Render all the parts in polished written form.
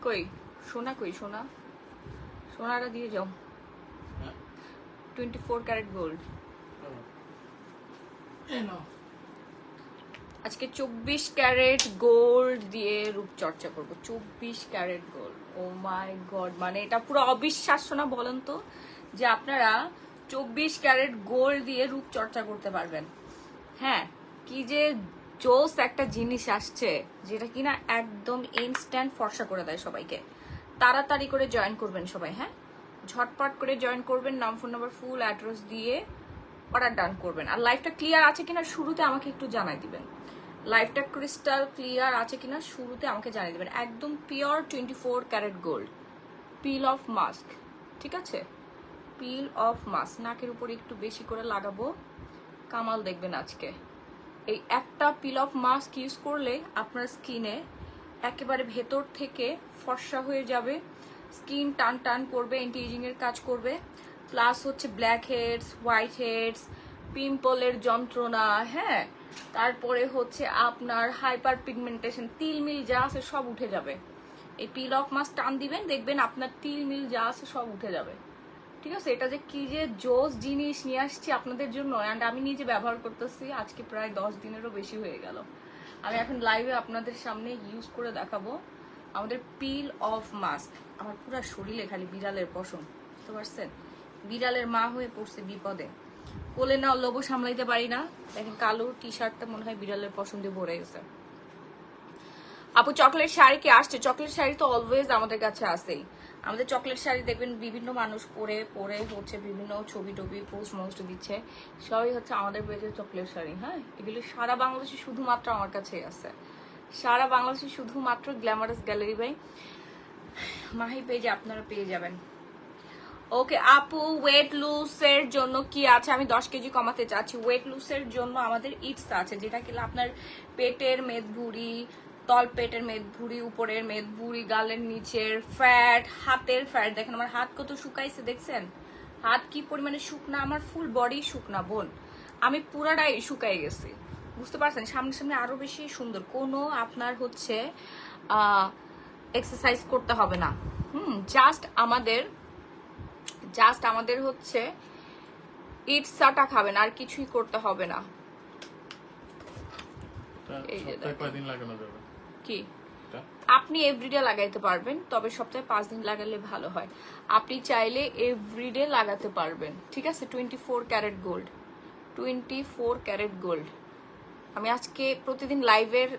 কই সোনা, কই সোনা, সোনাটা দিয়ে যাও। 24 ক্যারেট গোল্ড। আজকে 24 ক্যারেট গোল্ড দিয়ে রূপচর্চা করব। 24 carat gold, O my god, মানে এটা পুরো অবিশ্বাস্য না বলেন তো, যে আপনারা 24 ক্যারেট গোল্ড দিয়ে রূপচর্চা করতে পারবেন। হ্যাঁ, কি যে জোস একটা জিনিস আসছে, যেটা কিনা একদম ইনস্ট্যান্ট ফর্সা করে দেয় সবাইকে। তাড়াতাড়ি করে জয়েন করবেন সবাই, হ্যাঁ ঝটপট করে জয়েন করবেন, নাম ফোন নাম্বার ফুল অ্যাড্রেস দিয়ে অর্ডার ডান করবেন। আর লাইফটা ক্লিয়ার আছে কিনা শুরুতে আমাকে একটু জানাই দিবেন। লাইফটা ক্রিস্টাল ক্লিয়ার আছে কিনা শুরুতে আমাকে জানিয়ে দেবেন। একদম pure 24 carat gold, peel off mask, ঠিক আছে, পিল অফ মাস্ক নাকের উপর একটু বেশি করে লাগাবো, কামাল দেখবেন আজকে। এই একটা পিল অফ মাস্ক ইউজ করলে আপনার স্কিনে একেবারে ভেতর থেকে ফর্সা হয়ে যাবে, স্কিন টান টান করবে, অ্যান্টি এজিং এর কাজ করবে, প্লাস হচ্ছে ব্ল্যাক হেডস, হোয়াইট হেডস, পিম্পলের যন্ত্রণা, হ্যাঁ তারপরে হচ্ছে আপনার হাইপার পিগমেন্টেশন, তিলমিল যা আছে সব উঠে যাবে। এই পিল অফ মাস্ক টান দিবেন, দেখবেন আপনার তিলমিল যা আছে সব উঠে যাবে। ঠিক আছে, এটা যে কি যে জোস জিনিস নিয়ে আসছি আপনাদের জন্য, অ্যান্ড আমি নিজে ব্যবহার করতেছি আজকে প্রায় 10 দিনেরও বেশি হয়ে গেল। আমি এখন লাইভে আপনাদের সামনে ইউজ করে দেখাবো আমাদের পিল অফ মাস্ক। আমার পুরো শরীরে খালি বিড়ালের পশম, বুঝতে পারছেন, বিড়ালের মা হয়ে পড়ছে বিপদে, কোলে না লোভ সামলাইতে পারি না। দেখেন কালো টি শার্টটা মনে হয় বিড়ালের পশম দিয়ে ভরে গেছে। আপু চকলেট শাড়ি কি আসছে? চকলেট শাড়ি তো অলওয়েজ আমাদের কাছে আসেই। আমাদের চকলেট শাড়ি দেখবেন বিভিন্ন মানুষ পরে পরে হচ্ছে বিভিন্ন ছবি টবি পোস্ট মোস্ট দিচ্ছে, সবই হচ্ছে আমাদের পেজের চকলেট শাড়ি। হ্যাঁ, এগুলো সারা বাংলাদেশে শুধুমাত্র আমার কাছেই আছে, সারা বাংলাদেশে শুধুমাত্র গ্ল্যামারাস গ্যালারি বাই মাহি পেজে আপনারা পেয়ে যাবেন। ওকে আপু, ওয়েট লুজের জন্য কি আছে? আমি 10 কেজি কমাতে চাচ্ছি। ওয়েট লুজের জন্য আমাদের ইটস আছে, যেটা কি আপনার পেটের মেদভুঁড়ি, তল পেটের মেদভুঁড়ি, উপরের মেদভুঁড়ি, গালের নিচের ফ্যাট, হাতের ফ্যাট, দেখেন আমার হাত কত শুকাইছে, দেখছেন হাত কি পরিমাণে শুকনা, আমার ফুল বডি শুকনা বোন, আমি পুরাটাই শুকাই গেছি, বুঝতে পারছেন। সামনে সামনে আরো বেশি সুন্দর, কোনো আপনার হচ্ছে এক্সারসাইজ করতে হবে না। জাস্ট আমাদের হচ্ছে ইটসাটা খাবেন, আর কিছুই করতে হবে না। কি আপনি এভরিডে লাগাইতে পারবেন, তবে সপ্তাহে 5 দিন লাগালে ভালো হয়। আপনি চাইলে এভরিডে লাগাতে পারবেন, ঠিক আছে। 24 ক্যারেট গোল্ড, 24 ক্যারেট গোল্ড। আমি আজকে প্রতিদিন লাইভের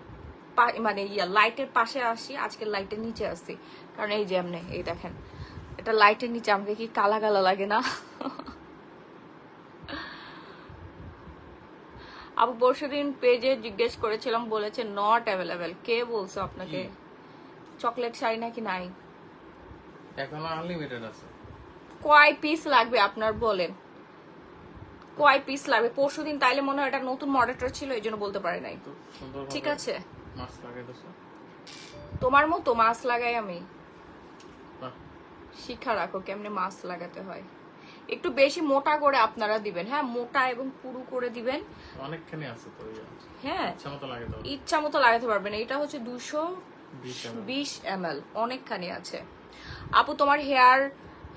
মানে লাইটের পাশে আসি, আজকে লাইটের নিচে আসি, কারণ এই যে এমনি এই দেখেন, এটা লাইটের নিচে আমাকে কি কালা কালা লাগে না? আপু পরশুদিন পেজে জিজ্ঞেস করেছিলাম, বলেছে নট অ্যাভেলেবেল। কে বলছো আপনাকে? চকলেট শাড়ি নাকি নাই? এখন আনলিমিটেড আছে। কয় পিস লাগবে আপনার বলেন, কয় পিস লাগবে? পরশুদিন তাইলে মনে হয় এটা নতুন মডেলটা ছিল, এই জন্য বলতে পারি নাই। ঠিক আছে, মাছ লাগাইতেছো তোমার মতো মাছ লাগাই আমি। শিক্ষা রাখো কেমনে মাছ লাগাতে হয়। একটু বেশি মোটা করে আপনারা দিবেন, হ্যাঁ মোটা এবং পুরু করে দিবেন। অনেকখানি আছে তো, হ্যাঁ ইচ্ছা মতো লাগাতে পারবেন। এটা হচ্ছে 220 ml, অনেকখানি আছে। আপু তোমার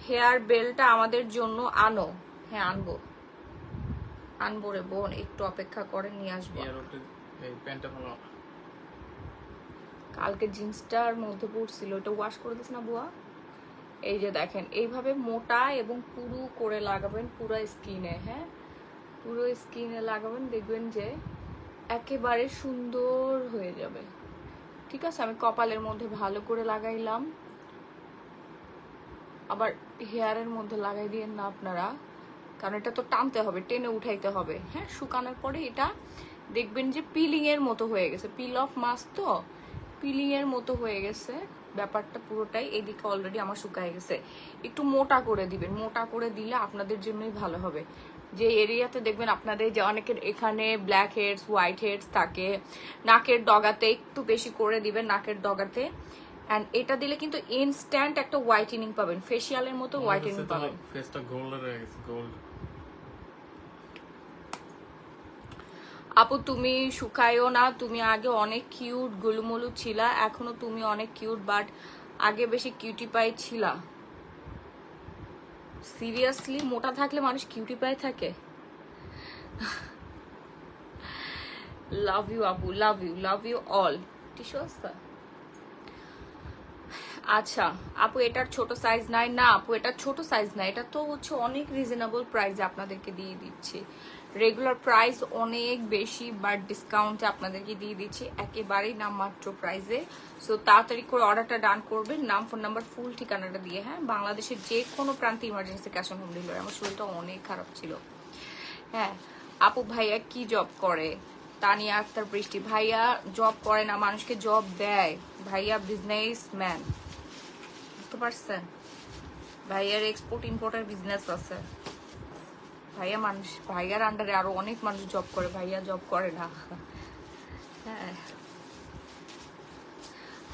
হেয়ার বেলটা আমাদের জন্য আনো। হ্যাঁ আনবো রে বোন, একটু অপেক্ষা করে নিয়ে আসবো। কালকে জিন্সটার মধ্যে পড়ছিল, এটা ওয়াশ করে দিস না বুয়া। এই যে দেখেন, এইভাবে মোটা এবং পুরু করে লাগাবেন পুরো স্কিনে, হ্যাঁ পুরো স্কিনে লাগাবেন, দেখবেন যে একেবারে সুন্দর হয়ে যাবে। ঠিক আছে, আমি কপালের মধ্যে ভালো করে লাগাইলাম, আবার হেয়ারের মধ্যে লাগাই দিয়েন না আপনারা, কারণ এটা তো টানতে হবে, টেনে উঠাইতে হবে। হ্যাঁ, শুকানোর পরে এটা দেখবেন যে পিলিং এর মতো হয়ে গেছে, পিল অফ মাস্ক তো পিলিং এর মতো হয়ে গেছে ব্যাপারটা পুরোটাই। এদিকে অলরেডি আমার শুকায় গেছে। একটু মোটা করে দিবেন, মোটা করে দিলে আপনাদের জন্যই ভালো হবে। যে এরিয়াতে দেখবেন আপনাদের যে অনেকের এখানে ব্ল্যাক হেডস, হোয়াইট হেডস থাকে, নাকের ডগাতে একটু বেশি করে দিবেন, নাকের ডগাতে। এন্ড এটা দিলে কিন্তু ইনস্ট্যান্ট একটা হোয়াইটেনিং পাবেন, ফেসিয়ালের মতো হোয়াইটেনিং পাবেন। ফেসটা গোল্ড হয়ে গেছে, গোল্ড। আপু তুমি শুকায়ও না, তুমি আগে অনেক কিউট গুলুমুলু ছিলা, এখনো তুমি অনেক কিউট, বাট আগে বেশি কিউটি পাই ছিলা? সিরিয়াসলি মোটা থাকলে মানুষ কিউটি পাই থাকে? লাভ ইউ আপু, লাভ ইউ অল। টিস্যু আছে? আচ্ছা আপু এটার ছোট সাইজ নাই? না আপু এটা ছোট সাইজ না, এটা তো হচ্ছে অনেক রিজনেবল প্রাইসে আপনাদেরকে দিয়ে দিচ্ছি। রেগুলার প্রাইস অনেক বেশি, বাট ডিসকাউন্টে আপনাদেরকে দিয়ে দিচ্ছি একেবারেই নামমাত্র প্রাইসে। সো তাড়াতাড়ি করে অর্ডারটা ডান করবেন, নাম ফোন নাম্বার ফুল ঠিকানাটা দিয়ে। হ্যাঁ, বাংলাদেশের যে কোনো প্রান্তে emergency cash on home delivery. আমার শরীরটা অনেক খারাপ ছিল। হ্যাঁ আপু ভাইয়া কি জব করে? তানিয়া আক্তার বৃষ্টি, ভাইয়া জব করে না, মানুষকে জব দেয়। ভাইয়া বিজনেস ম্যান, বুঝতে পারছেন? ভাইয়ার এক্সপোর্ট ইম্পোর্টের বিজনেস আছে। ভাইয়া মানুষ, ভাইয়ার আন্ডারে আরো অনেক মানুষ জব করে, ভাইয়া জব করে না। হ্যাঁ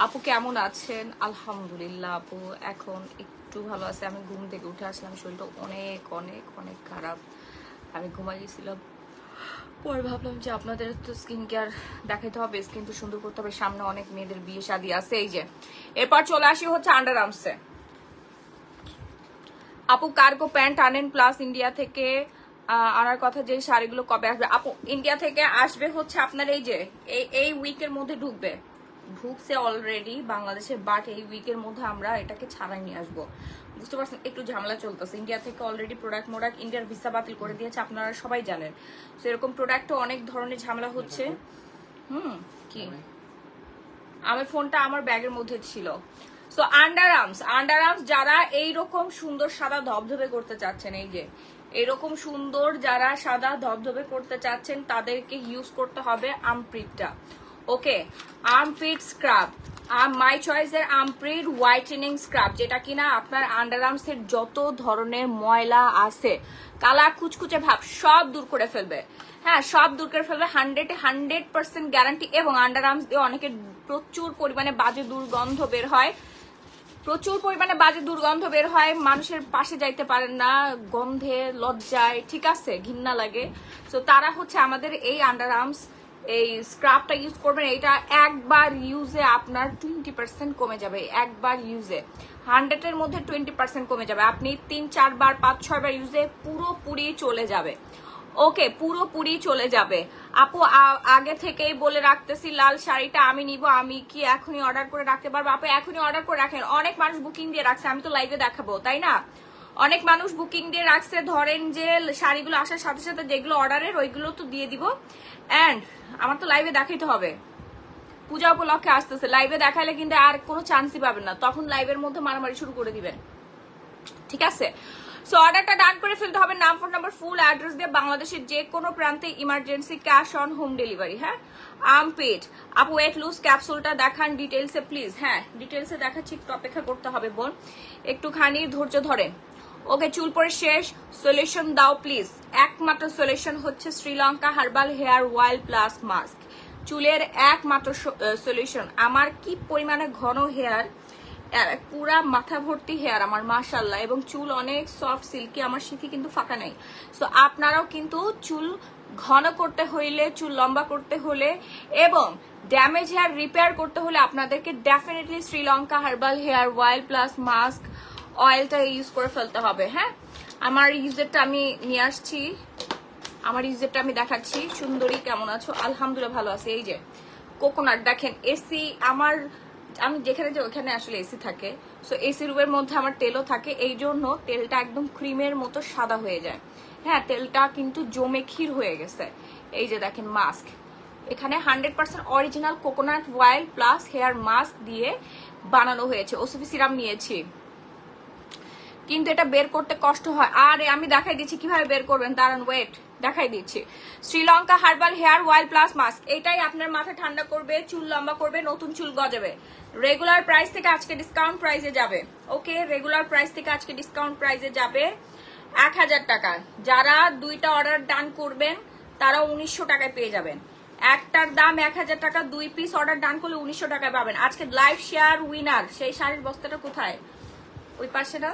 আপু কেমন আছেন? আলহামদুলিল্লাহ আপু এখন একটু ভালো আছে। আমি ঘুম থেকে উঠে আসলাম, শরীরটা অনেক অনেক অনেক খারাপ। আমি ঘুমাই গেছিলাম, পরে ভাবলাম যে আপনাদের তো স্কিন কেয়ার দেখাতে হবে, স্কিন তো সুন্দর করতে হবে, সামনে অনেক মেয়েদের বিয়ে শাদী আছে। এই যে এরপর চলে আসি হচ্ছে আন্ডার আর্মসে। আপু কার্গো প্যান্ট আনেন প্লাস ইন্ডিয়া থেকে আনার কথা, যে শাড়িগুলো কবে আসবে? আপু ইন্ডিয়া থেকে আসবে হচ্ছে আপনার এই যে এই উইকের মধ্যে ঢুকছে অলরেডি বাংলাদেশে, বাট এই উইকের মধ্যে আমরা এটাকে ছাড়াই নিয়ে আসবো। বুঝতে পারছেন, একটু ঝামেলা চলতেছে। ইন্ডিয়া থেকে অলরেডি প্রোডাক্ট ইন্ডিয়ার ভিসা বাতিল করে দিয়েছে, আপনারা সবাই জানেন। তো এরকম প্রোডাক্টও অনেক ধরনের ঝামেলা হচ্ছে। কি আমার ফোনটা আমার ব্যাগের মধ্যে ছিল। সো আন্ডার আর্মস যারা এইরকম সুন্দর সাদা ধবধবে করতে চাচ্ছেন, এই যে এরকম সুন্দর যারা সাদা ধবধবে করতে চাচ্ছেন, তাদেরকে ইউজ করতে হবে আমপ্রিটটা। ওকে, আর্মপিট স্ক্রাব, মাই চয়েসের আর্মপিট হোয়াইটেনিং স্ক্রাব, যেটা কিনা আপনার আন্ডার আর্মসের যত ধরনের ময়লা আছে, কালা কুচকুচে ভাব সব দূর করে ফেলবে। হ্যাঁ, সব দূর করে ফেলবে, 100% গ্যারান্টি। এবং আন্ডার আর্মস দিয়ে অনেকের প্রচুর পরিমাণে বাজে দুর্গন্ধ বের হয়, মানুষের পাশে যাইতে পারেন না, গন্ধে লজ্জায়, ঠিক আছে, ঘৃণা লাগে। তো তারা হচ্ছে আমাদের এই আন্ডার আর্মস এই স্ক্রাবটা ইউজ করবেন। এটা একবার ইউজে আপনার 20% কমে যাবে, একবার ইউজে 100-এর মধ্যে 20% কমে যাবে। আপনি 3-4 বার 5-6 বার ইউজে পুরোপুরি চলে যাবে। ওকে, পুরোপুরি চলে যাবে। আপু আগে থেকেই বলে রাখতেছি, লাল শাড়িটা আমি নিব, আমি কি এখনই অর্ডার করে রাখতে পারবো? আপু এখনই অর্ডার করে রাখেন, অনেক মানুষ বুকিং দিয়ে রাখছে, আমি তো লাইভে দেখাবো, তাই না? অনেক মানুষ বুকিং দিয়ে রাখছে, ধরেন যে শাড়িগুলো আসার সাথে সাথে যেগুলো অর্ডারের ওইগুলো তো দিয়ে দিব। এন্ড আমার তো লাইভে দেখাইতে হবে, পূজা উপলক্ষে আসতেছে, লাইভে দেখাইলে কিন্তু আর কোনো চান্সই পাবেন না, তখন লাইভের মধ্যে মারামারি শুরু করে দিবেন, ঠিক আছে? সো অর্ডারটা ডান করে ফেলতে হবে, নাম ফোন নাম্বার ফুল অ্যাড্রেস দিয়ে, বাংলাদেশের যে কোনো প্রান্তে emergency cash on home delivery. হ্যাঁ, আর্মপিট আপু ওয়েট লুজ ক্যাপসুলটা দেখান ডিটেলসে প্লিজ। হ্যাঁ, ডিটেলসে দেখাচ্ছি, একটু অপেক্ষা করতে হবে বোন, একটুখানি ধৈর্য ধরেন। ওকে, চুল পরে শেষ, সলিউশন দাও প্লিজ। একমাত্র সলিউশন হচ্ছে Sri Lanka herbal hair oil plus mask, চুলের একমাত্র সলিউশন। আমার কি পরিমাণে ঘন হেয়ার, পুরা মাথা ভর্তি হেয়ার আমার, মাশাআল্লাহ, এবং চুল অনেক সফট সিল্কি, আমার সিঁথি কিন্তু ফাঁকা নাই। সো আপনারাও কিন্তু চুল ঘন করতে হইলে, চুল লম্বা করতে হলে এবং ড্যামেজ হেয়ার রিপেয়ার করতে হলে আপনাদেরকে definitely Sri Lanka herbal hair oil plus mask অয়েলটা ইউজ করে ফেলতে হবে। হ্যাঁ, আমার ইউজারটা আমি নিয়ে আসছি, আমার ইউজারটা আমি দেখাচ্ছি। সুন্দরী কেমন আছো? আলহামদুলিল্লাহ ভালো আছে। এই যে কোকোনাট দেখেন, এসি আমার, আমি যেখানে যে ওখানে আসলে এসি থাকে, সো এসি রুমের মধ্যে আমার তেলও থাকে, এই জন্য তেলটা একদম ক্রিমের মতো সাদা হয়ে যায়। হ্যাঁ, তেলটা কিন্তু জমে ক্ষীর হয়ে গেছে। এই যে দেখেন মাস্ক, এখানে 100% original coconut oil plus hair mask দিয়ে বানানো হয়েছে। ওসিপি সিরাম নিয়েছি, কিন্তু এটা বের করতে কষ্ট হয়। আরে আমি দেখাই দিচ্ছি কিভাবে বের করবেন, দাঁড়ান, ওয়েট, দেখাই দিচ্ছি। Sri Lanka herbal hair oil plus mask, এটাই আপনার মাথা ঠান্ডা করবে, চুল লম্বা করবে, নতুন চুল গজাবে। রেগুলার প্রাইস থেকে আজকে ডিসকাউন্ট প্রাইসে যাবে। ওকে, রেগুলার প্রাইস থেকে আজকে ডিসকাউন্ট প্রাইসে যাবে 1000 টাকা। যারা 2টা অর্ডার ডান করবেন তারা 1900 টাকায় পেয়ে যাবেন। একটার দাম 1000 টাকা, 2 পিস অর্ডার ডান করলে 1900 টাকায় পাবেন। আজকে লাইভ শেয়ার উইনার, সেই শাড়ির বস্তাটা কোথায়? ওই পাশে না,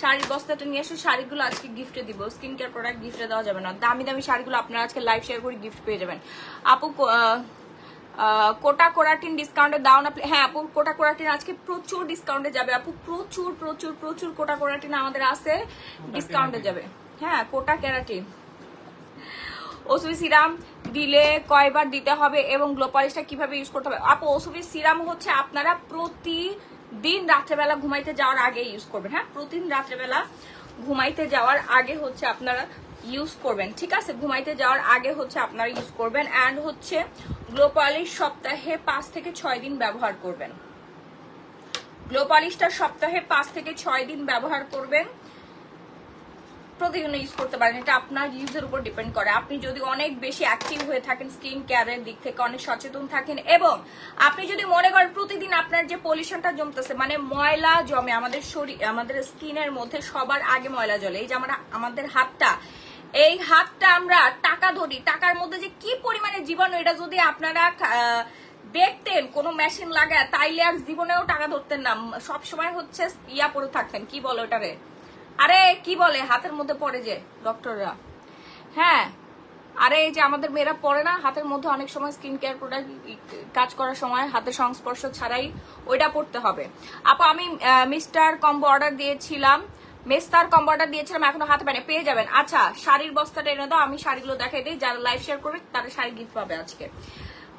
শাড়ির বস্তাটা নিয়ে এসে শাড়িগুলো আজকে গিফটে দিব। স্কিন কেয়ার প্রোডাক্ট গিফটে দেওয়া যাবে না, দামি দামি শাড়িগুলো আপনারা আজকে লাইভ শেয়ার করে গিফট পেয়ে যাবেন। আপু কোটা কোরাটিন ডিসকাউন্টে দাও না। হ্যাঁ আপু, কোটা কোরাটিন আজকে প্রচুর ডিসকাউন্টে যাবে আপু, প্রচুর প্রচুর প্রচুর কোটা কোরাটিন আমাদের আছে, ডিসকাউন্টে যাবে। হ্যাঁ কোটা ক্যারাটিন। ওসুবি সিরাম দিলে কয়বার দিতে হবে এবং গ্লো পলিশটা কিভাবে ইউজ করতে হবে? আপু ওসুবি সিরাম হচ্ছে আপনারা প্রতিদিন রাত্রেবেলা ঘুমাইতে যাওয়ার আগে ইউজ করবেন। হ্যাঁ প্রতিদিন রাত্রেবেলা ঘুমাইতে যাওয়ার আগে হচ্ছে আপনারা ইউজ করবেন, ঠিক আছে? ঘুমাইতে যাওয়ার আগে হচ্ছে আপনারা ইউজ করবেন। অ্যান্ড হচ্ছে গ্লো পলিশ সপ্তাহে 5 থেকে 6 দিন ব্যবহার করবেন। গ্লো পলিশটা সপ্তাহে 5 থেকে 6 দিন ব্যবহার করবেন, প্রতিদিন ইউজ করতে পারেন। এটা আপনার ইউজের উপর ডিপেন্ড করে। আপনি যদি অনেক বেশি অ্যাক্টিভ হয়ে থাকেন, স্কিন কেয়ারের দিক থেকে অনেক সচেতন থাকেন, এবং আপনি যদি মনে করেন প্রতিদিন আপনার যে পলিউশনটা জমতেছে, মানে ময়লা জমে আমাদের শরীর, আমাদের স্কিনের মধ্যে সবার আগে ময়লা জলে। এই যে আমাদের হাতটা, এই হাতটা আমরা টাকা ধরি, টাকার মধ্যে যে কি পরিমাণে জীবাণু, এটা যদি আপনারা দেখতেন কোন মেশিন লাগায়, তাইলে আর জীবনেও টাকা ধরতেন না, সবসময় হচ্ছে ইয়া পরে থাকতেন, কি বলো ওটারে, আরে কি বলে হাতের মধ্যে পড়ে যে ডক্টররা। হ্যাঁ আরে এই যে আমাদের মেয়েরা পড়ে না হাতের মধ্যে, অনেক সময় স্কিন কেয়ার প্রোডাক্ট কাজ করার সময় হাতের সংস্পর্শ ছাড়াই ওইটা পড়তে হবে। আপু আমি মিস্টার কম্বো অর্ডার দিয়েছিলাম, মেস্তার কম্বো অর্ডার দিয়েছিলাম, এখনো হাতে পাইনি, পেয়ে যাবেন। আচ্ছা শাড়ির বস্তাটা এনে দাও, আমি শাড়িগুলো দেখাই দিই, যারা লাইভ শেয়ার করবে তারা শাড়ি গিফট পাবে আজকে।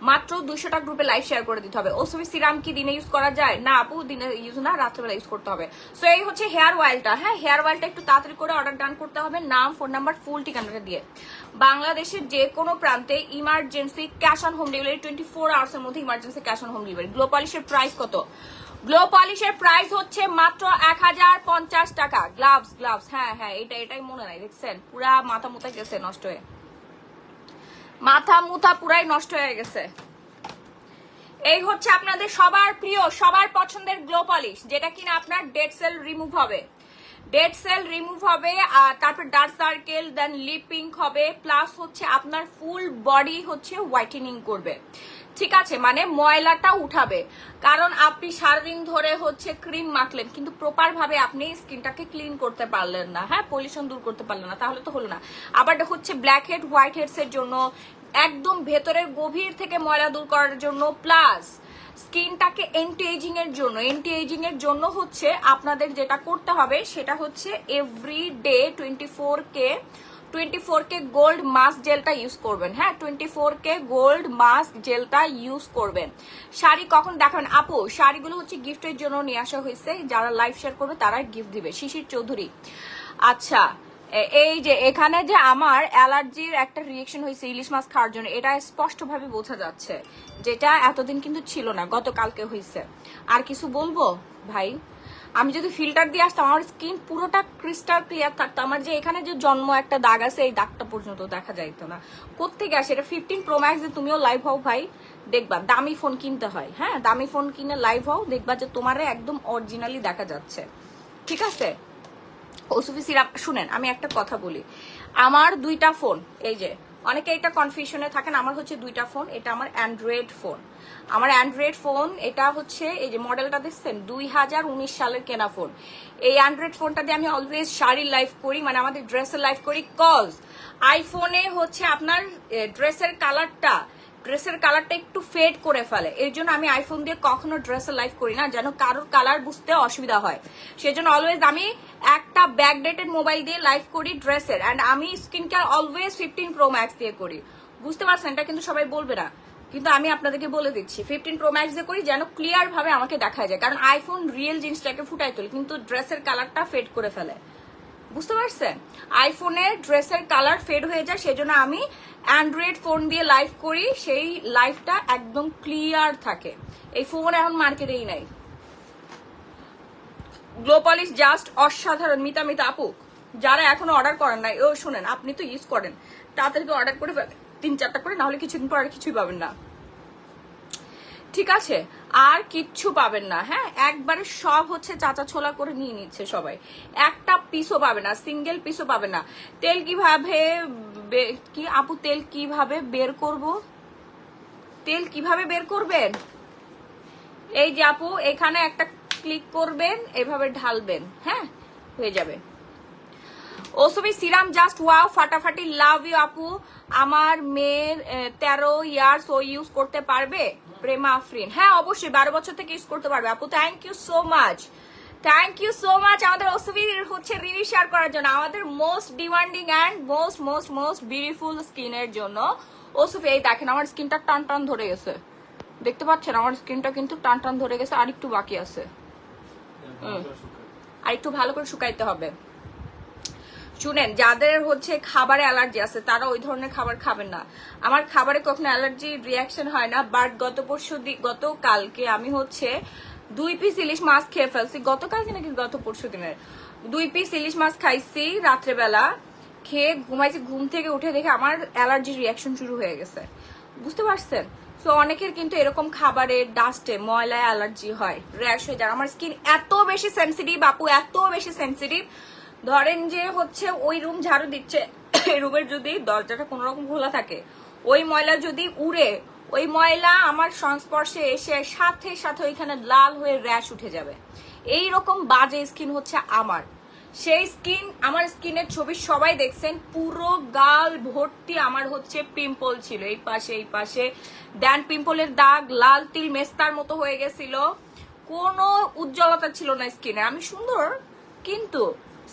মাত্র 200টা গ্রুপে লাইভ শেয়ার করে দিতে হবে। ওসুবি সিরাম কি দিনে ইউজ করা যায়? না আপু দিনে ইউজ না, রাত্রেবেলা ইউজ করতে হবে। সো এই হচ্ছে হেয়ার অয়েলটা। হ্যাঁ হেয়ার অয়েলটা একটু তাড়াতাড়ি করে অর্ডার ডান করতে হবে, নাম, ফোন নাম্বার, ফুল ঠিকানাটা দিয়ে। বাংলাদেশের যে কোনো প্রান্তে emergency cash on home delivery, 24 hours এর মধ্যে emergency cash on home delivery. Glow পলিশের প্রাইস কত? গ্লো পলিশের প্রাইস হচ্ছে মাত্র 1050 টাকা। গ্লাভস গ্লাভস, হ্যাঁ হ্যাঁ এটাই মনে নাই, দেখছেন পুরা মাথা মুথা গেছে নষ্ট হয়ে, মাথা মুথা পুরাই নষ্ট হয়ে গেছে। এই হচ্ছে আপনাদের সবার প্রিয়, সবার পছন্দের গ্লো পলিশ, যেটা কিনা আপনার ডেড সেল রিমুভ হবে, ডেড সেল রিমুভ হবে, আর তারপর ডার্ক সার্কেল, দেন লিপ পিঙ্ক হবে, প্লাস হচ্ছে আপনার ফুল বডি হচ্ছে হোয়াইটেনিং করবে, ঠিক আছে? মানে ময়লাটা উঠাবে। কারণ আপনি সারাদিন ধরে হচ্ছে ক্রিম মাখলেন, কিন্তু প্রপার ভাবে আপনি স্কিনটাকে ক্লিন করতে পারলেন না, হ্যাঁ পলিউশন দূর করতে পারলেন না, তাহলে তো হলো না। আবার হচ্ছে ব্ল্যাক হেড হোয়াইট হেডস এর জন্য, একদম ভেতরের গভীর থেকে ময়লা দূর করার জন্য, প্লাস স্কিনটাকে এন্টি এজিং এর জন্য। এন্টি এজিং এর জন্য হচ্ছে আপনাদের যেটা করতে হবে সেটা হচ্ছে এভরিডে 24K গোল্ড মাস্ক জেলটা ইউজ করবেন। হ্যাঁ 24K গোল্ড মাস্ক জেলটা ইউজ করবেন। শাড়ি কখন দেখাবেন? আপু শাড়িগুলো হচ্ছে গিফটের জন্য নিয়ে আসা হয়েছে, যারা লাইভ শেয়ার করবে তারাই গিফট দিবে। শিশির চৌধুরী, আচ্ছা এই যে এখানে যে আমার অ্যালার্জির একটা রিয়েকশন হয়েছে ইলিশ মাছ খাওয়ার জন্য, এটা স্পষ্টভাবে বোঝা যাচ্ছে, যেটা এতদিন কিন্তু ছিল না, গতকালকে হয়েছে। আর কিছু বলবো ভাই? আমি যদি ফিল্টার দিয়ে আসতাম আমার স্কিন পুরোটা ক্রিস্টাল ক্লিয়ার থাকতো। আমার যে এখানে যে জন্ম একটা দাগ আছে, এই দাগটা পর্যন্ত দেখা যাইতো না। কোত্থেকে আসে এটা? 15 প্রো ম্যাক্স যে তুমিও লাইভ হও ভাই, দেখবা দামি ফোন কিনতে হয়, হ্যাঁ দামি ফোন কিনে লাইভ হও, দেখবা যে তোমারে একদম অরিজিনালি দেখা যাচ্ছে, ঠিক আছে? ওসুফি সিরাপ শুনেন, আমি একটা কথা বলি, আমার 2টা ফোন, এই যে অনেকে এটা কনফিউশনে থাকেন, আমার হচ্ছে 2টা ফোন, এটা আমার অ্যান্ড্রয়েড ফোন, আমার অ্যান্ড্রয়েড ফোন, এটা হচ্ছে এই যে মডেলটা দেখছেন 2019 সালের কেনা ফোন। এই অ্যান্ড্রয়েড ফোনটা দিয়ে আমি অলওয়েজ শাড়ির লাইভ করি, মানে আমাদের ড্রেসের লাইভ করি, কজ আইফোনে হচ্ছে আপনার ড্রেসের কালারটা একটু ফেড করে ফেলে, এর জন্য আমি আইফোন দিয়ে কখনো ড্রেসের লাইভ করি না, যেন কারোর কালার বুঝতে অসুবিধা হয়। সেজন্য অলওয়েজ আমি একটা ব্যাকডেটেড মোবাইল দিয়ে লাইভ করি ড্রেসের, অ্যান্ড আমি skin care always 15 pro max দিয়ে করি, বুঝতে পারছেন? এটা কিন্তু সবাই বলবে না, কিন্তু আমি আপনাদেরকে বলে দিচ্ছি 15 প্রো ম্যাক্স দিয়ে করি, যেন ক্লিয়ার ভাবে আমাকে দেখা যায়। কারণ আইফোন রিয়েল জিনিসটাকে ফুটাই তোলে, কিন্তু ড্রেসের কালারটা ফেড করে ফেলে, বুঝতে পারছেন? আইফোনের ড্রেসের কালার ফেড হয়ে যায়, সেজন্য আমি অ্যান্ড্রয়েড ফোন দিয়ে লাইভ করি, সেই লাইভটা একদম ক্লিয়ার থাকে। এই ফোন এখন মার্কেটেই নাই। গ্লো পলিশ জাস্ট অসাধারণ। মিতা আপু, যারা এখনো অর্ডার করেন নাই, ও শুনেন আপনি তো ইউজ করেন, তাড়াতাড়ি অর্ডার করে 3-4টা করে, নাহলে কিছুদিন পর আর কিছুই পাবেন না, ঠিক আছে? আর কিচ্ছু পাবেন না, হ্যাঁ একবারে সব হচ্ছে চাচা ছোলা করে নিয়ে নিচ্ছে সবাই, একটা পিসও পাবে না, সিঙ্গেল পিসও পাবে না। তেল কিভাবে কি আপু তেল কিভাবে বের করব? তেল কিভাবে বের করবেন? এই যে আপু এখানে একটা ক্লিক করবেন, এভাবে ঢালবেন, হ্যাঁ হয়ে যাবে। ওসবি সিরাম জাস্ট ওয়াও, ফাটাফাটি, লাভ ইউ আপু। আমার মেয়ের 13 ইয়ার্স, ও ইউজ করতে পারবে? প্রেমা আফরিন, হ্যাঁ অবশ্যই 12 বছর থেকে ইউজ করতে পারবে আপু। Thank you so much, thank you so much আমাদের ওসবি হচ্ছে রিভিউ শেয়ার করার জন্য, আমাদের most demanding and most most most beautiful স্কিনের জন্য ওসবি। এই দেখেন আমার স্কিনটা টান টান ধরে গেছে, দেখতে পাচ্ছেন আমার স্কিনটা কিন্তু টান টান ধরে গেছে, আর একটু বাকি আছে, আর একটু ভালো করে শুকাইতে হবে। শুনেন, যাদের হচ্ছে খাবারে অ্যালার্জি আছে তারা ওই ধরনের খাবার খাবেন না। আমার খাবারে কখনো অ্যালার্জি রিয়াকশন হয় না, বাট গতকালকে আমি হচ্ছে 2 পিস ইলিশ মাছ খেয়ে ফেলছি। গতকালকে নাকি গত পরশু দিনের 2 পিস ইলিশ মাছ খাইছি রাত্রেবেলা, খেয়ে ঘুমাইছি, ঘুম থেকে উঠে দেখে আমার অ্যালার্জি রিয়াকশন শুরু হয়ে গেছে, বুঝতে পারছেন? তো অনেকের কিন্তু এরকম খাবারে ডাস্টে ময়লায় অ্যালার্জি হয়, র্যাশ হয়ে যায়। আমার স্কিন এত বেশি সেন্সিটিভ আপু, এত বেশি সেন্সিটিভ, ধরেন যে হচ্ছে ওই রুম ঝাড়ু দিচ্ছে, রুমের যদি দরজাটা কোনো রকম খোলা থাকে, ওই ময়লা যদি উড়ে, ওই ময়লা আমার সংস্পর্শে এসে সাথে সাথে ওইখানে লাল হয়ে র্যাশ উঠে যাবে। এই রকম বাজে স্কিন হচ্ছে আমার। সেই স্কিন, আমার স্কিনের ছবি সবাই দেখছেন, পুরো গাল ভর্তি আমার হচ্ছে পিম্পল ছিল, এই পাশে দেন পিম্পলের দাগ, লাল তিল মেস্তার মতো হয়ে গেছিল, কোনো উজ্জ্বলতা ছিল না স্কিনে। আমি সুন্দর, কিন্তু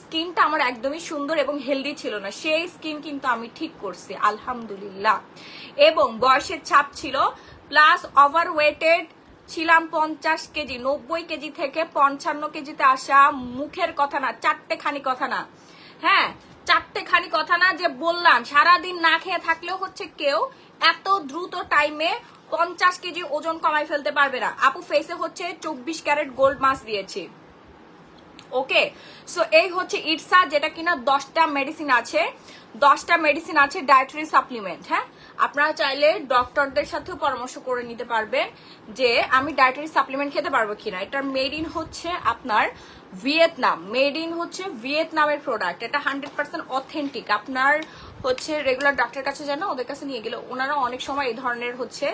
স্কিনটা আমার একদমই সুন্দর এবং হেলদি ছিল না, সেই স্কিন কিন্তু আমি ঠিক করছি আলহামদুলিল্লাহ। এবং বয়সের ছাপ ছিল, প্লাস ওভারওয়েটেড ছিলাম 50 কেজি, 90 কেজি থেকে 55 কেজিতে আসা মুখের কথা না, চারটেখানি কথা না, হ্যাঁ চারটেখানি কথা না, যে বললাম সারাদিন না খেয়ে থাকলেও হচ্ছে কেউ এত দ্রুত টাইমে 50 কেজি ওজন কমাই ফেলতে পারবে না আপু। ফেসে হচ্ছে 24 ক্যারেট গোল্ড মাস্ক দিয়েছি, ওকে। সো এই হচ্ছে ইটসা, যেটা কিনা 10টা মেডিসিন আছে, 10টা মেডিসিন আছে ডায়েটারি সাপ্লিমেন্ট। হ্যাঁ, আপনারা চাইলে ডক্টরদের সাথেও পরামর্শ করে নিতে পারবেন যে আমি ডায়েটারি সাপ্লিমেন্ট খেতে পারবো কিনা। এটা মেড ইন হচ্ছে আপনার ভিয়েতনাম, মেড ইন হচ্ছে ভিয়েতনামের প্রোডাক্ট, এটা 100% অথেন্টিক। আপনার হচ্ছে রেগুলার ডাক্তারের কাছে যান না, ওদের কাছে নিয়ে গেলে ওনারা অনেক সময় এই ধরনের হচ্ছে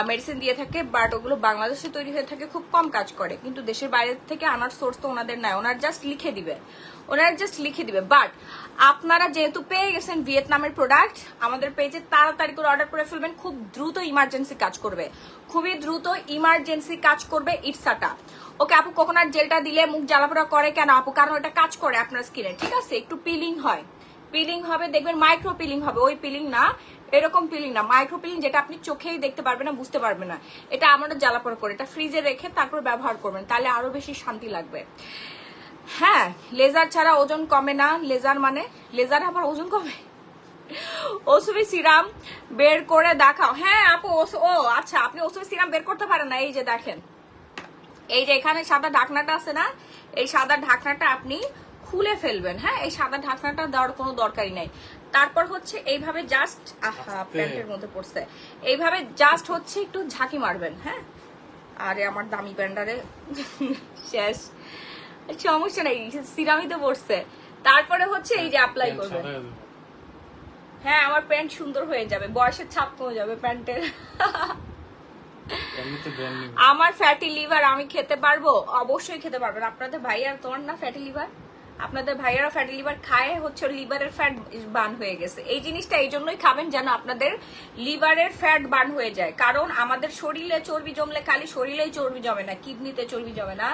মেডিসিন দিয়ে থাকে, বাট ওগুলো বাংলাদেশে তৈরি হয়ে থাকে, খুব কম কাজ করে, কিন্তু দেশের বাইরে থেকে আনার সোর্স তো ওনাদের নাই, ওনারা জাস্ট লিখে দিবে। বাট আপনারা যেহেতু পেয়ে গেছেন ভিয়েতনামের প্রোডাক্ট, আমাদের পেজে তাড়াতাড়ি করে অর্ডার করে ফেলবেন, খুব দ্রুত ইমার্জেন্সি কাজ করবে, খুবই দ্রুত ইমার্জেন্সি কাজ করবে ইটসাটা। ওকে আপু, কোকোনাট জেলটা দিলে মুখ জ্বালাপোড়া করে কেন আপু? কারণ ওটা কাজ করে আপনার স্কিনে, ঠিক আছে, একটু পিলিং হয়, পিলিং হবে, দেখবেন মাইক্রো পিলিং হবে, ওই পিলিং না, এরকম পিলিং না, মাইক্রো পিলিং, যেটা আপনি চোখেই দেখতে পারবেন না, বুঝতে পারবেন না। এটা আমাদের জ্বালাপোড়া করে, এটা ফ্রিজে রেখে তারপর ব্যবহার করবেন, তাহলে আরো বেশি শান্তি লাগবে। হ্যাঁ, লেজার ছাড়া ওজন কমে না, লেজার মানে লেজার আবার ওজন কমে? ওসবি সিরাম বের করে দেখাও। হ্যাঁ আপু, ও আচ্ছা, আপনি ওসবি সিরাম বের করতে পারেন না, এই যে দেখেন, এই যে এখানে সাদা ঢাকনাটা আছে না, এই সাদা ঢাকনাটা আপনি খুলে ফেলবেন। হ্যাঁ, এই সাদা ঢাকনাটা দেওয়ার কোনো দরকারই নাই। তারপর হচ্ছে এইভাবে জাস্ট, আহা প্যান্টের মধ্যে পড়ছে, এইভাবে জাস্ট হচ্ছে একটু ঝাঁকি মারবেন। হ্যাঁ, আরে আমার দামি প্যান্টারে শেষ, সমস্যা নেই, সিরামই তো পড়ছে। তারপরে হচ্ছে এই যে অ্যাপ্লাই করবেন। হ্যাঁ, আমার প্যান্ট সুন্দর হয়ে যাবে, বয়সের ছাপ কমে যাবে প্যান্টের। আমার ফ্যাটি লিভার আমি খেতে পারবো? অবশ্যই খেতে পারবেন। আপনাদের ভাইয়ার, তোমার না ফ্যাটি লিভার, আপনাদের ভাইয়ারা ফ্যাটি লিভার খায়, হচ্ছে লিভারের ফ্যাট বার্ন হয়ে গেছে। এই জিনিসটা এই জন্যই খাবেন যেন আপনাদের লিভারের ফ্যাট বার্ন হয়ে যায়। কারণ আমাদের শরীরে চর্বি জমলে খালি শরীরেই চর্বি জমে না, কিডনিতে চর্বি জমে না,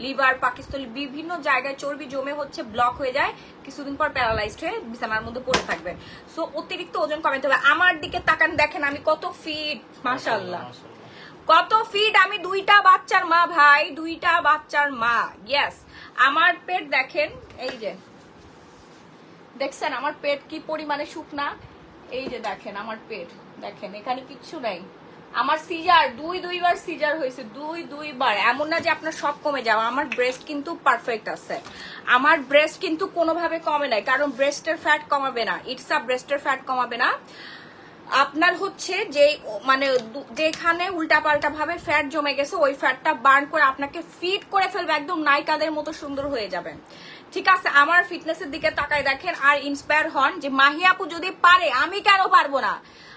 লিভার, পাকিস্তানি বিভিন্ন জায়গায় চর্বি জমে হচ্ছে ব্লক হয়ে যায়, কিছুদিন পর প্যারালাইজড হয়ে বিছানার মধ্যে পড়ে থাকবেন। সো অতিরিক্ত ওজন কমাতে হবে। আমার দিকে তাকান, দেখেন আমি কত ফিট, মাশাআল্লাহ কত ফিট, আমি 2টা বাচ্চার মা ভাই, 2টা বাচ্চার মা। ইয়েস, আমার পেট দেখেন, এই যে দেখছেন আমার পেট কি পরিমাণে শুকনা, এই যে দেখেন আমার পেট দেখেন, এখানে কিচ্ছু নাই। আমার সিজার দুইবার সিজার হয়েছে, দুইবার। এমন না যে আপনার সব কমে যাওয়া, আমার ব্রেস্ট কিন্তু পারফেক্ট আছে, আমার ব্রেস্ট কিন্তু কোনোভাবে কমে নাই, কারণ ব্রেস্টের ফ্যাট কমাবে না, ইটসা ব্রেস্টের ফ্যাট কমাবে না। আপনার হচ্ছে যে মানে যেখানে উল্টাপাল্টা ভাবে ফ্যাট জমে গেছে, ওই ফ্যাটটা বার্ন করে আপনাকে ফিট করে ফেলবে, একদম নায়িকাদের মতো সুন্দর হয়ে যাবেন। ঠিক আছে, আমার ফিটনেসের দিকে তাকায় দেখেন আর ইন্সপায়ার হন যে মাহি আপু যদি পারে আমি কেন পারবো না।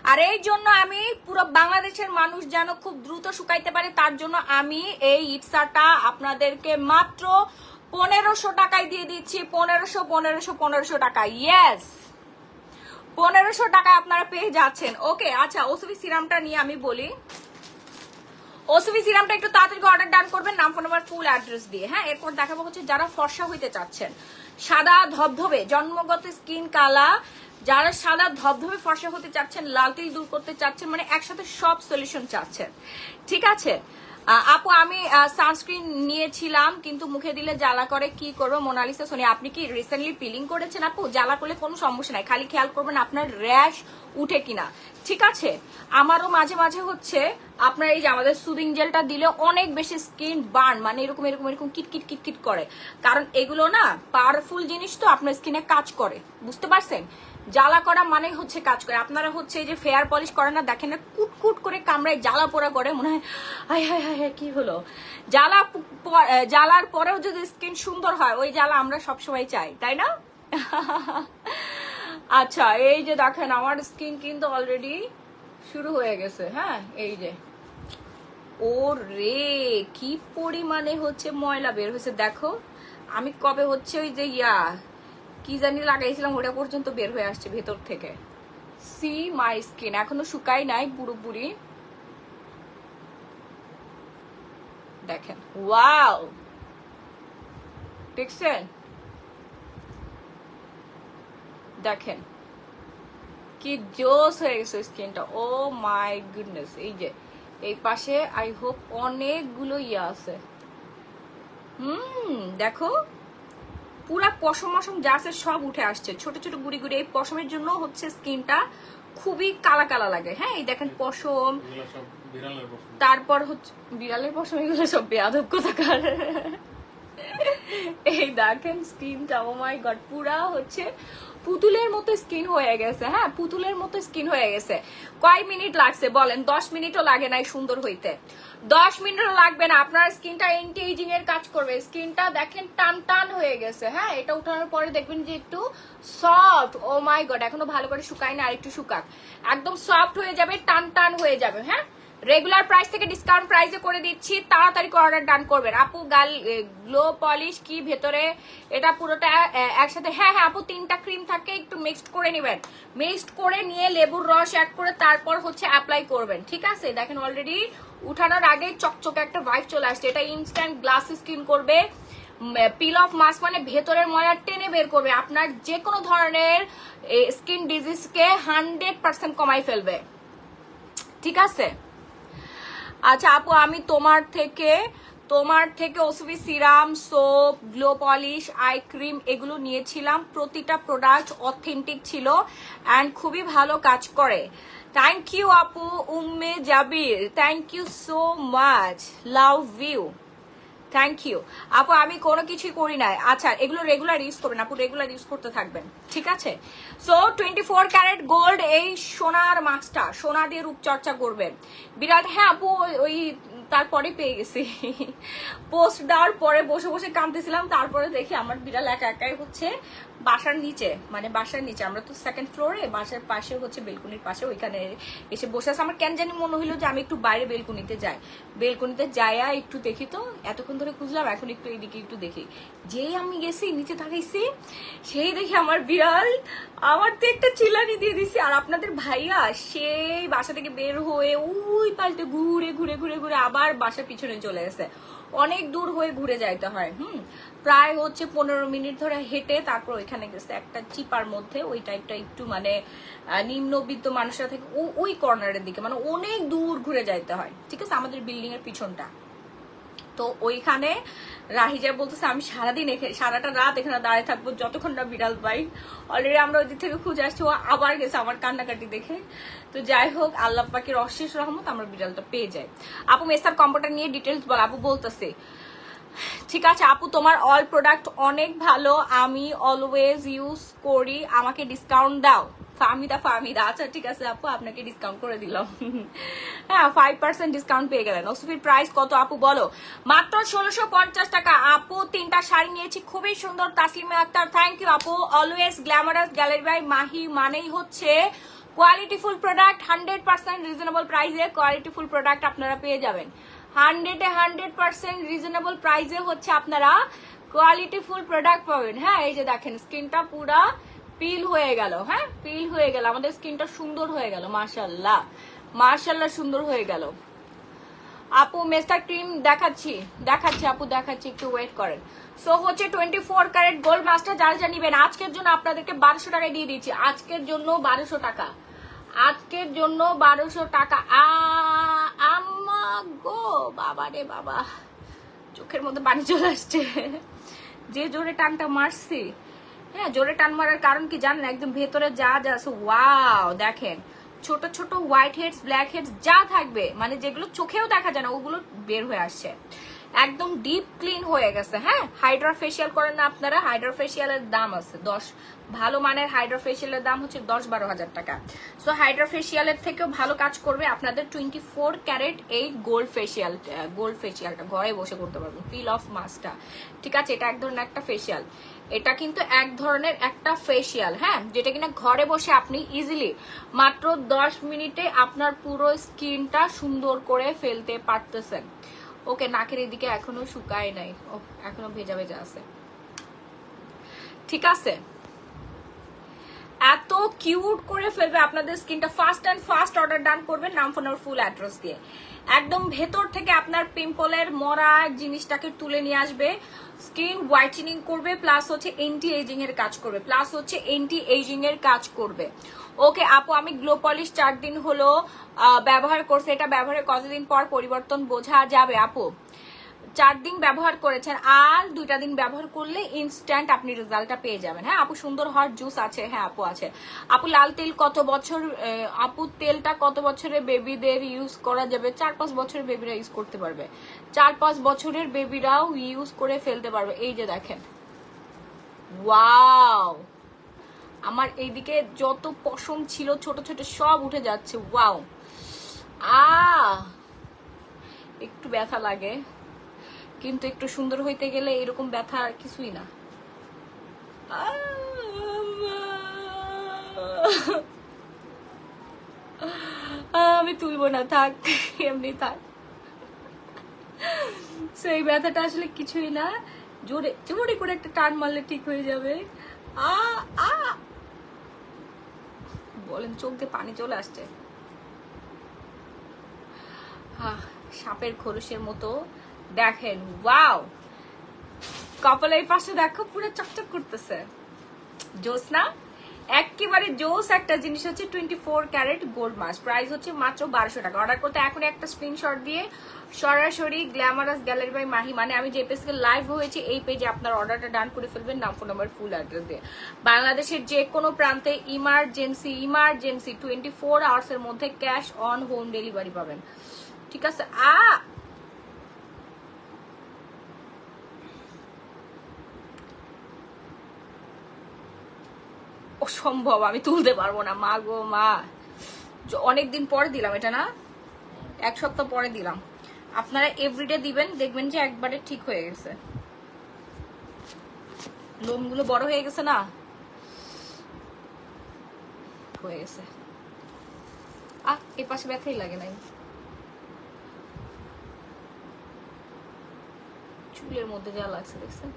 আর এই জন্য আমি পুরো বাংলাদেশের মানুষ যেন খুব দ্রুত শুকাইতে পারে, তার জন্য আমি এই ইটসাটা আপনাদেরকে মাত্র 1500 টাকায় দিয়ে দিচ্ছি, 1500 টাকা। ইয়েস, 1500 টাকায় আপনারা পেয়ে যাচ্ছেন। ওকে, আচ্ছা ওসবি সিরামটা নিয়ে আমি বলি। ওসবি সিরামটা একটু তাড়াতাড়ি অর্ডার ডান করবেন, নাম ফোন নাম্বার ফুল অ্যাড্রেস দিয়ে। হ্যাঁ, এরপর দেখাবো হচ্ছে যারা ফর্সা হইতে চাচ্ছেন, সাদা ধবধবে জন্মগত স্কিন কালা, যারা সাদা ধবধবে ফর্সা হতে চাচ্ছেন, লাল তিল দূর করতে চাচ্ছেন, মানে একসাথে সব সলিউশন চাচ্ছেন, ঠিক আছে। আপু আমি সানস্ক্রিন নিয়েছিলাম কিন্তু মুখে দিলে জ্বালা করে, কি করবো? মোনালিসা সোনি, আপনি কি রিসেন্টলি পিলিং করেছেন? আপু জ্বালা করলে কোনো সমস্যা নাই, খালি খেয়াল করবেন আপনার র্যাশ উঠে কিনা, ঠিক আছে। আমারও মাঝে মাঝে হচ্ছে আপনার এই যে আমাদের সুদিং জেলটা দিলে অনেক বেশি স্কিন বার্ন, মানে এরকম এরকম এরকম কিটকিট কিটকিট করে, কারণ এগুলো না পাওয়ারফুল জিনিস, তো আপনার স্কিনে কাজ করে, বুঝতে পারছেন। জ্বালা করা মানে হচ্ছে কাজ করে। আপনারা হচ্ছে এই যে ফেয়ার পলিশ করে না, দেখেন না কুটকুট করে কামড়ায় জ্বালা পোড়া করে, মনে হয় হায় হায় হায় কি হলো। জ্বালার পরেও যদি স্কিন সুন্দর হয়, ওই জ্বালা আমরা সবসময় চাই, তাই না? আচ্ছা, এই যে দেখেন আমার স্কিন কিন্তু অলরেডি শুরু হয়ে গেছে। হ্যাঁ, এই যে ও রে কি পরিমাণে হচ্ছে ময়লা বের হয়েছে দেখো। আমি কবে হচ্ছে ওই যে কি জানি লাগাইছিলাম, ওটা পর্যন্ত বের হয়ে আসছে ভেতর থেকে। সি মাই স্কিন এখনো শুকাই নাই পুরোপুরি, দেখেন। ওয়াও, দেখছেন? দেখেন কি জোস হয়ে গেছে স্কিনটা। ও মাই গুডনেস। এই যে এই পাশে আই হোপ অনেকগুলো আছে। দেখো পুরা পশম মশম যা আছে সব উঠে আসছে, ছোট ছোট গুড়ি গুড়ি। এই পশমের জন্য হচ্ছে স্কিনটা খুবই কালা কালা লাগে। হ্যাঁ, এই দেখেন পশম, তারপর হচ্ছে বিড়ালের পশম, এগুলো সব বেয়াদব কোথাকার। এই দেখেন স্কিনটা, ও মাই গড, পুরা হচ্ছে পুতুলের মতো স্কিন হয়ে গেছে। হ্যাঁ, পুতুলের মতো স্কিন হয়ে গেছে। কয় মিনিট লাগছে বলেন? 10 মিনিটও লাগে নাই সুন্দর হইতে, 10 মিনিটও লাগবে না। আপনার স্কিনটা এন্টি এজিং এর কাজ করবে। স্কিনটা দেখেন টান টান হয়ে গেছে। হ্যাঁ, এটা উঠানোর পরে দেখবেন যে একটু সফট। ও মাই গড, এখনো ভালো করে শুকায় না, আর একটু শুকাক, একদম সফট হয়ে যাবে, টান টান হয়ে যাবে। হ্যাঁ, রেগুলার প্রাইস থেকে ডিসকাউন্ট প্রাইসে করে দিচ্ছি, তাড়াতাড়ি অর্ডার ডান করবেন। আপু গ্লো পলিশ কি ভেতরে এটা পুরোটা একসাথে? হ্যাঁ হ্যাঁ আপু, 3টা ক্রিম থাকে, একটু মিক্সড করে নেবেন, মিক্সড করে নিয়ে লেবুর রস অ্যাড করে তারপর হচ্ছে অ্যাপ্লাই করবেন, ঠিক আছে। দেখেন অলরেডি উঠানোর আগে চকচকে একটা ভাইব চলে আসছে। এটা ইনস্ট্যান্ট গ্লাস স্কিন করবে, পিল অফ মাস্ক, মানে ভেতরের ময়লা টেনে বের করবে, আপনার যে কোনো ধরনের স্কিন ডিজিজকে 100% কমাই ফেলবে, ঠিক আছে। আচ্ছা আপু, আমি তোমার থেকে ওসবি serum, soap, glow polish, eye cream এগুলো নিয়েছিলাম। প্রতিটা প্রোডাক্ট অথেন্টিক ছিল অ্যান্ড খুবই ভালো কাজ করে। থ্যাংক ইউ আপু। Umme Jabir, thank you so much, love you, thank you আপু। আমি কোনো কিছুই করি নাই। আচ্ছা, এগুলো রেগুলার ইউজ করবেন আপু, রেগুলার ইউজ করতে থাকবেন, ঠিক আছে। সো 24 ক্যারেট গোল্ড এই সোনার মাস্কটা, সোনা দিয়ে রূপচর্চা করবেন। বিরাট। হ্যাঁ আপু, ওই তারপরে পেয়ে গেছি, পোস্ট দেওয়ার পরে বসে বসে কাঁদতেছিলাম, তারপরে দেখি আমার বিড়াল একা একাই হচ্ছে বাসার নিচে, মানে বাসার নিচে, আমরা তো 2nd ফ্লোরে, বাসার পাশে হচ্ছে বেলকুনির পাশে, ওইখানে এসে বসে আছে। আমার কেন জানি মনে হইলো যে আমি একটু বাইরে বেলকুনিতে যাই, বেলকুনিতে যাইয়া একটু দেখি, তো এতক্ষণ ধরে খুঁজলাম, এখন একটু এইদিকে একটু দেখি। যেই আমি গেছি নিচে তাকাইছি, সেই দেখি আমার বিড়াল আমার তো একটা চিলানি দিয়ে দিছি। আর আপনাদের ভাইয়া সেই বাসা থেকে বের হয়ে ওই পাশে ঘুরে ঘুরে ঘুরে ঘুরে আবার বাসার পিছনে চলে গেছে। অনেক দূর হয়ে ঘুরে যাইতে হয়, প্রায় হচ্ছে 15 মিনিট ধরে হেঁটে তারপর ওইখানে গেছে, একটা চিপার মধ্যে, ওই টাইপটা একটু মানে নিম্নবিত্ত মানুষরা থেকে ওই কর্নারের দিকে, মানে অনেক দূর ঘুরে যাইতে হয়, ঠিক আছে, আমাদের বিল্ডিং এর পিছনটা। তো ওইখানে রাহিজা বলতেছে আমি সারাদিন সারাটা রাত এখানে দাঁড়িয়ে থাকবো যতক্ষণ না বিড়াল পাই। অলরেডি আমরা ওই দিক থেকে খুঁজে আসছি, ও আবার গেছে আমার কান্নাকাটি দেখে। তো যাই হোক, আল্লাহ পাকের অশেষ রহমত, আমরা বিড়ালটা পেয়ে যাই। আপু মেসার কম্পিউটার নিয়ে ডিটেলস বল। আপু বলতেছে ঠিক আছে আপু, তোমার অল প্রোডাক্ট অনেক ভালো, আমি অলওয়েজ ইউজ করি, আমাকে ডিসকাউন্ট দাও। ফাহমিদা, আচ্ছা ঠিক আছে আপু, আপনাকে ডিসকাউন্ট করে দিলাম। হ্যাঁ, 5% ডিসকাউন্ট পেয়ে গেলেন। ওসফির প্রাইস কত আপু বলো? মাত্র 1650 টাকা আপু। 3টা শাড়ি নিয়েছি, খুবই সুন্দর। তাসলিমা আক্তার, থ্যাংক ইউ আপু। Always glamorous gallery by Mahi মানেই হচ্ছে কোয়ালিটিফুল প্রোডাক্ট, 100% রিজনেবল প্রাইসে কোয়ালিটিফুল প্রোডাক্ট আপনারা পেয়ে যাবেন। 100% রিজনেবল প্রাইসে হচ্ছে আপনারা কোয়ালিটি ফুল প্রোডাক্ট পাবেন। হ্যাঁ এই যে দেখেন স্কিনটা পুরা পিল হয়ে গেল, হ্যাঁ পিল হয়ে গেল, আমাদের স্কিনটা সুন্দর হয়ে গেল, মাশাআল্লাহ মাশাআল্লাহ সুন্দর হয়ে গেল। আপু মেস্টা ক্রিম দেখাচ্ছি দেখাচ্ছি আপু দেখাচ্ছি, একটু ওয়েট করেন। সো হচ্ছে 24 ক্যারেট গোল্ড মাস্টার যারা যা নিবেন আজকের জন্য আপনাদেরকে 1200 টাকায় দিয়ে দিচ্ছি, আজকের জন্য 1200 টাকা, আজকের জন্য 1200 টাকা। আম্মা গো বাবা রে বাবা, চোখের মধ্যে পানি চলে আসছে, যে জোরে টানটা মারছি। হ্যাঁ জোরে টান মারার কারণ কি জানেন, একদম ভেতরে যা যা আছে, ওয়াও দেখেন ছোট ছোট হোয়াইট হেডস ব্ল্যাক হেডস যা থাকবে, মানে যেগুলো চোখেও দেখা যায় না ওগুলো বের হয়ে আসছে, একদম ডিপ ক্লিন হয়ে গেছে। হ্যাঁ হাইড্রা ফেসিয়াল করেন না আপনারা, হাইড্রা ফেসিয়ালের দাম আছে 10, ভালো মানের হাইড্রা ফেসিয়ালের দাম হচ্ছে 10-12 হাজার টাকা। সো হাইড্রা ফেসিয়ালের থেকেও ভালো কাজ করবে আপনাদের 24 ক্যারেট এই গোল্ড ফেসিয়ালটা ঘরে বসে করতে পারবেন, পিল অফ মাস্কটা। ঠিক আছে, এটা এক ধরনের একটা ফেসিয়াল, এটা কিন্তু এক ধরনের একটা ফেসিয়াল, হ্যাঁ যেটা কিনা ঘরে বসে আপনি ইজিলি মাত্র 10 মিনিটে আপনার পুরো স্কিনটা সুন্দর করে ফেলতে পারতেছেন। ওকে নাকের এদিকে এখনো শুকায় নাই, ও এখনো ভেজা ভেজা আছে। ঠিক আছে, এত কিউট করে ফেলবে আপনাদের স্কিনটা। Fast and fast order done করবেন নাম ফোন আর ফুল অ্যাড্রেস দিয়ে, একদম ভেতর থেকে আপনার পিম্পলের মরা জিনিসটাকে তুলে নিয়ে আসবে, স্কিন হোয়াইটেনিং করবে, প্লাস হচ্ছে এন্টি এজিং এর কাজ করবে। ওকে আপু আমি গ্লো পলিশ 4 দিন হলো ব্যবহার করছি, এটা ব্যবহারের কতদিন পর পরিবর্তন বোঝা যাবে? আপু 4 দিন ব্যবহার করেছেন, আর 2টা দিন ব্যবহার করলে ইনস্ট্যান্ট আপনি রেজাল্টটা পেয়ে যাবেন। হ্যাঁ আপু সুন্দর হওয়ার জুস আছে, হ্যাঁ আপু আছে। আপু লাল তেল কত বছর, আপু তেলটা কত বছরের বেবিদের ইউজ করা যাবে? 4-5 বছরের বেবিরা ইউজ করতে পারবে, 4-5 বছরের বেবিরাও ইউজ করে ফেলতে পারবে। এই যে দেখেন ওয়াও, আমার এইদিকে যত পশম ছিল ছোট ছোট সব উঠে যাচ্ছে, ওয়াও। একটু ব্যথা লাগে, কিন্তু একটু সুন্দর হইতে গেলে এরকম ব্যথা আর কিছুই না। আমি তুলবো না, থাক এমনি থাক। সেই ব্যথাটা আসলে কিছুই না, জোরে জোরে করে একটা টান মারলে ঠিক হয়ে যাবে। বলেন চোখ দিয়ে পানি চলে আসছে, সাপের খোলসের মতো। দেখেন ওয়াও, কপালের পাশে দেখো পুরো চকচক করতেছে, জোস না? একেবারে জোস একটা জিনিস হচ্ছে 24 ক্যারেট গোল্ড মাস্ক, প্রাইস হচ্ছে মাত্র 1200 টাকা। অর্ডার করতে এখন একটা স্ক্রিনশট দিয়ে সরাসরি গ্ল্যামারাস গ্যালারি বাই মাহি, মানে আমি যে পেজে লাইভ হয়েছে এই পেজে আপনার অর্ডারটা ডান করে ফেলবেন নাম ফোন নাম্বার ফুল অ্যাড্রেস দিয়ে। বাংলাদেশের যে কোনো প্রান্তে ইমার্জেন্সি 24 আওয়ার্স এর মধ্যে ক্যাশ অন হোম ডেলিভারি পাবেন। ঠিক আছে, অসম্ভব, আমি তুলতে পারবো না, মা গো মা। অনেকদিন পরে দিলাম এটা, না 1 সপ্তাহ পরে দিলাম। আপনারা এভরিডে দিবেন, দেখবেন যে একবারে ঠিক হয়ে গেছে, লোমগুলো বড় হয়ে গেছে না, হয়ে গেছে। এই পাশে ব্যথাই লাগে নাই, চুলের মধ্যে যা লাগছে দেখছেন।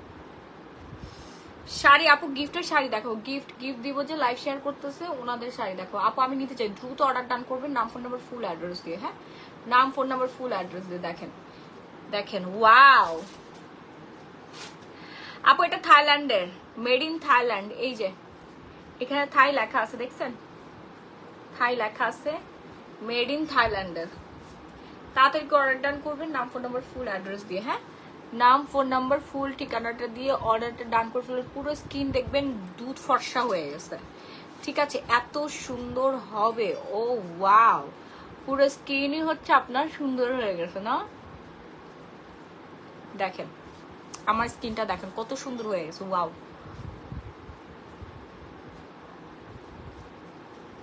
শাড়ি আপু গিফটের শাড়ি দেখো, গিফট দিব যে লাইভ শেয়ার করতেছে ওনাদের শাড়ি দেখো। আপু আমি নিতে চাই, দ্রুত অর্ডার ডান করবেন নাম ফোন নাম্বার ফুল অ্যাড্রেস দিয়ে। হ্যাঁ নাম ফোন নাম্বার ফুল অ্যাড্রেস দিয়ে। দেখেন দেখেন ওয়াও আপু, এটা থাইল্যান্ডের, মেড ইন থাইল্যান্ড। এই যে এখানে থাই লেখা আছে দেখছেন, থাই লেখা আছে, মেড ইন থাইল্যান্ডের। তাড়াতাড়ি অর্ডার ডান করবেন নাম ফোন নাম্বার ফুল অ্যাড্রেস দিয়ে। হ্যাঁ নাম ফোন নাম্বার ফুল ঠিকানাটা দিয়ে অর্ডারটা ডান করে ফেলবেন, পুরো স্কিন দেখবেন দুধ ফর্সা হয়ে গেছে। ঠিক আছে, এত সুন্দর হবে, ও ওয়াও, পুরো স্কিনই হচ্ছে আপনার সুন্দর হয়ে গেছে না? দেখেন আমার স্কিনটা দেখেন কত সুন্দর হয়ে গেছে, ওয়াও।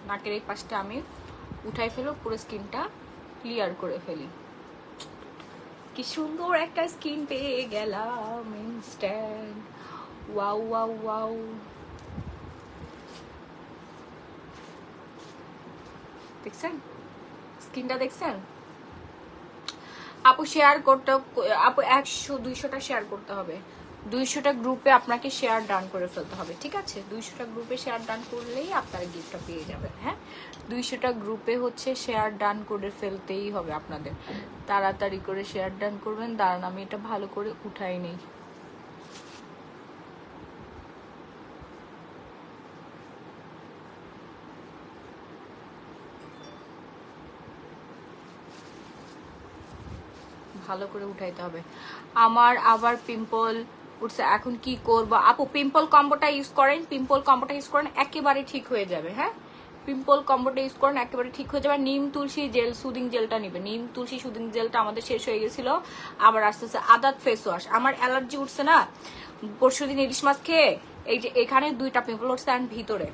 নাকের এই পাশটা আমি উঠাই ফেলো, পুরো স্কিনটা ক্লিয়ার করে ফেলি। কি সুন্দর একটা স্কিন পেয়ে গেলাম ইনস্ট্যান্ট, ওয়াও ওয়াও ওয়াও। দেখছেন স্কিনটা, দেখছেন? আপু শেয়ার করতে, আপু 100-200টা শেয়ার করতে হবে, 200টা গ্রুপে আপনাকে শেয়ার ডান করে ফেলতে হবে, ঠিক আছে? 200টা গ্রুপে শেয়ার ডান করলেই আপনারা গিফটটা পেয়ে যাবেন। হ্যাঁ, 200টা গ্রুপে হচ্ছে শেয়ার ডান করে ফেলতেই হবে আপনাদের। তাড়াতাড়ি করে শেয়ার ডান করবেন। দাঁড়ান আমি এটা ভালো করে উঠাই নেই। ভালো করে উঠাইতে হবে। আমার আবার পিম্পল উঠছে, এখন কি করব আপু? পিম্পল কম্বোটা ইউজ করেন, পিম্পল কম্বোটা ইউজ করেন, একেবারে ঠিক হয়ে যাবে। হ্যাঁ, পিম্পল কম্বোটা ইউজ করেন, একেবারে ঠিক হয়ে যাবে। নিম তুলসী জেল সুদিং জেলটা নিবে। নিম তুলসী সুদিং জেলটা আমাদের শেষ হয়ে গেছিল, আবার আসতেছে আদাত ফেস ওয়াশ। আমার অ্যালার্জি উঠছে না পরশুদিন ইলিশ মাছ খেয়ে, এই যে এখানে 2টা পিম্পল উঠছে, আর ভিতরে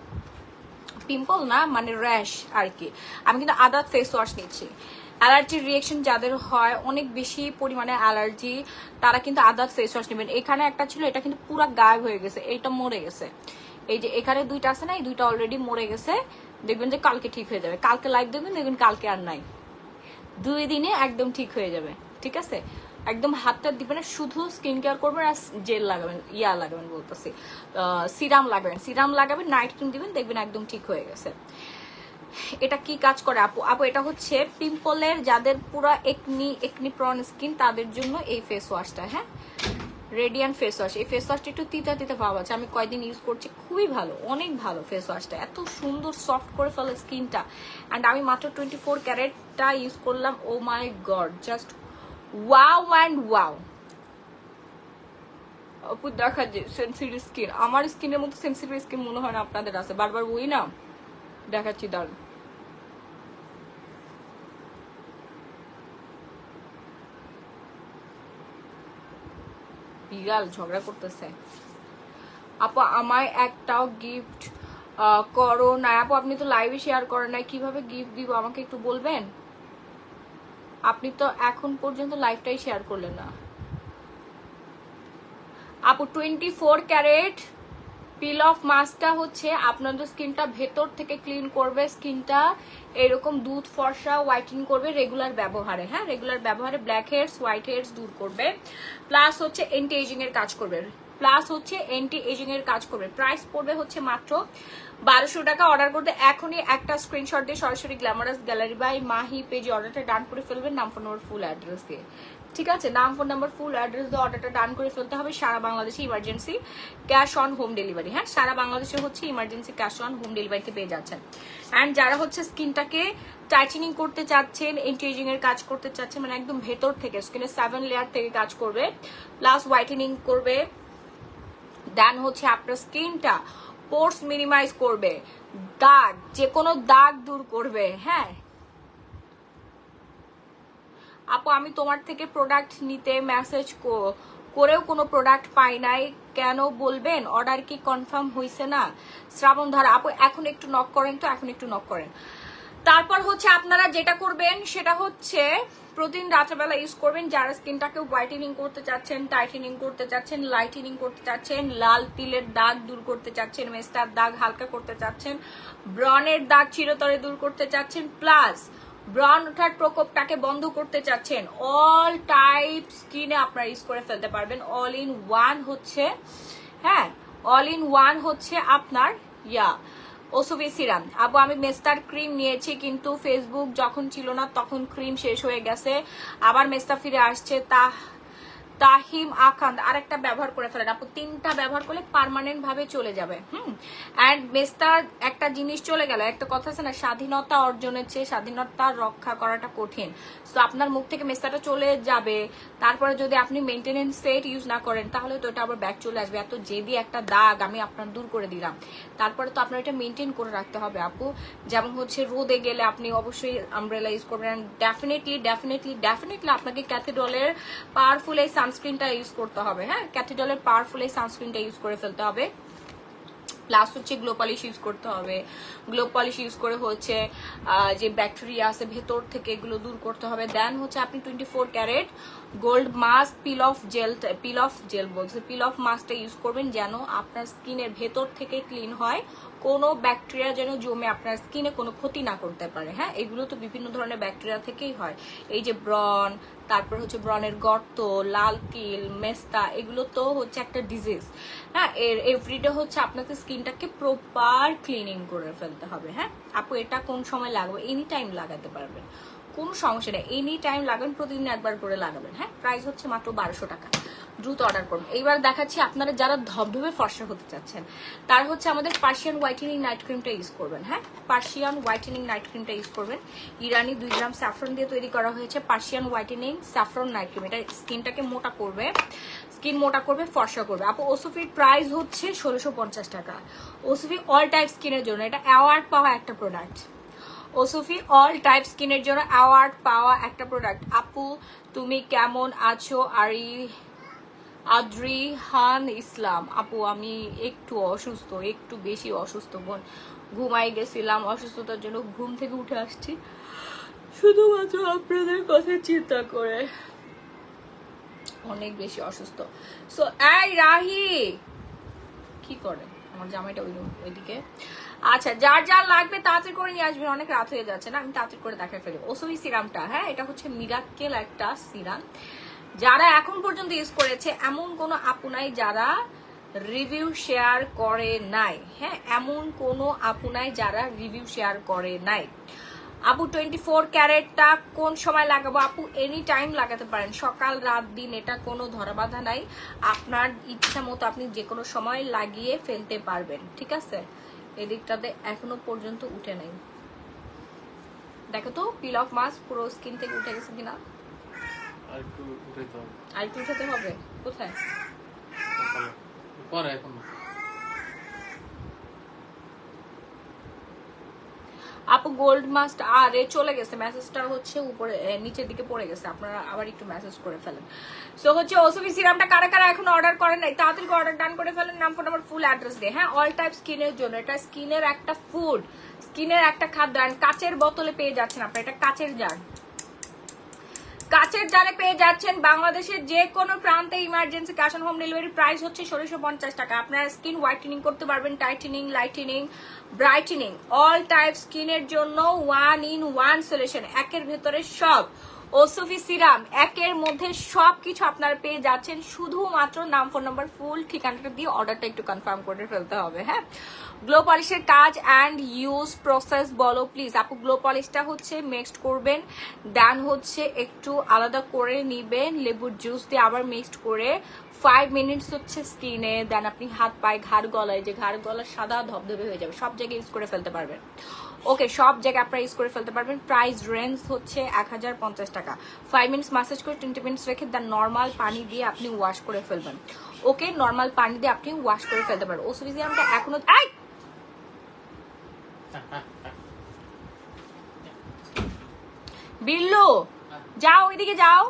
পিম্পল না মানে র্যাশ আর কি। আমি কিন্তু আদাত ফেস ওয়াশ নিচ্ছি। অ্যালার্জির রিয়েকশন যাদের হয়, অনেক বেশি পরিমাণে অ্যালার্জি, তারা কিন্তু আদাত ফেস ওয়াশ নেবেন। এখানে একটা ছিল, এটা কিন্তু পুরো গায়েব হয়ে গেছে, এইটা মরে গেছে। এই যে এখানে 2টা আছে না, এই 2টা অলরেডি মরে গেছে। দেখবেন যে কালকে ঠিক হয়ে যাবে। কালকে লাইভ দেখবেন, দেখবেন কালকে আর নাই, 2 দিনে একদম ঠিক হয়ে যাবে। ঠিক আছে, একদম হাতটা দিবেন, শুধু স্কিন কেয়ার করবেন আর জেল লাগাবেন, লাগাবেন বলতেছি, সিরাম লাগাবেন। সিরাম লাগাবেন, নাইট ক্রিম দিবেন, দেখবেন একদম ঠিক হয়ে গেছে। এটা কি কাজ করে আপু? আপু এটা হচ্ছে পিম্পলের যাদের পুরো একনি প্রন স্কিন, তাদের জন্য এই ফেস ওয়াশটা। হ্যাঁ, রেডিয়ান্ট ফেস ওয়াশ। এই ফেস ওয়াশটা একটু তিতা তিতা ভাব আছে, আমি কয়েকদিন ইউজ করছি, খুবই ভালো, অনেক ভালো ফেস ওয়াশটা, এত সুন্দর সফট করে ফেলে স্কিনটা। অ্যান্ড আমি মাত্র 24 ক্যারেটটা ইউজ করলাম। Oh my god, just wow and wow. আপু দেখা যায় সেন্সিটিভ স্কিন, আমার স্কিনের মতো সেন্সিটিভ স্কিন মনে হয় না আপনাদের আছে, বারবার বই না দেখাচ্ছি। দাঁড়ান, বিড়াল ঝগড়া করতেছে। আপু আমায় একটাও গিফট করো না। আপু আপনি তো লাইভে শেয়ার করেন না, কিভাবে গিফট দিব আমাকে একটু বলবেন? আপনি তো এখন পর্যন্ত লাইভটাই শেয়ার করলেন না। আপু 24 ক্যারেট পিল অফ মাস্কটা হচ্ছে আপনাদের স্কিনটা ভেতর থেকে ক্লিন করবে, স্কিনটা এরকম দুধ ফর্সা হোয়াইটেনিং করবে রেগুলার ব্যবহারে। হ্যাঁ, রেগুলার ব্যবহারে ব্ল্যাক হেডস হোয়াইট হেডস দূর করবে, প্লাস হচ্ছে এন্টি এজিং এর কাজ করবে, প্রাইস পড়বে হচ্ছে মাত্র 1200 টাকা। অর্ডার করতে এখনই একটা স্ক্রিনশট দিয়ে সরাসরি গ্ল্যামারাস গ্যালারি বাই মাহি পেজে অর্ডারটা ডান করে ফেলবেন, নাম ফোন নাম্বার ফুল অ্যাড্রেস দিয়ে। ঠিক আছে, নাম ফোন নাম্বার ফুল অ্যাড্রেস দিয়ে অর্ডারটা ডান করে ফেলতে হবে। সারা বাংলাদেশে emergency cash on home delivery. হ্যাঁ, সারা বাংলাদেশে হচ্ছে ইমার্জেন্সি ক্যাশ অন হোম ডেলিভারিতে পেয়ে যাচ্ছেন। অ্যান্ড যারা হচ্ছে স্কিনটাকে টাইটেনিং করতে চাচ্ছেন, এন্টি এজিং এর কাজ করতে চাচ্ছেন, মানে একদম ভেতর থেকে স্কিনের 7 লেয়ার থেকে কাজ করবে, প্লাস হোয়াইটেনিং করবে, দেন হচ্ছে আপনার স্কিনটা পোর্স মিনিমাইজ করবে, দাগ, যে কোনো দাগ দূর করবে। হ্যাঁ আপু, আমি তোমার থেকে প্রোডাক্ট নিতে মেসেজ করেও কোনো প্রোডাক্ট পাই নাই, কেন বলবেন? অর্ডার কি কনফার্ম হয়েছে না? শ্রাবণ ধারা আপু, এখন একটু নক করেন তো, এখন একটু নক করেন। তারপর হচ্ছে আপনারা যেটা করবেন সেটা হচ্ছে প্রতিদিন রাত্রেবেলা ইউজ করবেন। যারা স্কিনটাকে হোয়াইটেনিং করতে চাচ্ছেন, টাইটেনিং করতে চাচ্ছেন, লাইটেনিং করতে চাচ্ছেন, লাল তিলের দাগ দূর করতে চাচ্ছেন, মেস্টার দাগ হালকা করতে চাচ্ছেন, ব্রনের দাগ চিরতরে দূর করতে চাচ্ছেন, প্লাস ব্রন ওঠার প্রকোপটাকে বন্ধ করতে চাচ্ছেন, অল টাইপ স্কিনে আপনারা ইউজ করে ফেলতে পারবেন। অল ইন ওয়ান হচ্ছে, হ্যাঁ, অল ইন ওয়ান হচ্ছে আপনার ওসোভি সিরাম। আপু আমি মেস্টার ক্রিম নিয়েছি, কিন্তু ফেসবুক যখন ছিল না তখন ক্রিম শেষ হয়ে গেছে, আবার মেস্টা ফিরে আসছে। তাহিম আখান্দ আরেকটা ব্যবহার করে ফেলেন আপু, 3টা ব্যবহার করলে পার্মানেন্ট ভাবে চলে যাবে। অ্যান্ড মেস্টার একটা জিনিস চলে গেল, একটা কথা আছে না, স্বাধীনতা অর্জনের চেয়ে স্বাধীনতা রক্ষা করাটা কঠিন। তো আপনার মুখ থেকে মেস্টারটা চলে যাবে, তারপরে যদি আপনি মেনটেনেন্স সেট ইউজ না করেন তাহলে তো এটা আবার ব্যাক চলে আসবে। এত জেদি একটা দাগ আমি আপনার দূর করে দিলাম, তারপরে তো আপনার এটা মেনটেন করে রাখতে হবে আপু। যেমন হচ্ছে রোদে গেলে আপনি অবশ্যই আমব্রেলা ইউজ করবেন, ডেফিনেটলি আপনাকে ক্যাথিড্রলের পাওয়ারফুল এই সানস্ক্রিনটা ইউজ করতে হবে। হ্যাঁ, ক্যাথিড্রলের পাওয়ারফুল এই সানস্ক্রিনটা ইউজ করে ফেলতে হবে, প্লাস হচ্ছে গ্লো পলিশ ইউজ করতে হবে। গ্লো পলিশ ইউজ করে হচ্ছে যে ব্যাকটেরিয়া আছে ভেতর থেকে এগুলো দূর করতে হবে। দেন হচ্ছে আপনি 24 carat gold mask peel off মাস্কটা ইউজ করবেন, যেন আপনার স্কিনের ভেতর থেকে ক্লিন হয়, কোনো ব্যাকটেরিয়া যেন জমে আপনার স্কিনে কোনো ক্ষতি না করতে পারে। হ্যাঁ, এগুলো তো বিভিন্ন ধরনের ব্যাকটেরিয়া থেকেই হয়, এই যে ব্রন, তারপর হচ্ছে ব্রণের গর্ত, লাল তিল, মেস্তা, এগুলো তো হচ্ছে একটা ডিজিজ। হ্যাঁ, এভরিডে হচ্ছে আপনাকে স্কিনটাকে প্রপার ক্লিনিং করে ফেলতে হবে। হ্যাঁ আপু, এটা কোন সময় লাগবে? এনি টাইম লাগাতে পারবেন, কোনো সমস্যা নেই, এনি টাইম লাগাবেন, প্রতিদিন একবার করে লাগাবেন। হ্যাঁ, প্রাইস হচ্ছে মাত্র 1200 টাকা। দ্রুত অর্ডার করুন। এইবার দেখাচ্ছি আপনারা যারা ধবধবে ফর্সা হতে চাচ্ছেন, তার হচ্ছে আমাদের পার্সিয়ান হোয়াইটেনিং নাইট ক্রিমটা ইউজ করবেন। হ্যাঁ, পার্সিয়ান হোয়াইটেনিং নাইট ক্রিমটা ইউজ করবেন। ইরানি 2 গ্রাম স্যাফরন দিয়ে তৈরি করা হয়েছে Persian whitening saffron night cream. এটা স্কিনটাকে মোটা করবে, স্কিন মোটা করবে, ফর্সা করবে। আপু ওসোফির প্রাইস হচ্ছে 1650 টাকা। ওসোফি অল টাইপ স্কিনের জন্য এটা অ্যাওয়ার্ড পাওয়া একটা প্রোডাক্ট। ওসোফি অল টাইপ স্কিনের জন্য অ্যাওয়ার্ড পাওয়া একটা প্রোডাক্ট। আপু তুমি কেমন আছো? আদ্রিহান ইসলাম আপু, আমি একটু অসুস্থ, একটু বেশি অসুস্থ বোন, ঘুমাই গেছিলাম, অসুস্থতার জন্য ঘুম থেকে উঠে আসছি শুধুমাত্র আপনাদের কথা চিন্তা করে, অনেক বেশি অসুস্থ। সো এই রাহি কি করে আমার জামাইটা ওইদিকে। আচ্ছা, যার যার লাগবে তাড়াতাড়ি করে নিয়ে আসবেন, অনেক রাত হয়ে যাচ্ছে না, আমি তাড়াতাড়ি করে দেখাই ফেলি। ওসোফি সিরামটা, হ্যাঁ এটা হচ্ছে মিরাক্কেল একটা সিরাম। যারা এখন পর্যন্ত ইউজ করেছে এমন কোনো আপু নাই যারা রিভিউ শেয়ার করে নাই। হ্যাঁ, এমন কোনো আপু নাই যারা রিভিউ শেয়ার করে নাই। আপু 24 ক্যারেটটা কোন সময় লাগাবো? আপু এনি টাইম লাগাতে পারেন, সকাল রাত দিন, এটা কোনো ধরা বাঁধা নাই। আপনার ইচ্ছা মতো আপনি যে কোনো সময় লাগিয়ে ফেলতে পারবেন। ঠিক আছে, এদিকটাতে এখনো পর্যন্ত উঠে নাই, দেখো তো পিল অফ মাস্ক পুরো স্কিন থেকে উঠে গেছে কিনা। আর একটু উঠাইতে হবে। আর একটু উঠাতে হবে, কোথায়? পরে এখন আপু গোল্ড মাস্ট আরে চলে গেছে, মেসেজটা হচ্ছে উপরে নিচের দিকে পড়ে গেছে, আপনারা আবার একটু মেসেজ করে ফেলেন। সো হচ্ছে ওসোফি সিরামটা কারা কারা এখন অর্ডার করেন নাই তাড়াতাড়ি অর্ডার ডান করে ফেলেন, নাম ফোন নাম্বার ফুল অ্যাড্রেস দিয়ে। হ্যাঁ, অল টাইপ স্কিনের জন্য, এটা স্কিনের একটা ফুড, স্কিনের একটা খাদ্য। কাচের বোতলে পেয়ে যাচ্ছেন আপনারা, এটা কাচের জার, কাচের জারে পেয়ে যাচ্ছেন। বাংলাদেশের যে কোনো প্রান্তে emergency cash on home delivery. Price হচ্ছে 1650 টাকা। আপনারা স্কিন হোয়াইটেনিং করতে পারবেন, tightening, lightning, brightening, all type স্কিনের জন্য 1 in 1 সলিউশন, একের ভেতরে সব। ওসোফি সিরাম একের মধ্যে সবকিছু আপনারা পেয়ে যাচ্ছেন, শুধুমাত্র নাম ফোন নাম্বার ফুল ঠিকানাটা দিয়ে অর্ডারটা একটু কনফার্ম করে ফেলতে হবে। হ্যাঁ, গ্লো পলিশের কাজ অ্যান্ড ইউজ প্রসেস বলো প্লিজ। আপু গ্লো পলিশটা হচ্ছে মিক্সড করবেন, দেন হচ্ছে একটু আলাদা করে নিবেন লেবুর জুস দিয়ে, আবার মিক্সড করে 5 মিনিটস হচ্ছে স্কিনে, দেন আপনি হাত পায়ে, ঘাড় গলায়, যে ঘাড় গলা সাদা ধবধবে হয়ে যাবে, সব জায়গায় ইউজ করে ফেলতে পারবেন। ওকে, সব জায়গায় আপনারা ইউজ করে ফেলতে পারবেন। প্রাইস রেঞ্জ হচ্ছে 1050 টাকা। 5 মিনিটস ম্যাসাজ করে 20 মিনিটস রেখে দেন নর্মাল পানি দিয়ে আপনি ওয়াশ করে ফেলবেন। ওকে, নর্মাল পানি দিয়ে আপনি ওয়াশ করে ফেলতে পারবেন। ওসোফি সিরামটা এখনো বিল্লু যাও, ওইদিকে যাও।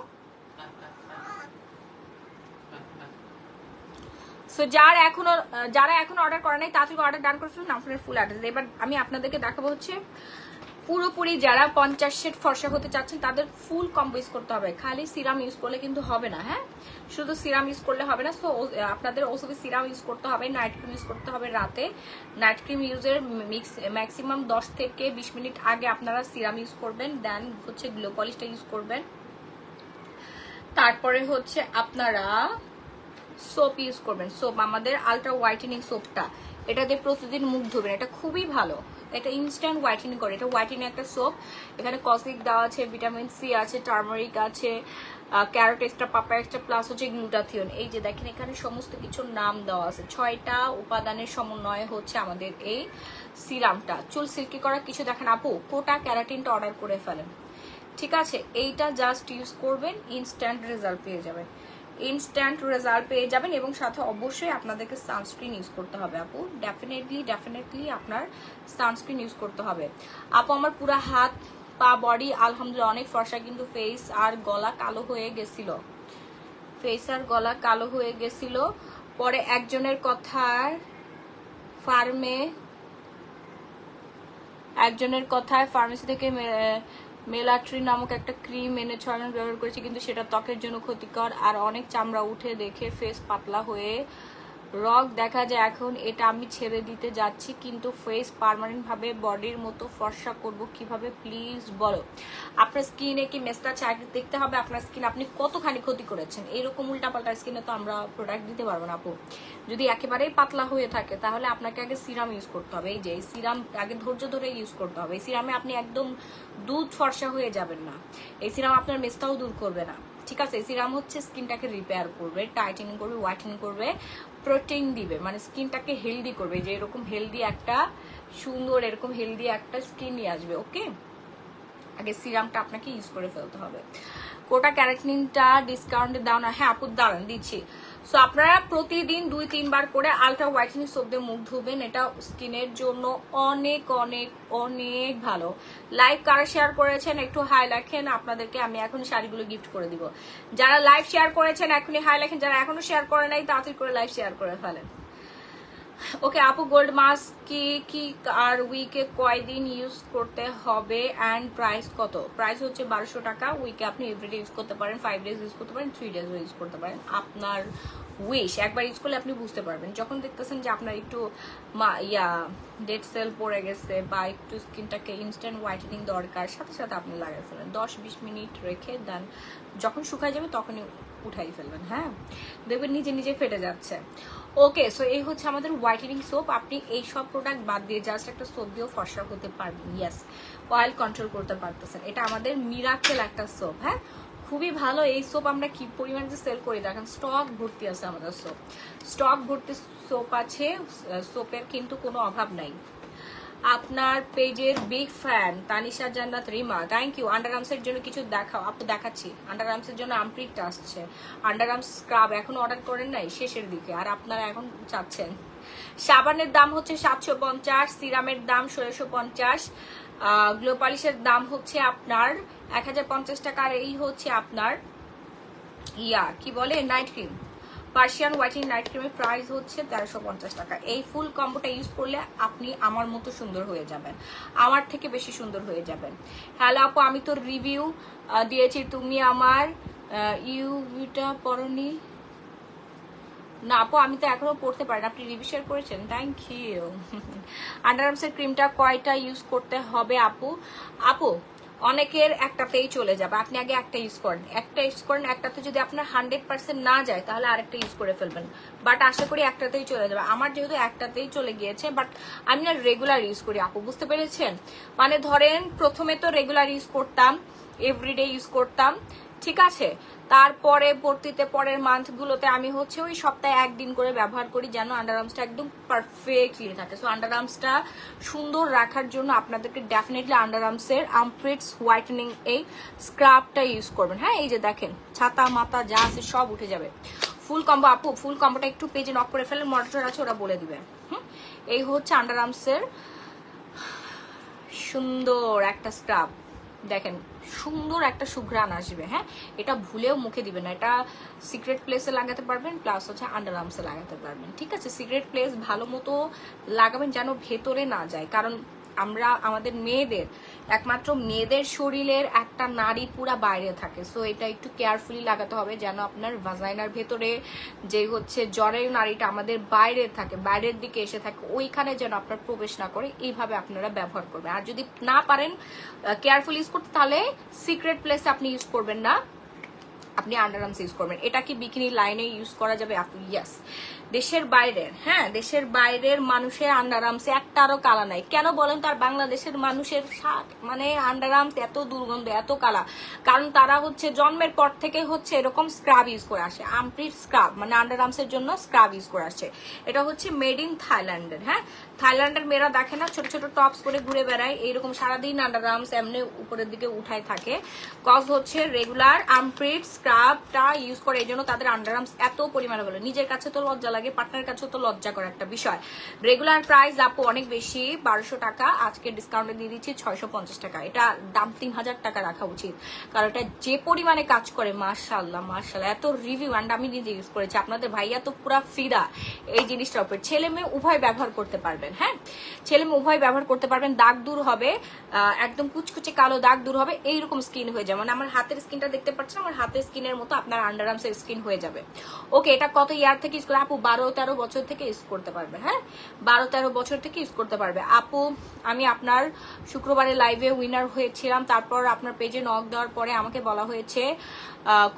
সো যারা এখনো অর্ডার করে নাই তাড়াতাড়ি অর্ডার ডান করে ফেলুন, নাম ফোনের ফুল অ্যাড্রেস। এবার আমি আপনাদেরকে দেখাবো হচ্ছে পুরোপুরি যারা 50 শেড ফর্সা হতে চাচ্ছেন তাদের ফুল কম্বো ইউজ করতে হবে, খালি সিরাম ইউজ করলে কিন্তু হবে না। হ্যাঁ, শুধু সিরাম ইউজ করলে হবে না। সো আপনাদের ওসোফি সিরাম ইউজ করতে হবে, নাইট ক্রিম ইউজ করতে হবে রাতে। নাইট ক্রিম ইউজের ম্যাক্সিমাম 10 থেকে 20 মিনিট আগে আপনারা সিরাম ইউজ করবেন, দেন হচ্ছে গ্লো পলিশটা ইউজ করবেন। তারপরে হচ্ছে আপনারা সোপ ইউজ করবেন। সোপ আমাদের আলট্রা হোয়াইটেনিং সোপটা, এটা দিয়ে প্রতিদিন মুখ ধুবেন, এটা খুবই ভালো, এটা ইনস্ট্যান্ট হোয়াইটেনিং করে। এটা হোয়াইটেনিং একটা সোপ, এখানে কসমিক দেওয়া আছে, ভিটামিন সি আছে, টার্মারিক আছে, ক্যারোট এক্সট্রা, পাপা এক্সট্রা, প্লাস হচ্ছে গ্লুটাথিয়ন। এই যে দেখেন এখানে সমস্ত কিছুর নাম দেওয়া আছে, 6টা উপাদানের সমন্বয়ে হচ্ছে আমাদের এই সিরামটা। চুল সিল্কি করার কিছু দেখেন আপু, কোটা ক্যারাটিনটা অর্ডার করে ফেলেন। ঠিক আছে, এইটা জাস্ট ইউজ করবেন, ইনস্ট্যান্ট রেজাল্ট পেয়ে যাবেন, ইনস্ট্যান্ট রেজাল্ট পেয়ে যাবেন। এবং সাথে অবশ্যই আপনাদেরকে সানস্ক্রিন ইউজ করতে হবে আপু, ডেফিনেটলি আপনার সানস্ক্রিন ইউজ করতে হবে। আপু আমার পুরো হাত পা বডি আলহামদুলিল্লাহ অনেক ফর্সা, কিন্তু ফেস আর গলা কালো হয়ে গেছিল, পরে একজনের কথায় ফার্মেসি থেকে মেলাট্রি নামক একটা ক্রিম এনে 6 মাস ব্যবহার করেছি, কিন্তু সেটা ত্বকের জন্য ক্ষতিকর আর অনেক চামড়া উঠে, দেখে ফেস পাতলা হয়ে রক দেখা যায় এখন, এটা আমি ছেড়ে দিতে যাচ্ছি, কিন্তু ফেস পার্মানেন্ট ভাবে বডির মতো ফর্সা করব কিভাবে প্লিজ বলো। আপনার স্কিনে কি মেস্তা আছে আগে দেখতে হবে, আপনার স্কিন আপনি কতখানি ক্ষতি করেছেন। এইরকম উল্টাপাল্টা স্কিনে তো আমরা প্রোডাক্ট দিতে পারবো না আপু। যদি একেবারেই পাতলা হয়ে থাকে তাহলে আপনাকে আগে সিরাম ইউজ করতে হবে। এই যে এই সিরাম আগে ধৈর্য ধরে ইউজ করতে হবে। এই সিরামে আপনি একদম দুধ ফর্সা হয়ে যাবেন না, এই সিরাম আপনার মেস্তাও দূর করবে না, ঠিক আছে। এই সিরাম হচ্ছে স্কিনটাকে রিপেয়ার করবে, টাইটেনিং করবে, হোয়াইটেনিং করবে, প্রোটিন দিবে, মানে স্কিনটাকে হেলদি করবে, যে এরকম হেলদি একটা সুন্দর এরকম হেলদি একটা স্কিন নিয়ে আসবে। ওকে, আগে সিরামটা আপনাকে ইউজ করে ফেলতে হবে। কোটা ক্যারাটিনটা ডিসকাউন্টে দাও না? হ্যাঁ আপু দাঁড়ান দিচ্ছি। সো আপনারা প্রতিদিন 2-3 বার করে আলট্রা হোয়াইটেনিং সোপ দিয়ে মুখ ধুবেন, এটা স্কিনের জন্য অনেক অনেক অনেক ভালো। লাইভ কারা শেয়ার করেছেন একটু হাই লেখেন, আপনাদেরকে আমি এখন শাড়িগুলো গিফট করে দিব। যারা লাইভ শেয়ার করেছেন এখনই হাই লেখেন, যারা এখনো শেয়ার করে নাই তাড়াতাড়ি করে লাইভ শেয়ার করে ফেলেন। ওকে আপু, গোল্ড মাস্ক কি আর উইকে কয়দিন ইউজ করতে হবে এন্ড প্রাইস কত? প্রাইস হচ্ছে 1200 টাকা। উইকে আপনি এভরিডে ইউজ করতে পারেন, 5 ডেজ ইউজ করতে পারেন, 3 ডেজ ইউজ করতে পারেন, আপনার উইশ। একবার ইউজ করলে আপনি বুঝতে পারবেন, যখন দেখতেছেন যে আপনার একটু ডেড সেল পড়ে গেছে বা একটু স্কিনটাকে ইনস্ট্যান্ট হোয়াইটেনিং দরকার, সাথে সাথে আপনি লাগাই ফেলেন, 10-20 মিনিট রেখে দেন, যখন শুকায় যাবে তখনই উঠাই ফেলবেন। হ্যাঁ, দেখবেন নিজে নিজে ফেটে যাচ্ছে। ওকে, সো এই হচ্ছে আমাদের হোয়াইটেনিং সোপ। আপনি এই সব প্রোডাক্ট বাদ দিয়ে জাস্ট একটা সোপ দিয়েও ফর্সা হতে পারবেন। ইয়েস, অয়েল কন্ট্রোল করতে পারতেছেন। এটা আমাদের মিরাকেল একটা সোপ। হ্যাঁ, খুবই ভালো এই সোপ। আমরা কি পরিমাণে যে সেল করি দেখেন, স্টক ভর্তি আছে আমাদের সোপ, স্টক ভর্তি সোপ আছে, সোপের কিন্তু কোনো অভাব নাই। আপনার পেজের বিগ ফ্যান তানিশা জান্নাত রিমা, থ্যাংক ইউ। আন্ডারআর্মসের জন্য কিছু দেখাও আপু। দেখাচ্ছি, আন্ডারআর্মসের জন্য আমপ্রিকটা আসছে, আন্ডারআর্মস স্ক্রাব এখন অর্ডার করেন নাই, শেষের দিকে, আর আপনারা এখন চাচ্ছেন। সাবানের দাম হচ্ছে 750, সিরামের দাম 1650, গ্লো পলিশের দাম হচ্ছে আপনার 1050 টাকা। আর এই হচ্ছে আপনার কি বলে night cream, Persian whitening night ক্রিমের প্রাইস হচ্ছে 1350 টাকা। এই ফুল কম্বোটা ইউজ করলে আপনি আমার মতো সুন্দর হয়ে যাবেন, আমার থেকে বেশি সুন্দর হয়ে যাবেন। হ্যালো আপু, আমি তো রিভিউ দিয়েছি, তুমি আমার ইউভিটা পড়নি না? আপু আমি তো এখনো পড়তে পারি না, আপনি রিভিউ শেয়ার করেছেন, থ্যাংক ইউ। আন্ডারআর্মসের ক্রিমটা কয়টা ইউজ করতে হবে আপু? আপু অনেকের একটাতেই চলে যাবে, আপনি আগে একটা ইউজ করেন, একটা ইউজ করেন, একটাতে যদি আপনার 100% না যায় তাহলে আরেকটা ইউজ করে ফেলবেন, বাট আশা করি একটাতেই চলে যাবে। আমার যেহেতু একটাতেই চলে গিয়েছে, বাট আমি না রেগুলার ইউজ করি আপু, বুঝতে পেরেছেন? মানে ধরেন প্রথমে তো রেগুলার ইউজ করতাম, এভরিডে ইউজ করতাম, ঠিক আছে, তারপরে পরের মান্থ গুলোতে আমি হচ্ছে ওই সপ্তাহে একদিন করে ব্যবহার করি, যেন আন্ডারআর্মসটা একদম পারফেক্টলি থাকে। সো আন্ডারআর্মসটা সুন্দর রাখার জন্য আপনাদেরকে ডেফিনেটলি আন্ডারআর্মসের আমপ্রিটস হোয়াইটেনিং এই স্ক্রাবটা ইউজ করবেন। হ্যাঁ, এই যে দেখেন ছাতা মাথা যা আছে সব উঠে যাবে। ফুল কম্বো আপু, ফুল কম্বোটা একটু পেজে নক করে ফেলেন, মনিটর আছে ওরা বলে দিবে। এই হচ্ছে আন্ডারআর্মসের সুন্দর একটা স্ক্রাব, দেখেন সুন্দর একটা সুঘ্রাণ আসবে। হ্যাঁ, এটা ভুলেও মুখে দিবেন না, এটা সিক্রেট প্লেসে লাগাতে পারবেন, প্লাস হচ্ছে আন্ডারআর্মসে লাগাতে পারবেন, ঠিক আছে। সিক্রেট প্লেস ভালো মতো লাগাবেন যেন ভেতরে না যায়, কারণ আমরা আমাদের মেয়েদের একমাত্র মেয়েদের শরীরের একটা নাড়ি পুরা বাইরে থাকে, সো এটা একটু কেয়ারফুলি লাগাতে হবে যেন আপনার ভাজাইনার ভেতরে যে হচ্ছে জ্বরের নাড়িটা আমাদের বাইরে থাকে, বাইরের দিকে এসে থাকে, ওইখানে যেন আপনার প্রবেশ না করে, এইভাবে আপনারা ব্যবহার করবেন। আর যদি না পারেন কেয়ারফুলি ইউজ করতে, তাহলে সিক্রেট প্লেসে আপনি ইউজ করবেন না, আপনি আন্ডারআর্মস ইউজ করবেন। এটা কি বিকিনি লাইনে ইউজ করা যাবে আপু? ইয়েস। দেশের বাইরের, হ্যাঁ দেশের বাইরের মানুষের আন্ডারআর্মসে একটারও কালা নাই, কেন বলেন? তার বাংলাদেশের মানুষের মানে আন্ডারআর্মস এত দুর্গন্ধ এত কালা, কারণ তারা হচ্ছে জন্মের পর থেকে হচ্ছে এরকম স্ক্রাব ইউজ করে আসে, আমপ্রিট স্ক্রাব, মানে আন্ডারআর্মসের জন্য স্ক্রাব ইউজ করে আসছে। এটা হচ্ছে মেড ইন থাইল্যান্ডের। হ্যাঁ, থাইল্যান্ডের মেয়েরা দেখে না ছোট ছোট টপস করে ঘুরে বেড়ায়, এইরকম সারাদিন আন্ডারআর্মস এমনি উপরের দিকে উঠায় থাকে, কজ হচ্ছে রেগুলার আমপ্রিট স্ক্রাবটা ইউজ করে, এই জন্য তাদের আন্ডারআর্মস এত পরিমাণে বলে। নিজের কাছে তো লজ্জা লাগে, পার্টনারের কাছেও তো লজ্জা করে একটা বিষয়। রেগুলার প্রাইস আপু অনেক বেশি, 1200 টাকা, আজকে ডিসকাউন্টে দিয়ে দিচ্ছি 650 টাকা। এটা দাম 3000 টাকা রাখা উচিত, কারণ এটা যে পরিমাণে কাজ করে, মাশাআল্লাহ মাশাআল্লাহ, এত রিভিউ, অ্যান্ড আমি নিজে ইউজ করেছি, আপনাদের ভাইয়া তো পুরা ফিদা এই জিনিসটার উপর। ছেলে মেয়ে উভয় ব্যবহার করতে পারবেন। হ্যাঁ, ছেলে মেয়ে উভয় ব্যবহার করতে পারবেন, দাগ দূর হবে, একদম কুচকুচে কালো দাগ দূর হবে, এইরকম স্কিন হয়ে যায়। মানে আমার হাতের স্কিনটা দেখতে পাচ্ছেন, আমার হাতের স্কিনের মতো আপনার আন্ডার আর্মসের স্কিন হয়ে যাবে। ওকে, এটা কত ইয়ার থেকে ইউজ করবে আপু? 12-13 বছর থেকে ইউজ করতে পারবে। হ্যাঁ, 12-13 বছর থেকে ইউজ করতে পারবে আপু। আমি আপনার শুক্রবারে লাইভে উইনার হয়েছিলাম, তারপর আপনার পেজে নক দেওয়ার পরে আমাকে বলা হয়েছে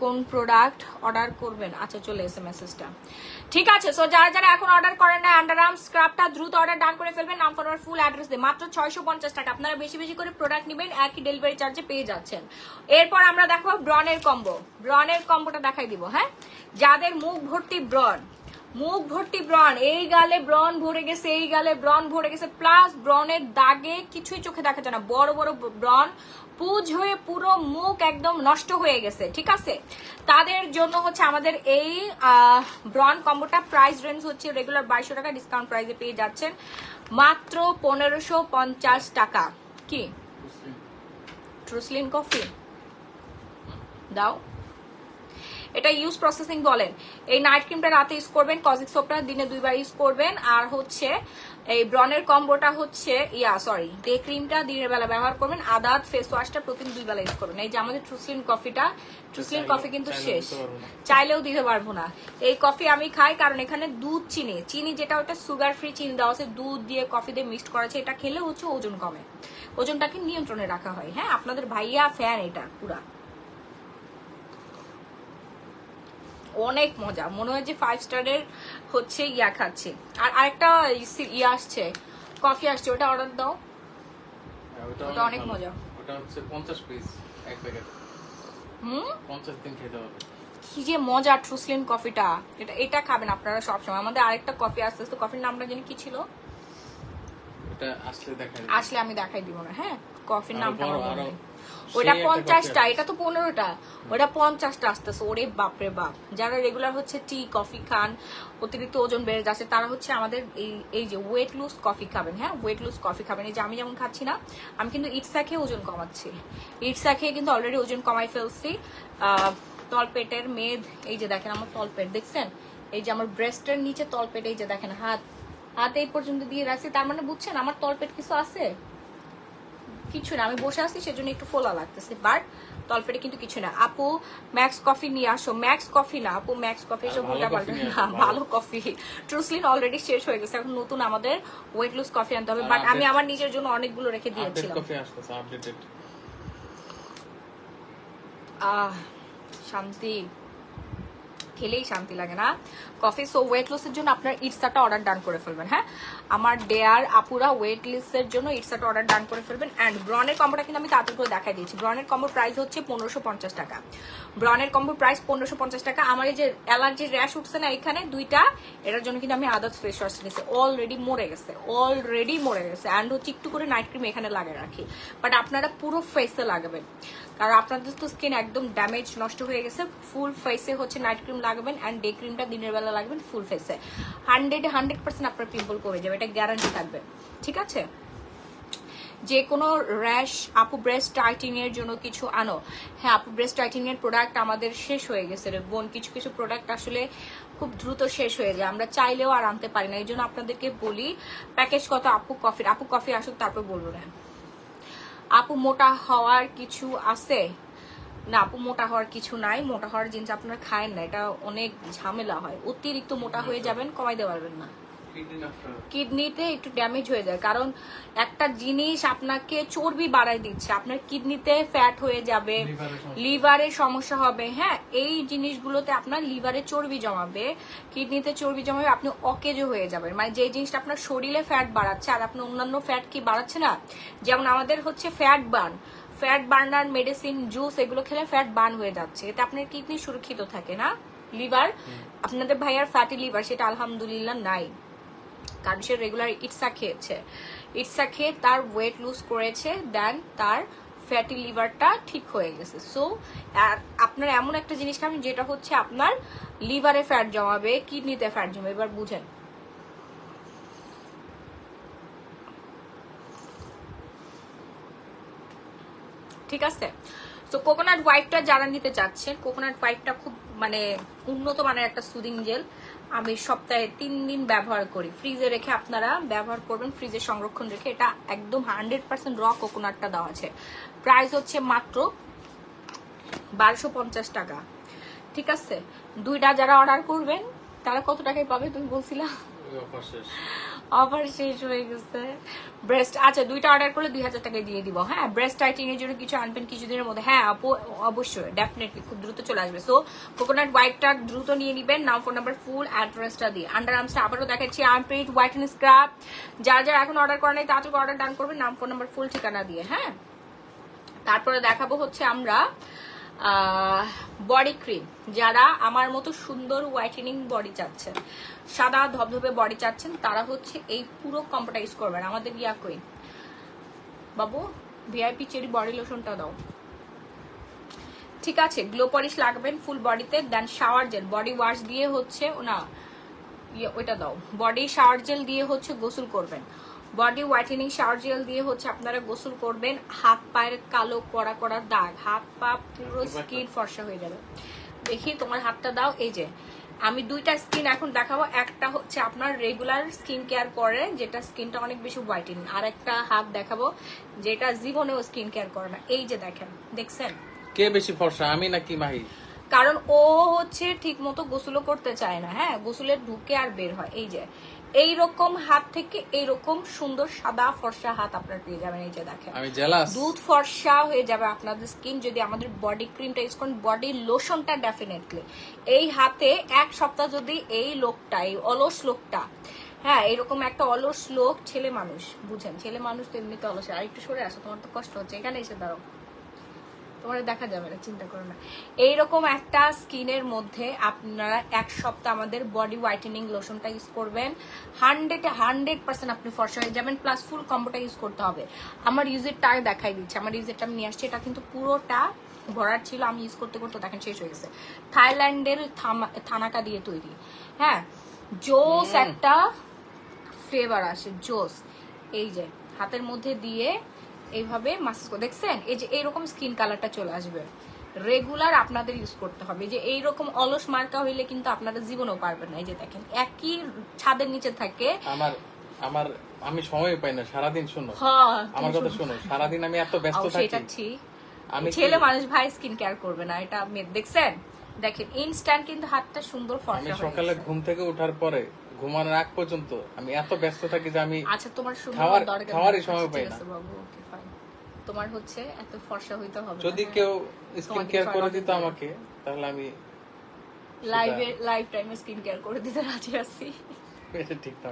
কোন প্রোডাক্ট অর্ডার করবেন। আচ্ছা, চলে এসে মেসেজটা। ঠিক আছে, সো যারা যারা এখন অর্ডার করেন না আন্ডার আর্মস স্ক্রাবটা দ্রুত অর্ডার ডান করে ফেলবেন। নাম ফলোয়ার ফুল অ্যাড্রেস দিয়ে মাত্র 650 টাকা। আপনারা বেশি বেশি করে প্রোডাক্ট নেবেন, একই ডেলিভারি চার্জে পেয়ে যাচ্ছেন। এরপর আমরা দেখো ব্রনের কম্বো। ব্রনের কম্বোটা দেখাই দিব। হ্যাঁ, যাদের মুখ ভর্তি ব্রন, মুখ ভর্তি ব্রন, এই গালে ব্রন ভরে গেছে, এই গালে ব্রন ভরে গেছে, প্লাস ব্রনের দাগে কিছুই চোখে দেখা যায় না, বড় বড় ব্রন পুজ হয়ে পুরো মুখ একদম নষ্ট হয়ে গেছে, ঠিক আছে, তাদের জন্য হচ্ছে আমাদের এই ব্রন কম্বোটা। প্রাইস রেঞ্জ হচ্ছে রেগুলার 2200 টাকা, ডিসকাউন্ট প্রাইসে পেয়ে যাচ্ছেন মাত্র 1550 টাকা। কি ট্রুসলিন কফি দাও, এটা ইউজ প্রসেসিং বলেন। এই নাইট ক্রিমটা রাতে ইউজ করবেন, কজিক সোপটা দিনে 2 বার ইউজ করবেন, আর হচ্ছে এই ব্রনের কম্বোটা হচ্ছে ডে ক্রিমটা দিনের বেলা ব্যবহার করবেন, আদাত ফেস ওয়াশটা প্রতিদিন 2 বেলা ইউজ করবেন। এই যে আমাদের ট্রুসলিন কফিটা, ট্রুসলিন কফি কিন্তু শেষ, চাইলেও দিতে পারবো না। এই কফি আমি খাই কারণ এখানে দুধ চিনি যেটা ওটা সুগার ফ্রি চিনি দেওয়া আছে, দুধ দিয়ে কফি দিয়ে মিক্সড করা আছে। এটা খেলে হচ্ছে ওজন কমে, ওজনটাকে নিয়ন্ত্রণে রাখা হয়। হ্যাঁ, আপনাদের ভাইয়া ফ্যান এটা পুরা, অনেক মজা, মনে হয় যে 5 স্টারের হচ্ছে খাচ্ছে। আর আরেকটা আসছে, কফি আসছে, ওটা অর্ডার দাও, ওটা অনেক মজা। ওটা হচ্ছে 50 পিস এক প্যাকেট, 50 দিন খেতে হবে। কি যে মজা ট্রুসলিন কফিটা, এটা খাবেন আপনারা সবসময়। আমাদের আরেকটা কফি আসতে আসতে, কফির নামটা জানি কি ছিল, এটা আসলে আমি দেখাই দিব না। হ্যাঁ, কফির নামটা ওটা 50টা, এটা তো 15টা, ওটা 50টা আসতেছে। ওরে বাপরে বাপ, যারা রেগুলার হচ্ছে টি কফি খান, অতিরিক্ত ওজন বেড়ে যাচ্ছে, তারা হচ্ছে আমাদের এই যে ওয়েট লুজ কফি খাবেন। হ্যাঁ, ওয়েট লুজ কফি খাবেন। এই যে আমি যেমন খাচ্ছি না, আমি কিন্তু ইটসা খেয়ে ওজন কমাচ্ছি, ইটসা খেয়ে কিন্তু অলরেডি ওজন কমাই ফেলছি। তলপেটের মেদ, এই যে দেখেন আমার তলপেট দেখছেন, এই যে আমার ব্রেস্টের নিচে তলপেট, এই যে দেখেন হাত এই পর্যন্ত দিয়ে রাখছি, তার মানে বুঝছেন আমার তলপেট কিছু আছে? কিছু না, আমি বসে আছি সেজন্য একটু ফোলা লাগতেছে, বাট তলপেটে কিন্তু কিছু না। আপু ম্যাক্স কফি নিয়ে আসো। ম্যাক্স কফি না আপু, ম্যাক্স কফি এসব উল্টা পাল্টা না, ভালো কফি। ট্রুসলিন অলরেডি শেষ হয়ে গেছে, এখন নতুন আমাদের ওয়েট লুজ কফি আনতে হবে, বাট আমি আমার নিজের জন্য অনেকগুলো রেখে দিয়েছিলাম। শান্তি, খেলেই শান্তি লাগে না কফি। সো ওয়েট লসের জন্য আপনার ইটসাটা অর্ডার ডান করে ফেলবেন। হ্যাঁ, আমার ডেয়ার আপুরা ওয়েট লসের জন্য ইটসাটা অর্ডার ডান করে ফেলবেন। অ্যান্ড ব্রনের কম্বোটা কিন্তু আমি তাড়াতাড়ি করে দেখাই দিয়েছি। ব্রনের কম্বোর প্রাইস হচ্ছে 1550 টাকা। ব্রনের কম্বোর প্রাইস 1550 টাকা। আমার এই যে অ্যালার্জির র্যাশ উঠছে না এখানে দুইটা, এটার জন্য কিন্তু আমি আদার্স ফেস ওয়াশ নিয়েছি, অলরেডি মরে গেছে অ্যান্ড হচ্ছে একটু করে নাইট ক্রিম এখানে লাগিয়ে রাখি, বাট আপনারা পুরো ফেসে লাগাবেন, কারণ আপনাদের তো স্কিন একদম ড্যামেজ নষ্ট হয়ে গেছে। ফুল ফেসে হচ্ছে নাইট ক্রিম লাগাবেন, অ্যান্ড ডে ক্রিমটা দিনের বেলা লাগবেন ফুল ফেসে। 100% আপনার পিম্পল কমে যাবে, এটা গ্যারান্টি থাকবে, ঠিক আছে। যে কোনো র্যাশ, আপু ব্রেস্ট টাইটেনিং এর জন্য কিছু আনো। হ্যাঁ আপু, ব্রেস্ট টাইটেনিং এর প্রোডাক্ট আমাদের শেষ হয়ে গেছে রে বোন, কিছু কিছু প্রোডাক্ট আসলে খুব দ্রুত শেষ হয়ে যায়, আমরা চাইলেও আর আনতে পারি না, এই জন্য আপনাদেরকে বলি প্যাকেজ কত আপু কফির। আপু কফি আসুক তারপর বলবো না। আপু মোটা হওয়ার কিছু আছে? না আপু, মোটা হওয়ার কিছু নাই। মোটা হওয়ার জিনিস আপনারা খায়েন না, এটা অনেক ঝামেলা হয়, অতিরিক্ত মোটা হয়ে যাবেন, কমাইতে পারবেন না, কিডনিতে একটু ড্যামেজ হয়ে যায়। কারণ একটা জিনিস আপনাকে চর্বি বাড়ায় দিচ্ছে, আপনার কিডনিতে ফ্যাট হয়ে যাবে, লিভারের সমস্যা হবে। হ্যাঁ, এই জিনিসগুলোতে আপনার লিভারে চর্বি জমাবে, কিডনিতে চর্বি জমাবে, আপনি অকেজো হয়ে যাবেন। মানে যে জিনিসটা আপনার শরীরে ফ্যাট বাড়াচ্ছে আর আপনার অন্যান্য ফ্যাট কি বাড়াচ্ছে না, যেমন আমাদের হচ্ছে ফ্যাট বার্নার মেডিসিন, জুস, এগুলো খেলে ফ্যাট বার্ন হয়ে যাচ্ছে, এতে আপনার কিডনি সুরক্ষিত থাকে না। লিভার, আপনাদের ভাইয়ার ফ্যাটি লিভার, সেটা আলহামদুলিল্লাহ নাই, কারণ সে রেগুলার ইটসা খেয়েছে, ইটসা খেয়ে তার ওয়েট লুজ করেছে, দেন তার ফ্যাটি লিভারটা ঠিক হয়ে গেছে। সো আপনার এমন একটা জিনিস খাবেন যেটা হচ্ছে আপনার লিভারে ফ্যাট জমাবে, কিডনিতে ফ্যাট জমাবে। এবার বুঝেন, ঠিক আছে। তো কোকোনাট হোয়াইটটা যারা নিতে চাচ্ছেন, কোকোনাট হোয়াইটটা খুব মানে উন্নত মানের একটা সুদিং জেল, আমি সপ্তাহে 3 দিন ব্যবহার করি, ফ্রিজে রেখে আপনারা ব্যবহার করবেন, ফ্রিজে সংরক্ষণ রেখে। এটা একদম 100% র কোকোনাটটা দেওয়া আছে। প্রাইস হচ্ছে মাত্র 1250 টাকা। ঠিক আছে, 2টা যারা অর্ডার করবেন তারা কত টাকায় পাবে তুমি বলছিলা? অফার শেষ। অফার শেষ হয়ে গেছে। ব্রেস্ট, আচ্ছা 2টা অর্ডার করলে 2000 টাকায় দিয়ে দিব। হ্যাঁ, ব্রেস্ট টাইটিং এর জন্য কিছু আনবেন কিছুদিনের মধ্যে। হ্যাঁ আপু, অবশ্যই ডেফিনেটলি খুব দ্রুত চলে আসবে। সো কোকোনাট হোয়াইটটা দ্রুত নিয়ে নিবেন, নাম, ফোন নাম্বার, ফুল অ্যাড্রেসটা দিয়ে। আন্ডার আর্মসটা আবারও দেখাচ্ছি, আর্মপ্রিট হোয়াইটেন স্ক্রাব। যারা এখন অর্ডার করেন নাই তাড়াতাড়ি অর্ডার ডান করবেন, নাম, ফোন নাম্বার, ফুল ঠিকানা দিয়ে। হ্যাঁ, তারপরে দেখাবো হচ্ছে আমরা বডি ক্রিম। যারা আমার মতো সুন্দর হোয়াইটেনিং বডি চাচ্ছেন, সাদা ধবধবে বডি চাচ্ছেন, তারা হচ্ছে এই পুরো কম্বোটা ইউজ করবেন। আমাদের ইয়াকুইন বাবু ভিআইপি চেরি বডি লোশনটা দাও। ঠিক আছে, গ্লো পলিশ লাগবেন ফুল বডিতে, দেন শাওয়ার জেল, বডি ওয়াশ দিয়ে হচ্ছে না ওইটা দাও, বডি শাওয়ার জেল দিয়ে হচ্ছে গোসল করবেন। বডি হোয়াইটেনিং শাওয়ার জেল দিয়ে হচ্ছে আপনারা গোসল করবেন। হাত পায়ের কালো কড়া কড়া দাগ, হাত পা পুরো স্কিন ফর্সা হয়ে যাবে। দেখি তোমার হাতটা দাও। এই যে আমি 2টা স্কিন এখন দেখাবো, একটা হচ্ছে আপনার রেগুলার স্কিন কেয়ার করে যেটা স্কিনটা অনেক বেশি হোয়াইটেনিং, আর একটা হাত দেখাবো যেটা জীবনেও স্কিন কেয়ার করে না। এই যে দেখেন, দেখছেন কে বেশি ফর্সা, আমি নাকি মাহি? কারণ ও হচ্ছে ঠিক মতো গোসলও করতে চায় না। হ্যাঁ, গোসলের ঢুকে আর বের হয়। এই যে এইরকম হাত থেকে এইরকম সুন্দর সাদা ফর্সা হাত আপনার পেয়ে যাবেন। এই যে দেখেন, আমি জেলাস। দুধ ফর্সা হয়ে যাবে আপনাদের স্কিন যদি আমাদের বডি ক্রিমটা ইউজ করেন, বডি লোশনটা ডেফিনেটলি। এই হাতে 1 সপ্তাহ যদি এই লোকটা, এই অলস লোকটা, হ্যাঁ এরকম একটা অলস লোক, ছেলে মানুষ বুঝেন, ছেলে মানুষ তো এমনিতে অলস। আর একটু সরে আসো, তোমার তো কষ্ট হচ্ছে, এখানে এসে দাঁড়াও, তোমার দেখা যাবে না, চিন্তা করো না। এইরকম একটা স্কিনের মধ্যে আপনারা 1 সপ্তাহ আমাদের বডি হোয়াইটেনিং লোশনটা ইউজ করবেন, 100% আপনি ফর্সা হয়ে যাবেন। প্লাস ফুল কম্বোটা ইউজ করতে হবে। আমার ইউজেরটা দেখাই দিচ্ছে, আমার ইউজেরটা আমি নিয়ে আসছি। এটা কিন্তু পুরোটা ভরার ছিল, আমি ইউজ করতে করতে দেখেন শেষ হয়ে গেছে। থাইল্যান্ডের থানাকা দিয়ে তৈরি। হ্যাঁ, জোস একটা ফ্লেভার আসে, জোস। এই যে হাতের মধ্যে দিয়ে এইভাবে মাসাজ করে, দেখছেন এই যে এইরকম স্কিন কালারটা চলে আসবে। রেগুলার আপনাদের ইউজ করতে হবে। যে এইরকম অলস মার্কা হইলে কিন্তু আপনারা জীবনেও পারবেন না। এই যে দেখেন, একই ছাদের নিচে থাকে। আমি সময় পাই না সারাদিন। শোনো আমার কথা, শোনো সারাদিন আমি এত ব্যস্ত থাকি। সেটা ঠিক, আমি ছেলে মানুষ ভাই স্কিন কেয়ার করবে না, এটা দেখছেন, দেখেন ইনস্ট্যান্ট কিন্তু হাতটা সুন্দর ফর্সা হয়ে গেছে। সকালে ঘুম থেকে ওঠার পরে ঘুমানোর আগ পর্যন্ত আমি এত ব্যস্ত থাকি যে আমি আচ্ছা তোমার খাওয়ারই সময় পাই না। তোমার হচ্ছে এত ফর্সা হইতে হবে, যদি কেউ স্কিন কেয়ার করে দিত আমাকে, তাহলে আমি লাইফ টাইমে স্কিন কেয়ার করে দিতে রাজি আছি। এটা ঠিক না।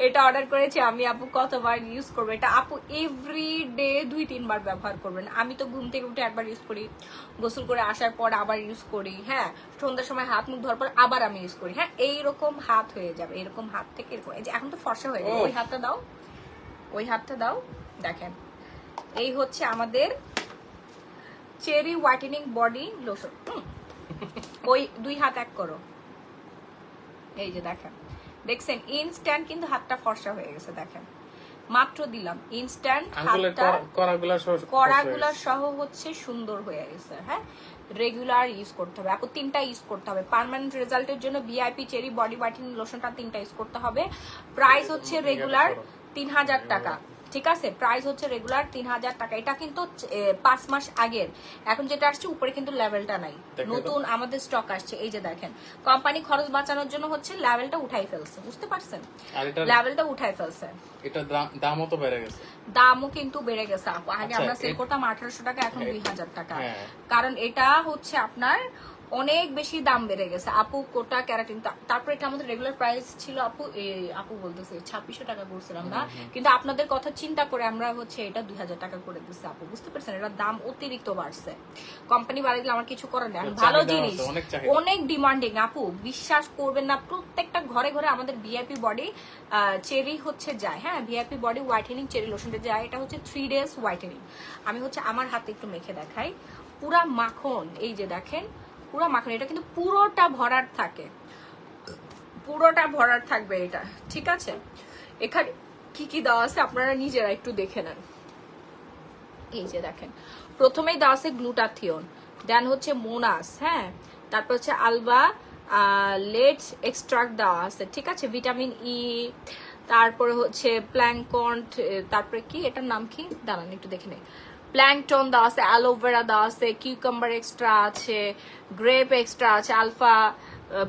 এটা অর্ডার করেছি আমি, আপু কতবার ইউজ করবে এটা? আপু এভরিডে 2-3 বার ব্যবহার করবেন। আমি তো ঘুম থেকে উঠে একবার ইউজ করি, গোসল করে আসার পর আবার ইউজ করি, হ্যাঁ সন্ধ্যার সময় হাত মুখ ধোয়ার পর আবার আমি ইউজ করি। হ্যাঁ, এইরকম হাত হয়ে যাবে, এরকম হাত থেকে এরকম। এই যে এখন তো ফর্সা হয়ে যাবে। ওই হাতটা দাও, ওই হাতটা দাও। দেখেন এই হচ্ছে আমাদের চেরি হোয়াইটেনিং বডি লোশন। ওই 2 হাত এক করো। এই যে দেখেন, দেখছেন ইনস্ট্যান্ট কিন্তু হাতটা ফর্সা হয়ে গেছে। দেখেন মাত্র দিলাম, ইনস্ট্যান্ট হাতটা কড়াগুলা সহ হচ্ছে সুন্দর হয়ে গেছে। হ্যাঁ, রেগুলার ইউজ করতে হবে আপু, 3টা ইউজ করতে হবে পার্মানেন্ট রেজাল্টের জন্য। ভিআইপি চেরি বডি হোয়াইটেনিং লোশনটা 3টা ইউজ করতে হবে। প্রাইস হচ্ছে রেগুলার 3000 টাকা। ঠিক আছে, প্রাইস হচ্ছে রেগুলার 3000 টাকা। এটা কিন্তু 5 মাস আগের, এখন যেটা আসছে উপরে কিন্তু লেভেলটা নাই, নতুন আমাদের স্টক আসছে। এই যে দেখেন, কোম্পানি খরচ বাঁচানোর জন্য হচ্ছে লেভেলটা উঠাই ফেলছে, বুঝতে পারছেন, লেভেলটা উঠাই ফেলছে। এটা দামও তো বেড়ে গেছে, দামও কিন্তু বেড়ে গেছে আপু। আগে আমরা সেল করতাম 1800 টাকা, এখন 2000 টাকা। কারণ এটা হচ্ছে আপনার অনেক বেশি দাম বেড়ে গেছে আপু, কোটা ক্যারাটিন। তারপর এটা আমাদের রেগুলার প্রাইস ছিল আপু, আপু বলতেছে 2600 টাকা করছিলাম না, কিন্তু আপনাদের কথা চিন্তা করে আমরা হচ্ছে এটা 2000 টাকা করে দিচ্ছি আপু, বুঝতে পারছেন। এটা দাম অতিরিক্ত বাড়ছে, কোম্পানি বাড়িয়ে দিলে আমার কিছু করার নেই। ভালো জিনিস, অনেক ডিমান্ডিং আপু, বিশ্বাস করবেন না, প্রত্যেকটা ঘরে ঘরে আমাদের ভিআইপি বডি চেরি হচ্ছে যায়। হ্যাঁ, ভিআইপি বডি হোয়াইটেনিং চেরি লোশনটা যায়। এটা হচ্ছে 3 days হোয়াইটেনিং। আমি হচ্ছে আমার হাতে একটু মেখে দেখাই, পুরা মাখন। এই যে দেখেন পুরো মাখন, এটা কিন্তু পুরোটা ভরার থাকে, পুরোটা ভরার থাকবে এটা। ঠিক আছে, এখানে কি কি দেওয়া আছে আপনারা নিজেরা একটু দেখে নেন। এই যে দেখেন, প্রথমেই দেওয়া আছে গ্লুটাথিয়ন, দেন হচ্ছে মোনাস, হ্যাঁ তারপর হচ্ছে আলবা লেটস এক্সট্রাক্ট দেওয়া আছে। ঠিক আছে, ভিটামিন ই, তারপরে হচ্ছে প্ল্যাঙ্কন্ট, তারপরে কি এটার নাম কি দাঁড়ান একটু দেখে নেই, প্ল্যাংটন দেওয়া আছে, অ্যালোভেরা দেওয়া আছে, কিউকাম্বার এক্সট্রা আছে, গ্রেপ এক্সট্রা আছে, আলফা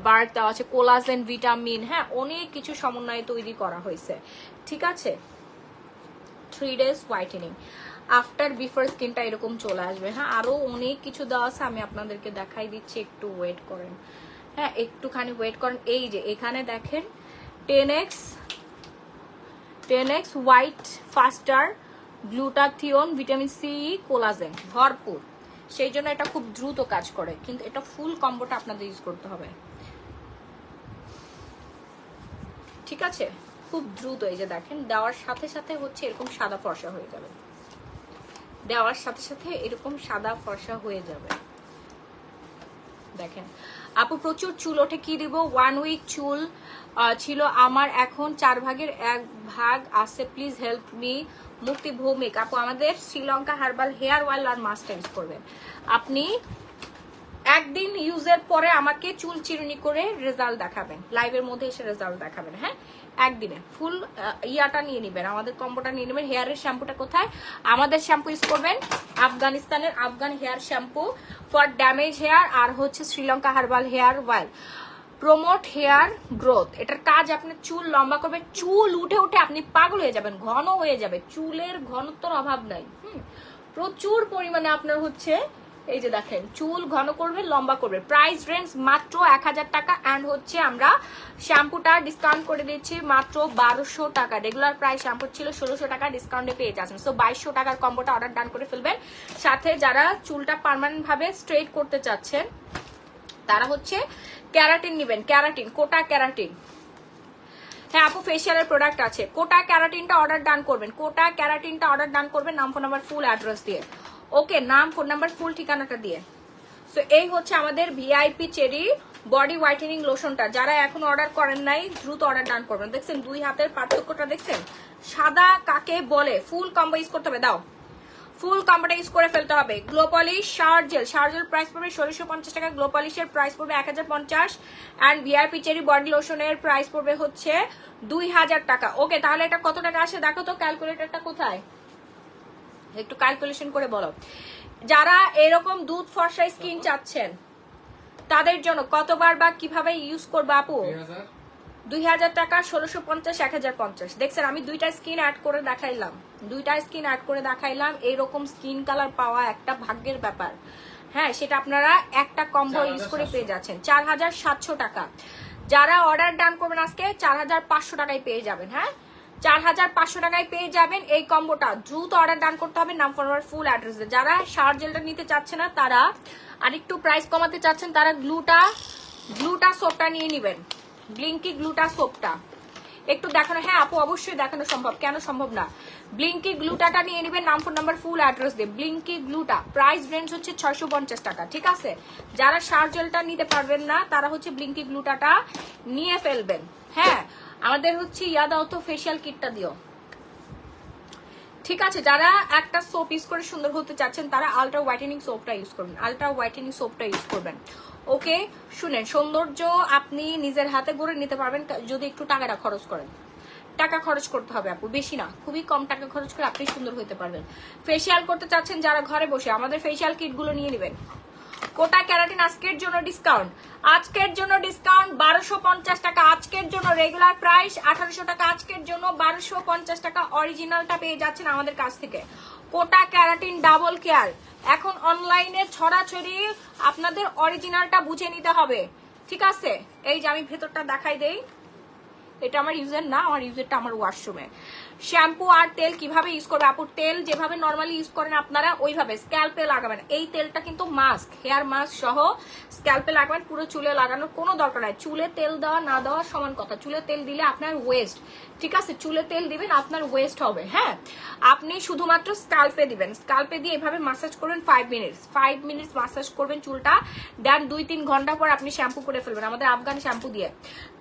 বার্ক দেওয়া আছে, কোলাজেন, ভিটামিন, হ্যাঁ অনেক কিছু সমন্বয়ে তৈরি করা হয়েছে। ঠিক আছে, 3 days হোয়াইটেনিং, আফটার বিফোর স্কিনটা এরকম চলে আসবে। হ্যাঁ আরো অনেক কিছু দেওয়া আছে, আমি আপনাদেরকে দেখাই দিচ্ছি, একটু ওয়েট করেন। হ্যাঁ একটুখানি ওয়েট করেন। এই যে এখানে দেখেন 10x white faster, glutathione, vitamin C, collagen ভরপুর, সেই জন্য এটা খুব দ্রুত কাজ করে। কিন্তু এটা ফুল কম্বোটা আপনাদের ইউজ করতে হবে, ঠিক আছে, খুব দ্রুত। এই যে দেখেন দেওয়ার সাথে সাথে হচ্ছে এরকম সাদা ফর্সা হয়ে যাবে, দেওয়ার সাথে সাথে এরকম সাদা ফর্সা হয়ে যাবে। দেখেন আপু প্রচুর চুল ওঠে, কি দিব? 1 উইক চুল ছিল আমার, এখন 4 ভাগের 1 ভাগ আছে, প্লিজ হেল্প মি। মুক্তি ভৌমিক আপু আমাদের শ্রীলঙ্কা হার্বাল হেয়ার অয়েল আর মাস্ক ইউজ করবেন। আপনি একদিন ইউজের পরে আমাকে চুল চিরুনি করে রেজাল্ট দেখাবেন, লাইভের মধ্যে এসে রেজাল্ট দেখাবেন। হ্যাঁ একদিনে ফুল ইয়াটা নিয়ে নেবেন, আমাদের কম্বোটা নিয়ে নেবেন। হেয়ারের শ্যাম্পুটা কোথায়? আমাদের শ্যাম্পু ইউজ করবেন, আফগানিস্তানের Afghan hair shampoo for damage hair, আর হচ্ছে Sri Lanka herbal hair oil promote hair growth. এটার কাজ আপনার চুল লম্বা করবে, চুল উঠে উঠে আপনি পাগল হয়ে যাবেন, ঘন হয়ে যাবে, চুলের ঘনত্বর অভাব নাই। প্রচুর পরিমাণে আপনার হচ্ছে এই যে দেখেন চুল ঘন করবে, লম্বা করবে। প্রাইস রেঞ্জ মাত্র 1000 টাকা, অ্যান্ড হচ্ছে আমরা শ্যাম্পুটা ডিসকাউন্ট করে দিচ্ছি মাত্র 1200 টাকা। রেগুলার প্রাইস শ্যাম্পু ছিল 1600 টাকা, ডিসকাউন্টে পেয়ে যাচ্ছেন। সো 2200 টাকার কম্বোটা অর্ডার ডান করে ফেলবেন। সাথে যারা চুলটা পার্মানেন্ট ভাবে স্ট্রেট করতে চাচ্ছেন তারা হচ্ছে ক্যারাটিন নেবেন, ক্যারাটিন, কোটা ক্যারাটিন। হ্যাঁ আপু ফেশিয়ালের প্রোডাক্ট আছে, কোটা ক্যারাটিনটা অর্ডার ডান করবেন, কোটা ক্যারাটিনটা অর্ডার ডান করবেন নাম, ফোন নাম্বার, ফুল অ্যাড্রেস দিয়ে। ওকে, নাম, ফোন নাম্বার, ফুল ঠিকানাটা দিয়ে। সো এই হচ্ছে আমাদের ভিআইপি চেরি বডি হোয়াইটেনিং লোশনটা। যারা এখন অর্ডার করেন নাই দ্রুত অর্ডার ডান করবেন। দেখছেন 2 হাতের পার্থক্যটা, দেখছেন সাদা কাকে বলে। ফুল কম্বো ইউজ করতে হবে, দাও ফুল কম্বোটা ইউজ করে ফেলতে হবে। Glow polish shower gel price পড়বে 1650 টাকা, গ্লো পলিশের প্রাইস পড়বে 1050, অ্যান্ড ভিআইপি চেরি বডি লোশনের প্রাইস পড়বে হচ্ছে 2000 টাকা। ওকে, তাহলে এটা কত টাকা আসে দেখো তো, ক্যালকুলেটরটা কোথায়, একটু ক্যালকুলেশন করে বলো। যারা এরকম দুধ ফর্সা স্কিন চাচ্ছেন তাদের জন্য কতবার বা কিভাবে ইউজ করবো আপু? 2000 টাকা, 1650, 1050। দেখছেন আমি দুইটা স্কিন অ্যাড করে দেখাইলাম, এইরকম স্কিন কালার পাওয়া একটা ভাগ্যের ব্যাপার। হ্যাঁ সেটা আপনারা একটা কম্বো ইউজ করে পেয়ে যাচ্ছেন 4700 টাকা। যারা অর্ডার ডান করবেন আজকে 4500 টাকায় পেয়ে যাবেন। হ্যাঁ 4500 টাকায় পেয়ে যাবেন এই কম্বোটা। দ্রুত অর্ডার ডান করতে হবে, নাম, ফোন নাম্বার, ফুল অ্যাড্রেস। যারা শাওয়ার জেলটা নিতে চাচ্ছে না, তারা আরেকটু প্রাইস কমাতে চাচ্ছেন, তারা গ্লুটা সোপটা নিয়ে নেবেন, ব্লিঙ্কি গ্লুটা সোপটা একটু দেখানো। হ্যাঁ আপু অবশ্যই দেখানো সম্ভব, কেন সম্ভব না। ব্লিঙ্কি গ্লুটাটা নিয়ে নেবেন, নাম, ফোন নাম্বার, ফুল অ্যাড্রেস দিয়ে। ব্লিঙ্কি গ্লুটা প্রাইস রেঞ্জ হচ্ছে 650 টাকা, ঠিক আছে। যারা শাওয়ার জেলটা নিতে পারবেন না তারা হচ্ছে ব্লিঙ্কি গ্লুটাটা নিয়ে ফেলবেন। হ্যাঁ আমাদের হচ্ছে দাও তো ফেশিয়াল কিটটা দিও, ঠিক আছে। যারা একটা সোপ ইউজ করে সুন্দর হতে চাচ্ছেন তারা আলট্রা হোয়াইটেনিং সোপটা ইউজ করবেন। ওকে শুনেন, সৌন্দর্য আপনি নিজের হাতে গড়ে নিতে পারবেন যদি একটু টাকাটা খরচ করেন। টাকা খরচ করতে হবে আপু, বেশি না, খুবই কম টাকা খরচ করে আপনি সুন্দর হতে পারবেন। ফেশিয়াল করতে চাচ্ছেন যারা ঘরে বসে, আমাদের ফেশিয়াল কিট গুলো নিয়ে নেবেন। কোটা ক্যারাটিন আজকের জন্য ডিসকাউন্ট 1250 টাকা, আজকের জন্য রেগুলার প্রাইস 1800 টাকা, আজকের জন্য 1250 টাকা। অরিজিনালটা পেয়ে যাচ্ছেন আমাদের কাছ থেকে। কোটা ক্যারাটিন ডাবল কেয়ার, এখন অনলাইনে ছড়াছড়ি, আপনাদের অরিজিনালটা বুঝে নিতে হবে, ঠিক আছে। এই যে আমি ভেতরটা দেখাই দেই, এটা আমার ইউজার না, আমার ইউজারটা আমার ওয়াশরুমে। শ্যাম্পু আর তেল কিভাবে ইউজ করবে আপু? তেল যেভাবে নর্মালি ইউজ করেন আপনারা ওইভাবে স্ক্যাল্পে লাগাবেন। এই তেলটা কিন্তু মাস্ক, হেয়ার মাস্ক সহ স্ক্যাল্পে লাগাবেন, পুরো চুলে লাগানোর কোনো দরকার নাই। চুলে তেল দেওয়া না দেওয়া সমান কথা, চুলে তেল দিলে আপনার ওয়েস্ট, ঠিক আছে, চুলে তেল দিবেন আপনার ওয়েস্ট হবে। হ্যাঁ আপনি শুধুমাত্র স্ক্যাল্পে দিবেন, স্ক্যাল্পে দিয়ে এভাবে মাসাজ করবেন 5 মিনিটস মাসাজ করবেন চুলটা, দেন 2-3 ঘন্টা পর আপনি শ্যাম্পু করে ফেলবেন আমাদের আফগান শ্যাম্পু দিয়ে।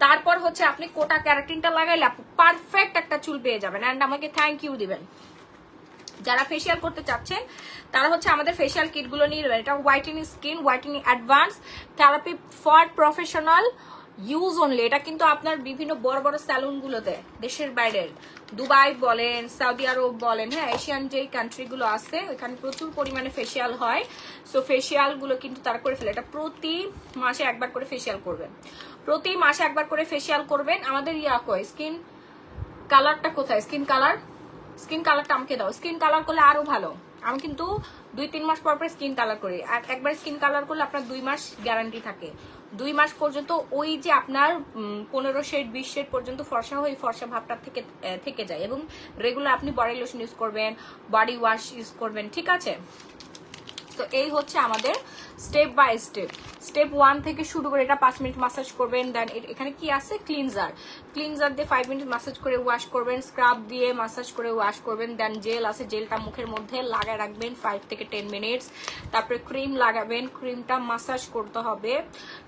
তারপর হচ্ছে আপনি কোটা ক্যারাটিনটা লাগাইলে পারফেক্ট একটা চুল পেয়ে যাবেন, অ্যান্ড আমাকে থ্যাংক ইউ দিবেন। যারা ফেশিয়াল করতে চাচ্ছেন তারা হচ্ছে আমাদের ফেশিয়াল কিটগুলো নিয়ে নেবেন। এটা whitening skin, whitening advance therapy for professional use only. এটা কিন্তু আপনার বিভিন্ন বড় বড় স্যালুন গুলোতে, দেশের বাইরের, দুবাই বলেন, সৌদি আরব বলেন, হ্যাঁ, এশিয়ান যে কান্ট্রি গুলো আছে ওইখানে প্রচুর পরিমাণে ফেসিয়াল হয়। সো ফেসিয়াল গুলো কিন্তু তারা করে ফেলে। এটা প্রতি মাসে একবার করে ফেসিয়াল করবেন, প্রতি মাসে একবার করে ফেসিয়াল করবেন। আমাদের স্কিন কালারটা কোথায়? স্কিন কালারটা আমাকে দাও। স্কিন কালার করলে আরো ভালো। আমি কিন্তু 2-3 মাস পর পর স্কিন কালার করি। একবার স্কিন কালার করলে আপনার 2 মাস গ্যারান্টি থাকে। 2 মাস পর্যন্ত ওই যে আপনার 15 শেড 20 শেড পর্যন্ত ফর্সা হয়ে ফর্সা ভাবটা থেকে যায়। এবং রেগুলার আপনি বডি লোশন ইউজ করবেন, বডি ওয়াশ ইউজ করবেন, ঠিক আছে? তো এই হচ্ছে আমাদের স্টেপ বাই স্টেপ। স্টেপ 1 থেকে শুরু করে এটা 5 মিনিট মাসাজ করবেন। দেন এখানে কি আছে? ক্লিনজার দিয়ে 5 মিনিট মাসাজ করে ওয়াশ করবেন, স্ক্রাব দিয়ে মাসাজ করে ওয়াশ করবেন। দেন জেল আছে, জেলটা মুখের মধ্যে লাগায় রাখবেন 5 থেকে 10 মিনিটস। তারপরে ক্রিম লাগাবেন, ক্রিমটা মাসাজ করতে হবে,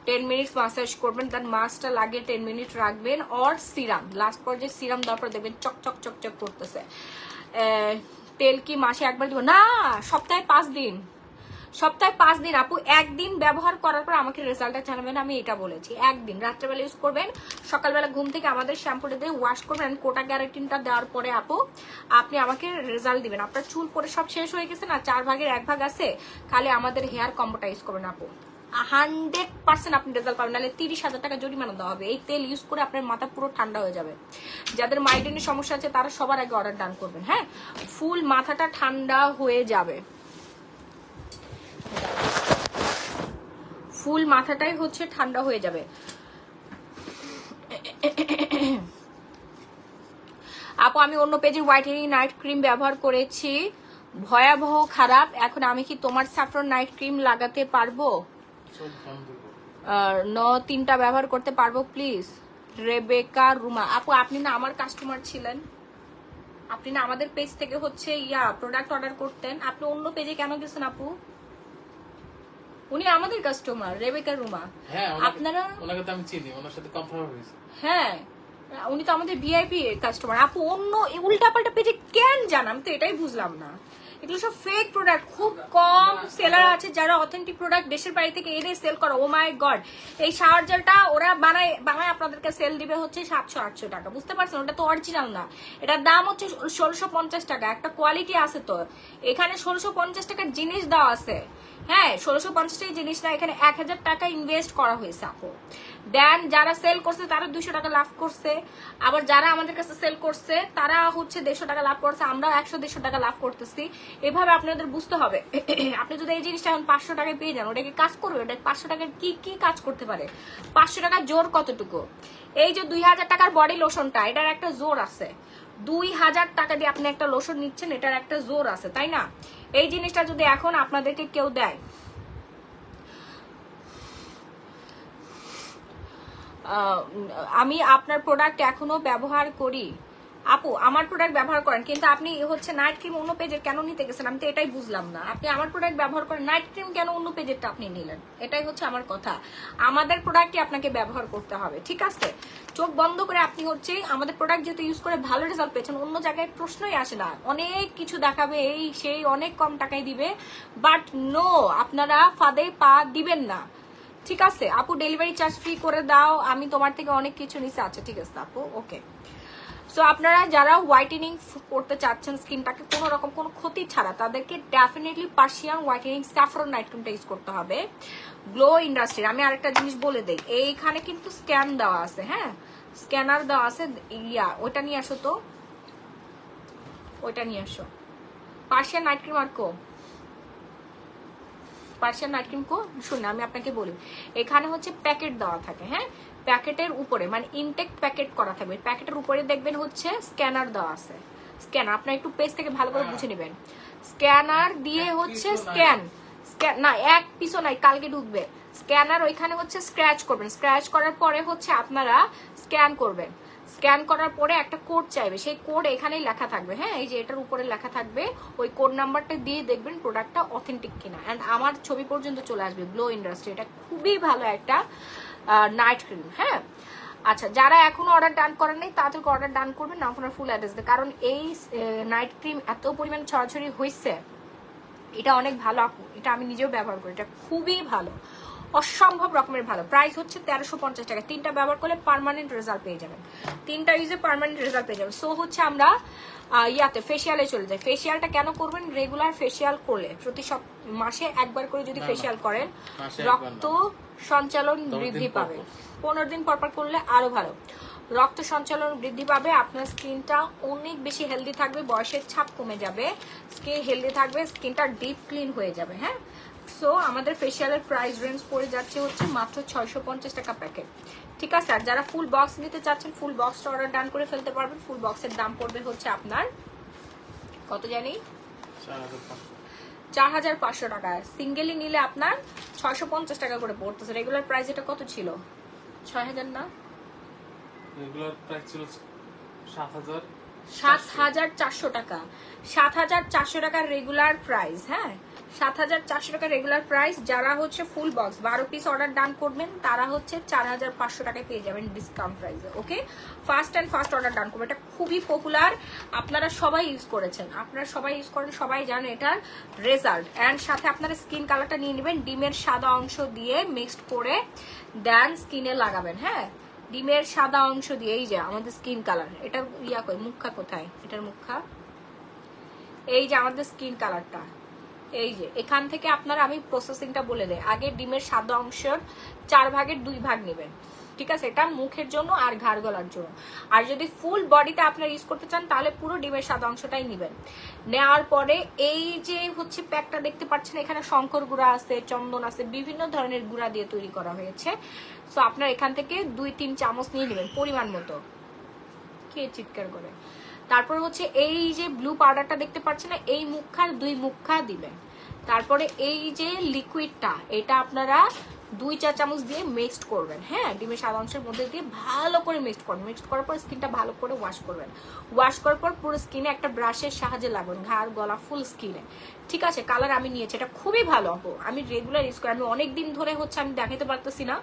10 মিনিটস মাসাজ করবেন। দেন মাস্কটা লাগিয়ে 10 মিনিট রাখবেন। অর সিরাম, লাস্ট পর্যায়ে সিরাম দেওয়ার পর দেখবেন চকচক চকচক করতেছে। তেল কি মাসে একবার দিব না, সপ্তাহে 5 দিন। সপ্তাহে 5 দিন আপু, একদিন ব্যবহার করার পর আমাকে রেজাল্টটা জানাবেন। আমি এটা বলেছি, একদিন রাত্রেবেলা ইউজ করবেন, সকালবেলা ঘুম থেকে আমাদের শ্যাম্পুটা দিয়ে ওয়াশ করবেন। কোটা গ্যারান্টিটা দেওয়ার পরে আপু আপনি আমাকে রেজাল্ট দিবেন। আপনার চুল পরে সব শেষ হয়ে গেছে না, 4 ভাগের 1 ভাগ আছে, খালি আমাদের হেয়ার কম্বোটা ইউজ করবেন আপু, 100% আপনি রেজাল্ট পাবেন। নাহলে 30,000 টাকা জরিমানা দেওয়া হবে। এই তেল ইউজ করে আপনার মাথা পুরো ঠান্ডা হয়ে যাবে। যাদের মাইগ্রেনের সমস্যা আছে তারা সবার আগে অর্ডার ডান করবেন। হ্যাঁ, ফুল মাথাটা ঠান্ডা হয়ে যাবে, ফুল মাথাটাই হচ্ছে ঠান্ডা হয়ে যাবে। আপু আমি অন্য পেজের হোয়াইটেনিং নাইট ক্রিম ব্যবহার করেছি, ভয়াবহ খারাপ। এখন আমি কি তোমার স্যাফরন নাইট ক্রিম লাগাতে পারবো? 3টা ব্যবহার করতে পারবো প্লিজ? রেবেকা রুমা। আপু আপনি না আমার কাস্টমার ছিলেন, আপনি না আমাদের পেজ থেকে হচ্ছে প্রোডাক্ট অর্ডার করতেন, আপনি অন্য পেজে কেন গেছেন আপু? উনি আমাদের কাস্টমার, রেবেকা রুমা। হ্যাঁ, আপনারা ওনাকে তো আমি চিনি, ওনার সাথে কনফার্ম হয়েছে। হ্যাঁ, উনি তো আমাদের ভিআইপি কাস্টমার। আপু অন্য উল্টাপাল্টা পেজে কেন যান? আমি তো এটাই বুঝলাম না। এগুলো সব ফেক প্রোডাক্ট। খুব কম সেলার আছে যারা অথেন্টিক প্রোডাক্ট দেশের বাড়ি থেকে এনে সেল করে। ও মাই গড, এই শাওয়ার জেলটা ওরা বানায় আপনাদেরকে সেল দিবে হচ্ছে 700-800 টাকা, বুঝতে পারছেন? ওটা তো অরিজিনাল না, এটার দাম হচ্ছে 1650 টাকা। একটা কোয়ালিটি আছে তো, এখানে 1650 টাকার জিনিস দেওয়া আছে। হ্যাঁ, 1650 টাকার জিনিস না, এখানে 1000 টাকা ইনভেস্ট করা হয়েছে আপু। দেন যারা সেল করছে তারা 200 টাকা লাভ করছে, আবার যারা আমাদের কাছে সেল করছে তারা হচ্ছে 150 টাকা লাভ করছে, আমরা 100-150 টাকা লাভ করতেছি। এভাবে আপনাদের বুঝতে হবে। আপনি যদি এই জিনিসটা এখন 500 টাকায় পেয়ে যান, ওটা কি কাজ করবে? ওটা 500 টাকার কি কাজ করতে পারে? 500 টাকার জোর কতটুকু? এই যে 2000 টাকার বডি লোশনটা, এটার একটা জোর আছে। 2000 টাকা দিয়ে আপনি একটা লোশন নিচ্ছেন, এটার একটা জোর আছে, তাই না? এই জিনিসটা যদি এখন আপনাদেরকে কেউ দেয়, আমি আপনার প্রোডাক্ট এখনো ব্যবহার করি। আপু আমার প্রোডাক্ট ব্যবহার করেন, কিন্তু আপনি হচ্ছে নাইট ক্রিম অন্য পেজের কেন নিতে গেছেন? আমি তো এটাই বুঝলাম না। আপনি আমার প্রোডাক্ট ব্যবহার করেন, নাইট ক্রিম কেন অন্য পেজেরটা আপনি নিলেন? এটাই হচ্ছে আমার কথা। আমাদের প্রোডাক্টই আপনাকে ব্যবহার করতে হবে, ঠিক আছে? চোখ বন্ধ করে আপনি হচ্ছে আমাদের প্রোডাক্ট যেহেতু ইউজ করে ভালো রেজাল্ট পেয়েছেন, অন্য জায়গায় প্রশ্নই আসে না। অনেক কিছু দেখাবে, এই সেই, অনেক কম টাকায় দিবে, বাট নো, আপনারা ফাঁদে পা দিবেন না, ঠিক আছে? আপু ডেলিভারি চার্জ ফ্রি করে দাও, আমি তোমার থেকে অনেক কিছু নিছি। আচ্ছা ঠিক আছে আপু, ওকে। সো আপনারা যারা হোয়াইটেনিং করতে চাচ্ছেন স্কিনটাকে কোনো রকম কোনো ক্ষতি ছাড়া, তাদেরকে definitely Persian whitening saffron night ক্রিমটা ইউজ করতে হবে, গ্লো ইন্ডাস্ট্রির। আমি আরেকটা জিনিস বলে দেই, এইখানে কিন্তু স্ক্যান দেওয়া আছে, হ্যাঁ, স্ক্যানার দেওয়া আছে। ওইটা নিয়ে আসো তো, ওইটা নিয়ে আসো। পার্সিয়ান নাইট ক্রিম আর কো, পার্সিয়ান নাইট ক্রিম কো, শুনুন আমি আপনাকে বলি, এখানে হচ্ছে প্যাকেট দেওয়া থাকে, হ্যাঁ, প্যাকেটের উপরে মানে ইনটেক প্যাকেট করা থাকবে, প্যাকেটের উপরে দেখবেন হচ্ছে স্ক্যানার দেওয়া আছে। স্ক্যানার আপনার একটু পেজ থেকে ভালো করে বুঝে নেবেন। স্ক্যানার দিয়ে হচ্ছে স্ক্যান না, এক পিসও নাই, কালকে ঢুকবে স্ক্যানার। ওইখানে হচ্ছে স্ক্র্যাচ করবেন, স্ক্র্যাচ করার পরে হচ্ছে আপনারা স্ক্যান করবেন। স্ক্যান করার পরে একটা কোড চাইবে, সেই কোড এখানেই লেখা থাকবে, হ্যাঁ, এই যে এটার উপরে লেখা থাকবে। ওই কোড নাম্বারটা দিয়ে দেখবেন প্রোডাক্টটা অথেন্টিক কিনা, অ্যান্ড আমার ছবি পর্যন্ত চলে আসবে। গ্লো ইন্ডাস্ট্রি, এটা খুবই ভালো একটা নাইট ক্রিম, হ্যাঁ। আচ্ছা, যারা এখনো অর্ডার ডান করেন নাই তাদেরকে অর্ডার ডান করবেন না, আপনার ফুল অ্যাড্রেস দেয়, কারণ এই নাইট ক্রিম এত পরিমাণ ছড়াছড়ি হয়েছে, এটা অনেক ভালো আপু, এটা আমি নিজেও ব্যবহার করি, এটা খুবই ভালো। অসম্ভব রকমের ভালো। প্রাইস হচ্ছে 1350 টাকা। 3টা ব্যবহার করলে পার্মানেন্ট রেজাল্ট পেয়ে যাবেন, 3টা ইউজে পার্মানেন্ট রেজাল্ট পেয়ে যাবেন। সো হচ্ছে আমরা ইয়াতে ফেসিয়ালে চলে যাই। ফেসিয়ালটা কেন করবেন? রেগুলার ফেসিয়াল করলে প্রতি মাসে একবার করে যদি ফেসিয়াল করেন রক্ত সঞ্চালন বৃদ্ধি পাবে। 15 দিন পর পর করলে আরো ভালো, রক্ত সঞ্চালন বৃদ্ধি পাবে, আপনার স্কিনটা অনেক বেশি হেলদি থাকবে, বয়সের ছাপ কমে যাবে, স্কিন হেলদি থাকবে, স্কিনটা ডিপ ক্লিন হয়ে যাবে। হ্যাঁ, সো আমাদের ফেসিয়ালের প্রাইস রেঞ্জ পড়ে যাচ্ছে হচ্ছে মাত্র 650 টাকা প্যাকেট। ঠিক আছে, আর যারা ফুল বক্স নিতে চাচ্ছেন ফুল বক্সটা অর্ডার ডান করে ফেলতে পারবেন। ফুল বক্সের দাম পড়বে হচ্ছে আপনার কত জানি, 4500 টাকা। সিঙ্গেলি নিলে আপনার 650 টাকা করে পড়তেছে। রেগুলার প্রাইস এটা কত ছিল? 6000 না? রেগুলার প্রাইস ছিল 7400 টাকা। 7400 টাকার রেগুলার প্রাইস। হ্যাঁ, 7400 টাকা রেগুলার প্রাইস। যারা হচ্ছে full box 12 piece order done করবেন তারা হচ্ছে 4500 টাকায় পেয়ে যাবেন ডিসকাউন্ট প্রাইসে। Okay, first and first order done করবেন। এটা খুবই পপুলার, আপনারা সবাই ইউজ করেছেন, আপনারা সবাই ইউজ করেন, সবাই জানেন এটার রেজাল্ট। অ্যান্ড সাথে আপনারা স্কিন কালারটা নিয়ে নেবেন, ডিমের সাদা অংশ দিয়ে মিক্সড করে দেন স্কিনে লাগাবেন। হ্যাঁ, ডিমের সাদা অংশ দিয়ে, এই যে আমাদের স্কিন কালার, এটা ইয়া কই মুখা কোথায়, এটার মুখা, এই যে আমাদের স্কিন কালারটা, এই যে এখান থেকে আপনারা, আমি প্রসেসিংটা বলে দেই, আগে ডিমের সাদা অংশের 4 ভাগের 2 ভাগ নেবেন। ঠিক আছে, এটা মুখের জন্য আর ঘাড় গলার জন্য। আর যদি ফুল বডিতে আপনারা ইউজ করতে চান তাহলে পুরো ডিমের সাদা অংশটাই নেবেন। নেওয়ার পরে এই যে হচ্ছে প্যাকটা দেখতে পাচ্ছেন, এখানে শঙ্কর গুঁড়া আছে, চন্দন আছে, বিভিন্ন ধরনের গুঁড়া দিয়ে তৈরি করা হয়েছে। সো আপনারা এখান থেকে 2-3 চামচ নিয়ে নেবেন পরিমাণ মতো। কে চিৎকার করে? তারপর হচ্ছে এই যে ব্লু পাউডারটা দেখতে পাচ্ছেন না, এই মুখখার 2 মুখা দিবেন। তারপরে এই যে লিকুইডটা, এটা আপনারা 2 চা চামচ দিয়ে মিক্সড করবেন। হ্যাঁ, ডিমের সাদা অংশের মধ্যে দিয়ে ভালো করে মিক্সড করবেন। মিক্সড করার পর স্কিনটা ভালো করে ওয়াশ করবেন। ওয়াশ করার পর পুরো স্কিনে একটা ব্রাশের সাহায্যে লাগাবেন, ঘাড় গলা ফুল স্কিনে। ঠিক আছে, কালার আমি নিয়েছি, এটা খুবই ভালো আপু, আমি রেগুলার ইউজ করি। আমি অনেকদিন ধরে হচ্ছে আমি দেখাতে পারতেছি না,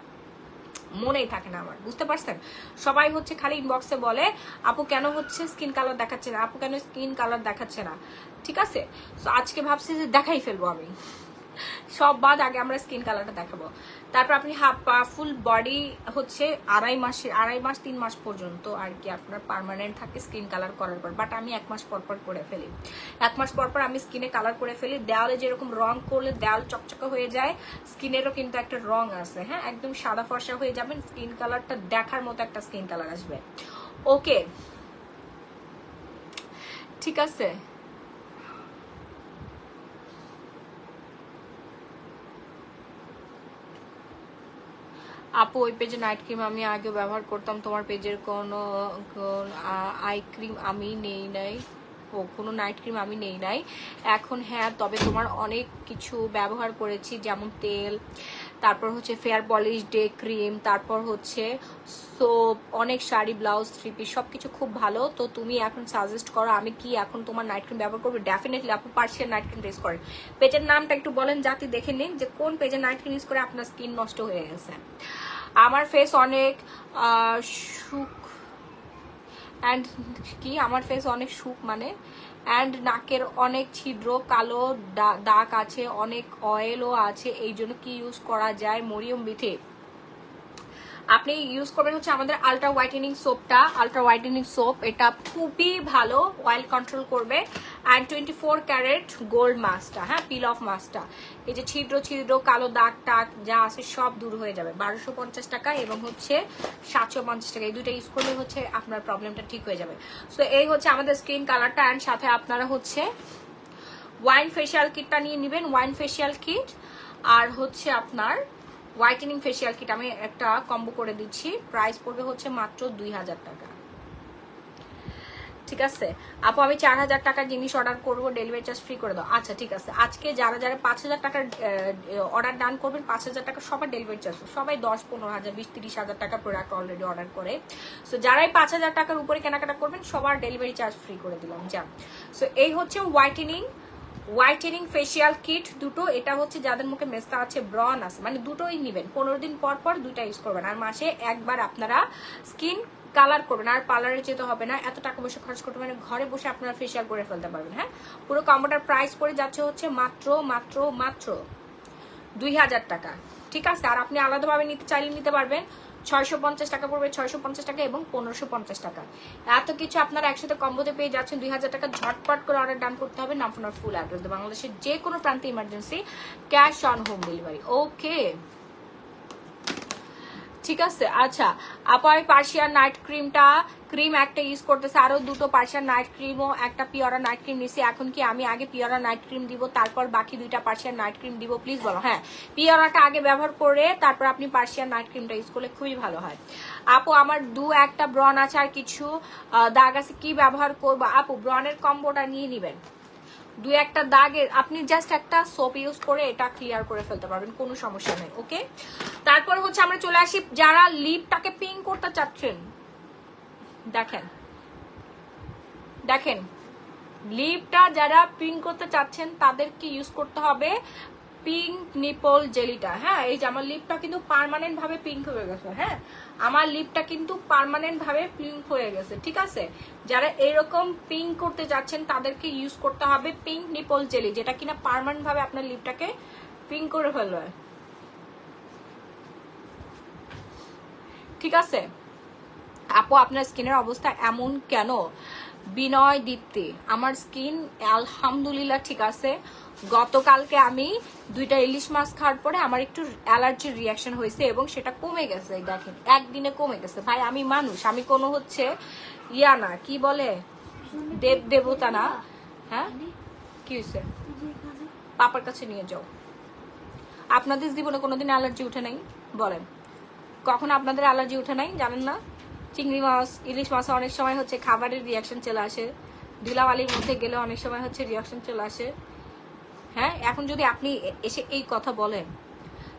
মনেই থাকে না আমার, বুঝতে পারছেন? সবাই হচ্ছে খালি ইনবক্সে বলে আপু কেন হচ্ছে স্কিন কালার দেখাচ্ছে না, আপু কেন স্কিন কালার দেখাচ্ছে না। ঠিক আছে, তো আজকে ভাবছি যে দেখাই ফেলবো আমি, সব বাদ আগে আমরা স্কিন কালারটা দেখাবো। তারপর আপনি ফুল বডি হচ্ছে 2.5 মাস 3 মাস পর্যন্ত আর কি আপনার পার্মানেন্ট থাকে স্কিন কালার করার পর। বাট আমি 1 মাস পর পর করে ফেলি, 1 মাস পর পর আমি স্কিনে কালার করে ফেলি। দেওয়ালে যেরকম রং করলে দেওয়াল চকচকে হয়ে যায়, স্কিনেরও কিন্তু একটা রং আছে। হ্যাঁ, একদম সাদা ফর্সা হয়ে যাবেন, স্কিন কালারটা দেখার মতো একটা স্কিন কালার আসবে। ওকে, ঠিক আছে। আপু ওই পেজে নাইট ক্রিম আমি আগে ব্যবহার করতাম, তোমার পেজের কোনো আই ক্রিম আমি নেই নাই, ও কোনো নাইট ক্রিম আমি নেই নাই এখন। হ্যাঁ, তবে তোমার অনেক কিছু ব্যবহার করেছি, যেমন তেল, তারপর হচ্ছে ফেয়ার পলিশ ডে ক্রিম, তারপর হচ্ছে সোপ, অনেক শাড়ি, ব্লাউজ, থ্রি পিস, সবকিছু খুব ভালো। তো তুমি এখন সাজেস্ট করো আমি কি এখন তোমার নাইট ক্রিম ব্যবহার করবো? ডেফিনেটলি আপু পার্সিয়ান নাইট ক্রিম ইউজ করেন। পেজের নামটা একটু বলেন যাতে দেখে নিন যে কোন পেজের নাইট ক্রিম ইউজ করে আপনার স্কিন নষ্ট হয়ে গেছে। আমার ফেস অনেক শুক অ্যান্ড কি, আমার ফেস অনেক শুক মানে অ্যান্ড নাকের অনেক ছিদ্র, কালো দাগ আছে, অনেক অয়েলও আছে, এই জন্য কি ইউজ করা যায়? মরিয়ম বিথে আপনি ইউজ করবেন হচ্ছে আমাদের আলট্রা হোয়াইটেনিং সোপটা। আলট্রা হোয়াইটেনিং সোপ এটা খুবই ভালো, অয়েল কন্ট্রোল করবে। অ্যান্ড 24 ক্যারেট গোল্ড মাস্কটা, হ্যাঁ, পিল অফ মাস্কটা, এই যে ছিদ্র কালো দাগ টাগ যা আছে সব দূর হয়ে যাবে। 1250 টাকা এবং হচ্ছে 750 টাকা, এই দুটো ইউজ করলে হচ্ছে আপনার প্রবলেমটা ঠিক হয়ে যাবে। সো এই হচ্ছে আমাদের স্কিন কালারটা। অ্যান্ড সাথে আপনারা হচ্ছে ওয়াইন ফেশিয়াল কিটটা নিয়ে নেবেন, ওয়াইন ফেশিয়াল কিট আর হচ্ছে আপনার হোয়াইটেনিং ফেশিয়াল কিট আমি একটা কম্বো করে দিচ্ছি। প্রাইস পড়বে হচ্ছে মাত্র 2000 টাকা। ঠিক আছে আপু, আমি 4000 টাকার জিনিস অর্ডার করবো, ডেলিভারি চার্জ ফ্রি করে দাও। আচ্ছা ঠিক আছে, আজকে যারা 5000 টাকার অর্ডার ডান করবেন, 5000 টাকা সবার ডেলিভারি চার্জ, সবাই 10, 15,000, 20, 30,000 টাকা প্রোডাক্ট অলরেডি অর্ডার করে। সো যারাই 5000 টাকার উপরে কেনাকাটা করবেন সবার ডেলিভারি চার্জ ফ্রি করে দিলাম। যা, সো এই হচ্ছে হোয়াইটেনিং ফেশিয়াল কিট দুটো। এটা হচ্ছে যাদের মুখে মেস্তা আছে, ব্রন আছে, মানে দুটোই নেবেন। 15 দিন পর পর দুইটা ইউজ করবেন। আর মাসে একবার আপনারা স্কিন কালার করবেন, আর পার্লারে যেতে হবে না, এত টাকা পয়সা খরচ করতে মানে ঘরে বসে আপনারা ফেশিয়াল করে ফেলতে পারবেন। হ্যাঁ, পুরো কম্বোটার প্রাইস পড়ে যাচ্ছে হচ্ছে মাত্র 2000 টাকা। ঠিক আছে। আর আপনি আলাদাভাবে নিতে চাইলে নিতে পারবেন। 650 টাকা পড়বে, 650 টাকা এবং 1550 টাকা। এত কিছু আপনারা একসাথে কম্বোতে পেয়ে যাচ্ছেন। 2000 টাকা ঝটপট করে অর্ডার ডান করতে হবে। নাম ফোন ফুল অ্যাড্রেস, বাংলাদেশের যে কোনো প্রান্তে emergency cash on home delivery. Okay, ঠিক আছে। আচ্ছা আপু, আমি পার্সিয়ান নাইট ক্রিম একটা ইউজ করতেছে, আরো দুটো পার্সিয়ান নাইট ক্রিম ও একটা পিওরা নাইট ক্রিম নিছি। এখন কি আমি আগে পিওরা নাইট ক্রিম দিব, তারপর বাকি দুইটা পার্সিয়ান নাইট ক্রিম দিব? প্লিজ বলো। হ্যাঁ, পিওরাটা আগে ব্যবহার করে তারপর আপনি পার্সিয়ান নাইট ক্রিমটা ইউজ করলে খুবই ভালো হয়। আপু আমার একটা ব্রন আছে আর কিছু দাগ আছে, কি ব্যবহার করবো? আপু ব্রনের কম্বোটা নিয়ে নিবেন। একটা দাগে আপনি জাস্ট একটা সোপ ইউজ করে এটা ক্লিয়ার করে ফেলতে পারবেন, কোনো সমস্যা নেই। ওকে, তারপর হচ্ছে আমরা চলে আসি যারা লিপটাকে পিঙ্ক করতে চাচ্ছেন। দেখেন লিপটা যারা পিঙ্ক করতে চাচ্ছেন তাদেরকে ইউজ করতে হবে পিঙ্ক নিপল জেলিটা। হ্যাঁ, এই যে আমার লিপটা কিন্তু পার্মানেন্ট ভাবে পিঙ্ক হয়ে গেছে। হ্যাঁ, আমার লিপটা কিন্তু পার্মানেন্ট ভাবে পিঙ্ক হয়ে গেছে। ঠিক আছে, যারা এরকম পিঙ্ক করতে যাচ্ছেন তাদেরকে ইউজ করতে হবে পিঙ্ক নিপল জেলি, যেটা কিনা পার্মানেন্ট ভাবে আপনার লিপটাকে পিঙ্ক করে ফেলবে। ঠিক আছে আপু, আপনার স্কিনের অবস্থা এমন কেন? বিনয় দীপ্তি, আমার স্কিন আলহামদুলিল্লাহ ঠিক আছে। গতকালকে আমি 2টা ইলিশ মাছ খাওয়ার পরে আমার একটু অ্যালার্জির রিয়াকশন হয়েছে এবং সেটা কমে গেছে। দেখেন একদিনে কমে গেছে। ভাই আমি মানুষ, আমি কোনো হচ্ছে ইয়া না, কি বলে দেবতা না। হ্যাঁ, কি হয়েছে? পাপার কাছে নিয়ে যাও। আপনাদের জীবনে কোনোদিন অ্যালার্জি উঠে নাই? বলেন, কখন আপনাদের অ্যালার্জি উঠে নাই? জানেন না? চিংড়ি মাছ, ইলিশ মাছ অনেক সময় হচ্ছে খাবারের রিয়াকশন চলে আসে, ধুলাবালির মধ্যে গেলে অনেক সময় হচ্ছে রিয়াকশন চলে আসে। হ্যাঁ, এখন যদি আপনি এসে এই কথা বলেন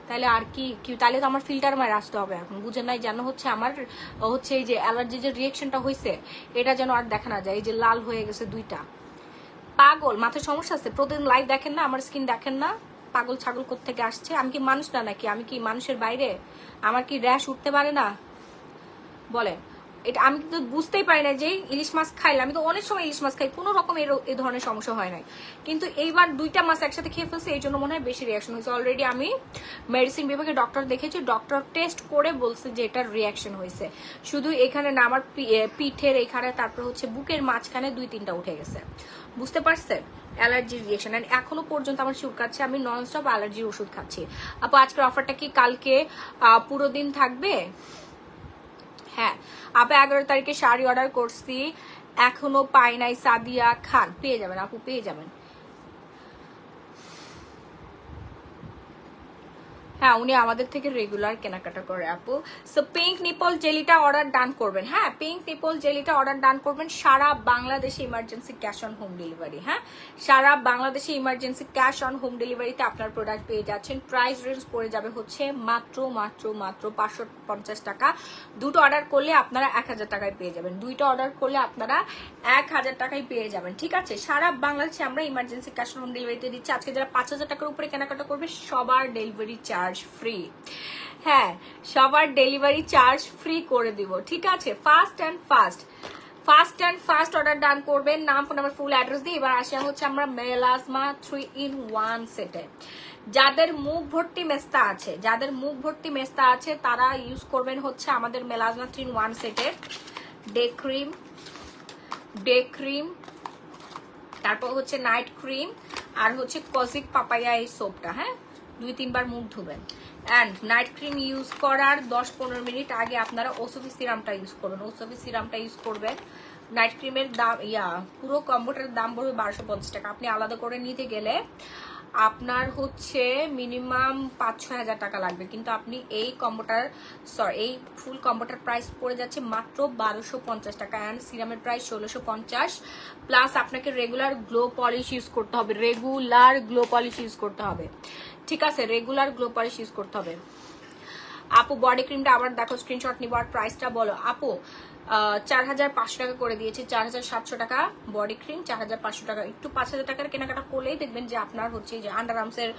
তাহলে আর কি, তাহলে তো আমার ফিল্টার মায়ের আসতে হবে। এখন বুঝেন নাই যেন হচ্ছে আমার হচ্ছে এই যে অ্যালার্জি যে রিয়াকশনটা হয়েছে এটা যেন আর দেখা না যায়। এই যে লাল হয়ে গেছে 2টা। পাগল, মাথায় সমস্যা আছে? প্রতিদিন লাইভ দেখেন না, আমার স্কিন দেখেন না? পাগল ছাগল কোত্থেকে আসছে? আমি কি মানুষ না নাকি? আমি কি মানুষের বাইরে? আমার কি র্যাশ উঠতে পারে না? বলে এটা আমি কিন্তু বুঝতেই পারি না যে ইলিশ মাছ খাইলে, আমি তো অনেক সময় ইলিশ মাছ খাই, কোনো রকম এই ধরনের সমস্যা হয় নাই, কিন্তু এইবার 2টা মাছ একসাথে খেয়ে ফেলছে, এই জন্য মনে হয় বেশি রিয়াকশন হয়েছে। অলরেডি আমি মেডিসিন বিভাগে ডক্টর দেখেছি, ডক্টর টেস্ট করে বলছে যে এটার রিয়াকশন হয়েছে। শুধু এখানে না, আমার পিঠের এখানে, তারপর হচ্ছে বুকের মাঝখানে 2-3টা উঠে গেছে। বুঝতে পারছেন? অ্যালার্জির রিয়েকশন। এন্ড এখনো পর্যন্ত আমার চুলকাচ্ছে, আমি ননস্টপ অ্যালার্জির ওষুধ খাচ্ছি। আপু আজকের অফারটা কি কালকে পুরো দিন থাকবে? হ্যাঁ আপু, 11 তারিখে শাড়ি অর্ডার করছি, এখনো পাই নাই। সাদিয়া খান, পেয়ে যাবেন আপু, পেয়ে যাবেন। হ্যাঁ, উনি আমাদের থেকে রেগুলার কেনাকাটা করে আপু। সো পিঙ্ক নিপল জেলিটা অর্ডার ডান করবেন। হ্যাঁ, পিঙ্ক নিপল জেলিটা অর্ডার ডান করবেন। সারা বাংলাদেশে emergency cash on home delivery. হ্যাঁ, সারা বাংলাদেশে ইমার্জেন্সি ক্যাশ অন হোম ডেলিভারিতে আপনার প্রোডাক্ট পেয়ে যাচ্ছেন। প্রাইস রেঞ্জ পড়ে যাবে হচ্ছে মাত্র 550 টাকা। 2টো অর্ডার করলে আপনারা 1000 টাকায় পেয়ে যাবেন। 2টা অর্ডার করলে আপনারা 1000 টাকায় পেয়ে যাবেন। ঠিক আছে, সারা বাংলাদেশে আমরা ইমার্জেন্সি ক্যাশ অন হোম ডেলিভারিতে দিচ্ছি। আজকে যারা 5000 টাকার উপরে কেনাকাটা করবে সবার ডেলিভারি চার্জ ফ্রি। হ্যাঁ, সবার ডেলিভারি চার্জ ফ্রি করে দিব। ঠিক আছে, fast and fast order done করবেন। নাম, ফোন নাম্বার, ফুল অ্যাড্রেস দিয়ে। এবার আসা হচ্ছে আমরা মেলাজমা 3-in-1 সেটে। যাদের মুখ ভর্তি মেস্তা আছে তারা ইউজ করবেন হচ্ছে আমাদের মেলাজমা 3-in-1 সেটের ডে ক্রিম, তারপর হচ্ছে নাইট ক্রিম, আর হচ্ছে কজিক পাপায়া এই সোপটা। হ্যাঁ, 2-3 বার মুখ ধুবেন। অ্যান্ড নাইট ক্রিম ইউজ করার 10-15 মিনিট আগে আপনারা ওসফি সিরামটা ইউজ করবেন। নাইট ক্রিমের দাম পুরো কম্বোটার দাম পড়বে 1250 টাকা। আপনি আলাদা করে নিতে গেলে আপনার হচ্ছে মিনিমাম 5-6 হাজার টাকা লাগবে, কিন্তু আপনি এই ফুল কম্বোটার প্রাইস পড়ে যাচ্ছে মাত্র 1250 টাকা। অ্যান্ড সিরামের প্রাইস 1650, প্লাস আপনাকে রেগুলার গ্লো পলিশ ইউজ করতে হবে। ঠিক আছে, রেগুলার গ্লো পলিশ ইউজ করতে হবে। আপু বডি ক্রিমটা আবার দেখো, স্ক্রিনশট নিব আর প্রাইসটা বলো। আপু 4500 টাকা করে দিয়েছি, 4700 টাকা বডি ক্রিম, 4500 টাকা। একটু 5000 টাকার কেনাকাটা করলেই দেখবেন যে আপনার হচ্ছে যে আন্ডার আর্মসের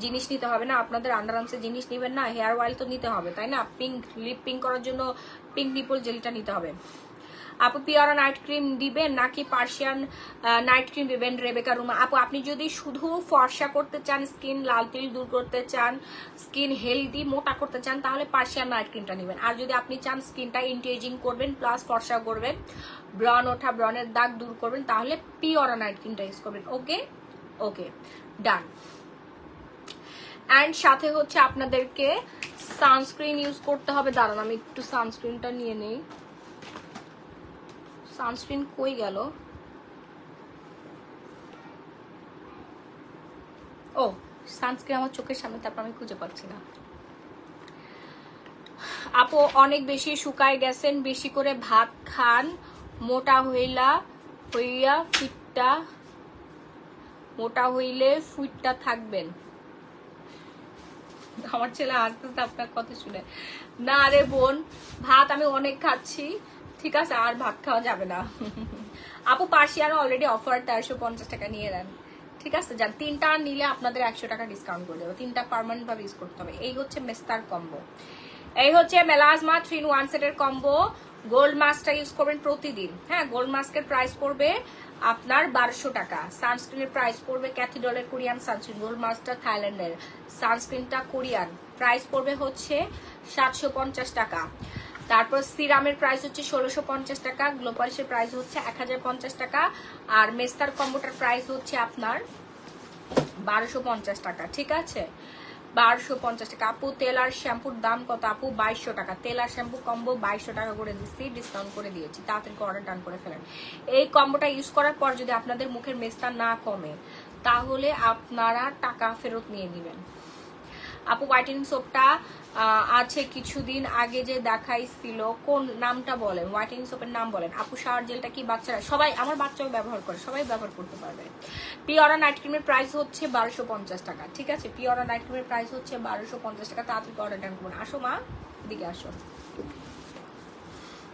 জিনিস নিতে হবে না। আপনাদের আন্ডার আর্মসের জিনিস নেবেন না, হেয়ার অয়েল তো নিতে হবে, তাই না? লিপ পিঙ্ক করার জন্য পিঙ্ক নিপল জেলটা নিতে হবে। আপু পিওরা নাইট ক্রিম দিবেন নাকি পার্সিয়ান নাইট ক্রিম দিবেন? রেবেকা রুমা আপু, আপনি যদি শুধু ফর্সা করতে চান, স্কিন লাল তিল দূর করতে চান, স্কিন হেলদি মোটা করতে চান, তাহলে পার্সিয়ান নাইট ক্রিমটা নেবেন। আর যদি আপনি চান স্কিনটা ইন্টিএজিং করবেন প্লাস ফর্সা করবেন, ব্রন ওঠা ব্রনের দাগ দূর করবেন, তাহলে পিওরা নাইট ক্রিমটা ইউজ করবেন। ওকে ওকে ডান। অ্যান্ড সাথে হচ্ছে আপনাদেরকে সানস্ক্রিন ইউজ করতে হবে। দাঁড়ান আমি একটু সানস্ক্রিনটা নিয়ে নেই। সানস্ক্রিন কই গেল? ও সানস্ক্রিন আমার চোখের সামনে, তারপর আমি খুঁজে পাচ্ছি না। আপু অনেক বেশি শুকায় গেছেন, বেশি করে ভাত খান, মোটা হইয়া ফিটটা, মোটা হইলে ফুটটা থাকবেন। আমার ছেলে আস্তে আস্তে আপনার কথা শুনে। না রে বোন, ভাত আমি অনেক খাচ্ছি, ঠিক আছে, আর ভাত খাওয়া যাবে না। আপু পার্সিয়ানো অলরেডি অফার 1350 টাকা নিয়ে নেন, ঠিক আছে। যান 3টা নিলে আপনাদের 100 টাকা ডিসকাউন্ট করে দেবো। 3টা পার্মানেন্ট ভাবে ইউজ করতে হবে। এই হচ্ছে মেস্তার কম্বো, এই হচ্ছে মেলাজমা 3-in-1 সেটের কম্বো। গোল্ড মাস্কটা ইউজ করবেন প্রতিদিন। হ্যাঁ, গোল্ড মাস্কের প্রাইস পড়বে আপনার 1200 টাকা। সানস্ক্রিনের প্রাইস পড়বে ক্যাথিডলের কোরিয়ান সানস্ক্রিন, গোল্ড মাস্কটা থাইল্যান্ডের, সানস্ক্রিনটা কোরিয়ান, প্রাইস পড়বে হচ্ছে 750 টাকা। তারপর সিরামের প্রাইস হচ্ছে 1650 টাকা, গ্লোপালিশের প্রাইস হচ্ছে 1050 টাকা, আর মেস্তার কম্বোটার প্রাইস হচ্ছে আপনার 1250 টাকা, ঠিক আছে, 1250 টাকা। আপু তেল আর শ্যাম্পুর দাম কত? আপু 2200 টাকা। তেল আর শ্যাম্পু কম্বো 2200 টাকা করে দিচ্ছি, ডিসকাউন্ট করে দিয়েছি, তাড়াতাড়ি অর্ডার ডান করে ফেলেন। এই কম্বোটা ইউজ করার পর যদি আপনাদের মুখের মেস্তা না কমে, তাহলে আপনারা টাকা ফেরত নিয়ে নেবেন। আপু হোয়াইটেনিং সোপটা আছে কিছুদিন আগে যে দেখাইছিল, কোন নামটা বলেন, হোয়াইটেনিং সোপের নাম বলেন। আপু শাওয়ার জেলটা কি বাচ্চারা? সবাই, আমার বাচ্চাও ব্যবহার করে, সবাই ব্যবহার করতে পারবে। পিওরা নাইট ক্রিমের প্রাইস হচ্ছে 1250 টাকা, ঠিক আছে। পিওরা নাইট ক্রিমের প্রাইস হচ্ছে 1250 টাকা, তাড়াতাড়ি অর্ডার ডান করবেন। আসো মা, এদিকে আসো,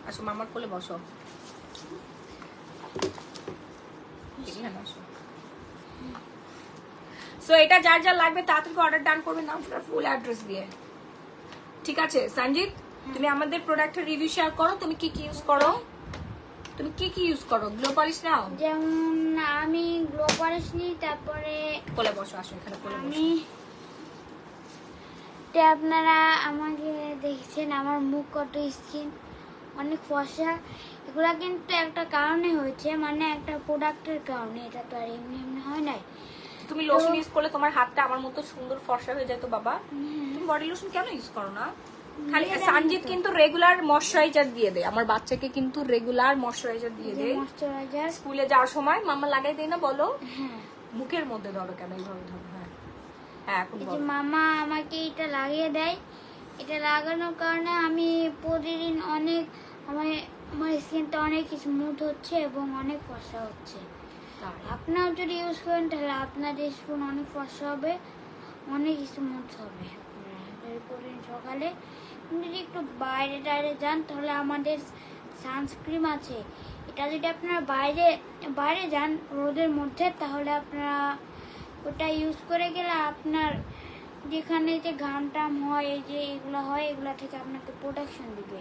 আসো মা, আমার কোলে বসো, এখানে আসো। সো এটা যার যার লাগবে তাড়াতাড়ি অর্ডার ডান করবেন না, আপনার ফুল অ্যাড্রেস দিয়ে, ঠিক আছে। সঞ্জিত, তুমি আমাদের প্রোডাক্টের রিভিউ শেয়ার করো। তুমি কি কি ইউজ করো? তুমি কি কি ইউজ করো? গ্লো পলিশ নাও? যেমন আমি গ্লো পলিশ নিই, তারপরে কোলে বসো, আসো এখানে কোলে বসো। আমি আপনারা আমাকে দেখছেন আমার মুখ কত স্কিন অনেক ফর্সা, এগুলা কিন্তু একটা কারণে হয়েছে, মানে একটা প্রোডাক্টের কারণে, এটা তো আর এমনি এমনি হয় নাই। তুমি লোশন ইউজ করলে তোমার হাতটা আমার মতো সুন্দর ফর্সা হয়ে যায় তো বাবা। তুমি বডি লোশন কেন ইউজ করো না? খালি সঞ্জিত কিন্তু রেগুলার ময়শ্চারাইজার দিয়ে দেয়, আমার বাচ্চাকে কিন্তু রেগুলার ময়শ্চারাইজার দিয়ে দেয়। ময়শ্চারাইজার স্কুলে যাওয়ার সময় মামা লাগাই দেয় না? বলো। হ্যাঁ, মুখের মধ্যে ধরো কেন, এইভাবে ধরো। হ্যাঁ হ্যাঁ, এখন এই যে বলো। মামা আমাকে এটা লাগিয়ে দেয়, এটা লাগানোর কারণে আমি প্রতিদিন অনেক আমার স্কিনটা অনেক স্মুথ হচ্ছে এবং অনেক ফর্সা হচ্ছে। আপনারাও যদি ইউজ করেন তাহলে আপনাদের স্কিন অনেক ফর্সা হবে, অনেক স্মুথ হবে। প্রতিদিন সকালে যদি একটু বাইরে টাইরে যান তাহলে আমাদের সানস্ক্রিন আছে, এটা যদি আপনারা বাইরে যান রোদের মধ্যে, তাহলে আপনারা ওটা ইউজ করে গেলে আপনার যেখানে যে ঘাম টাম হয়, এই যে এগুলো হয়, এগুলো থেকে আপনাকে প্রোটেকশন দিবে।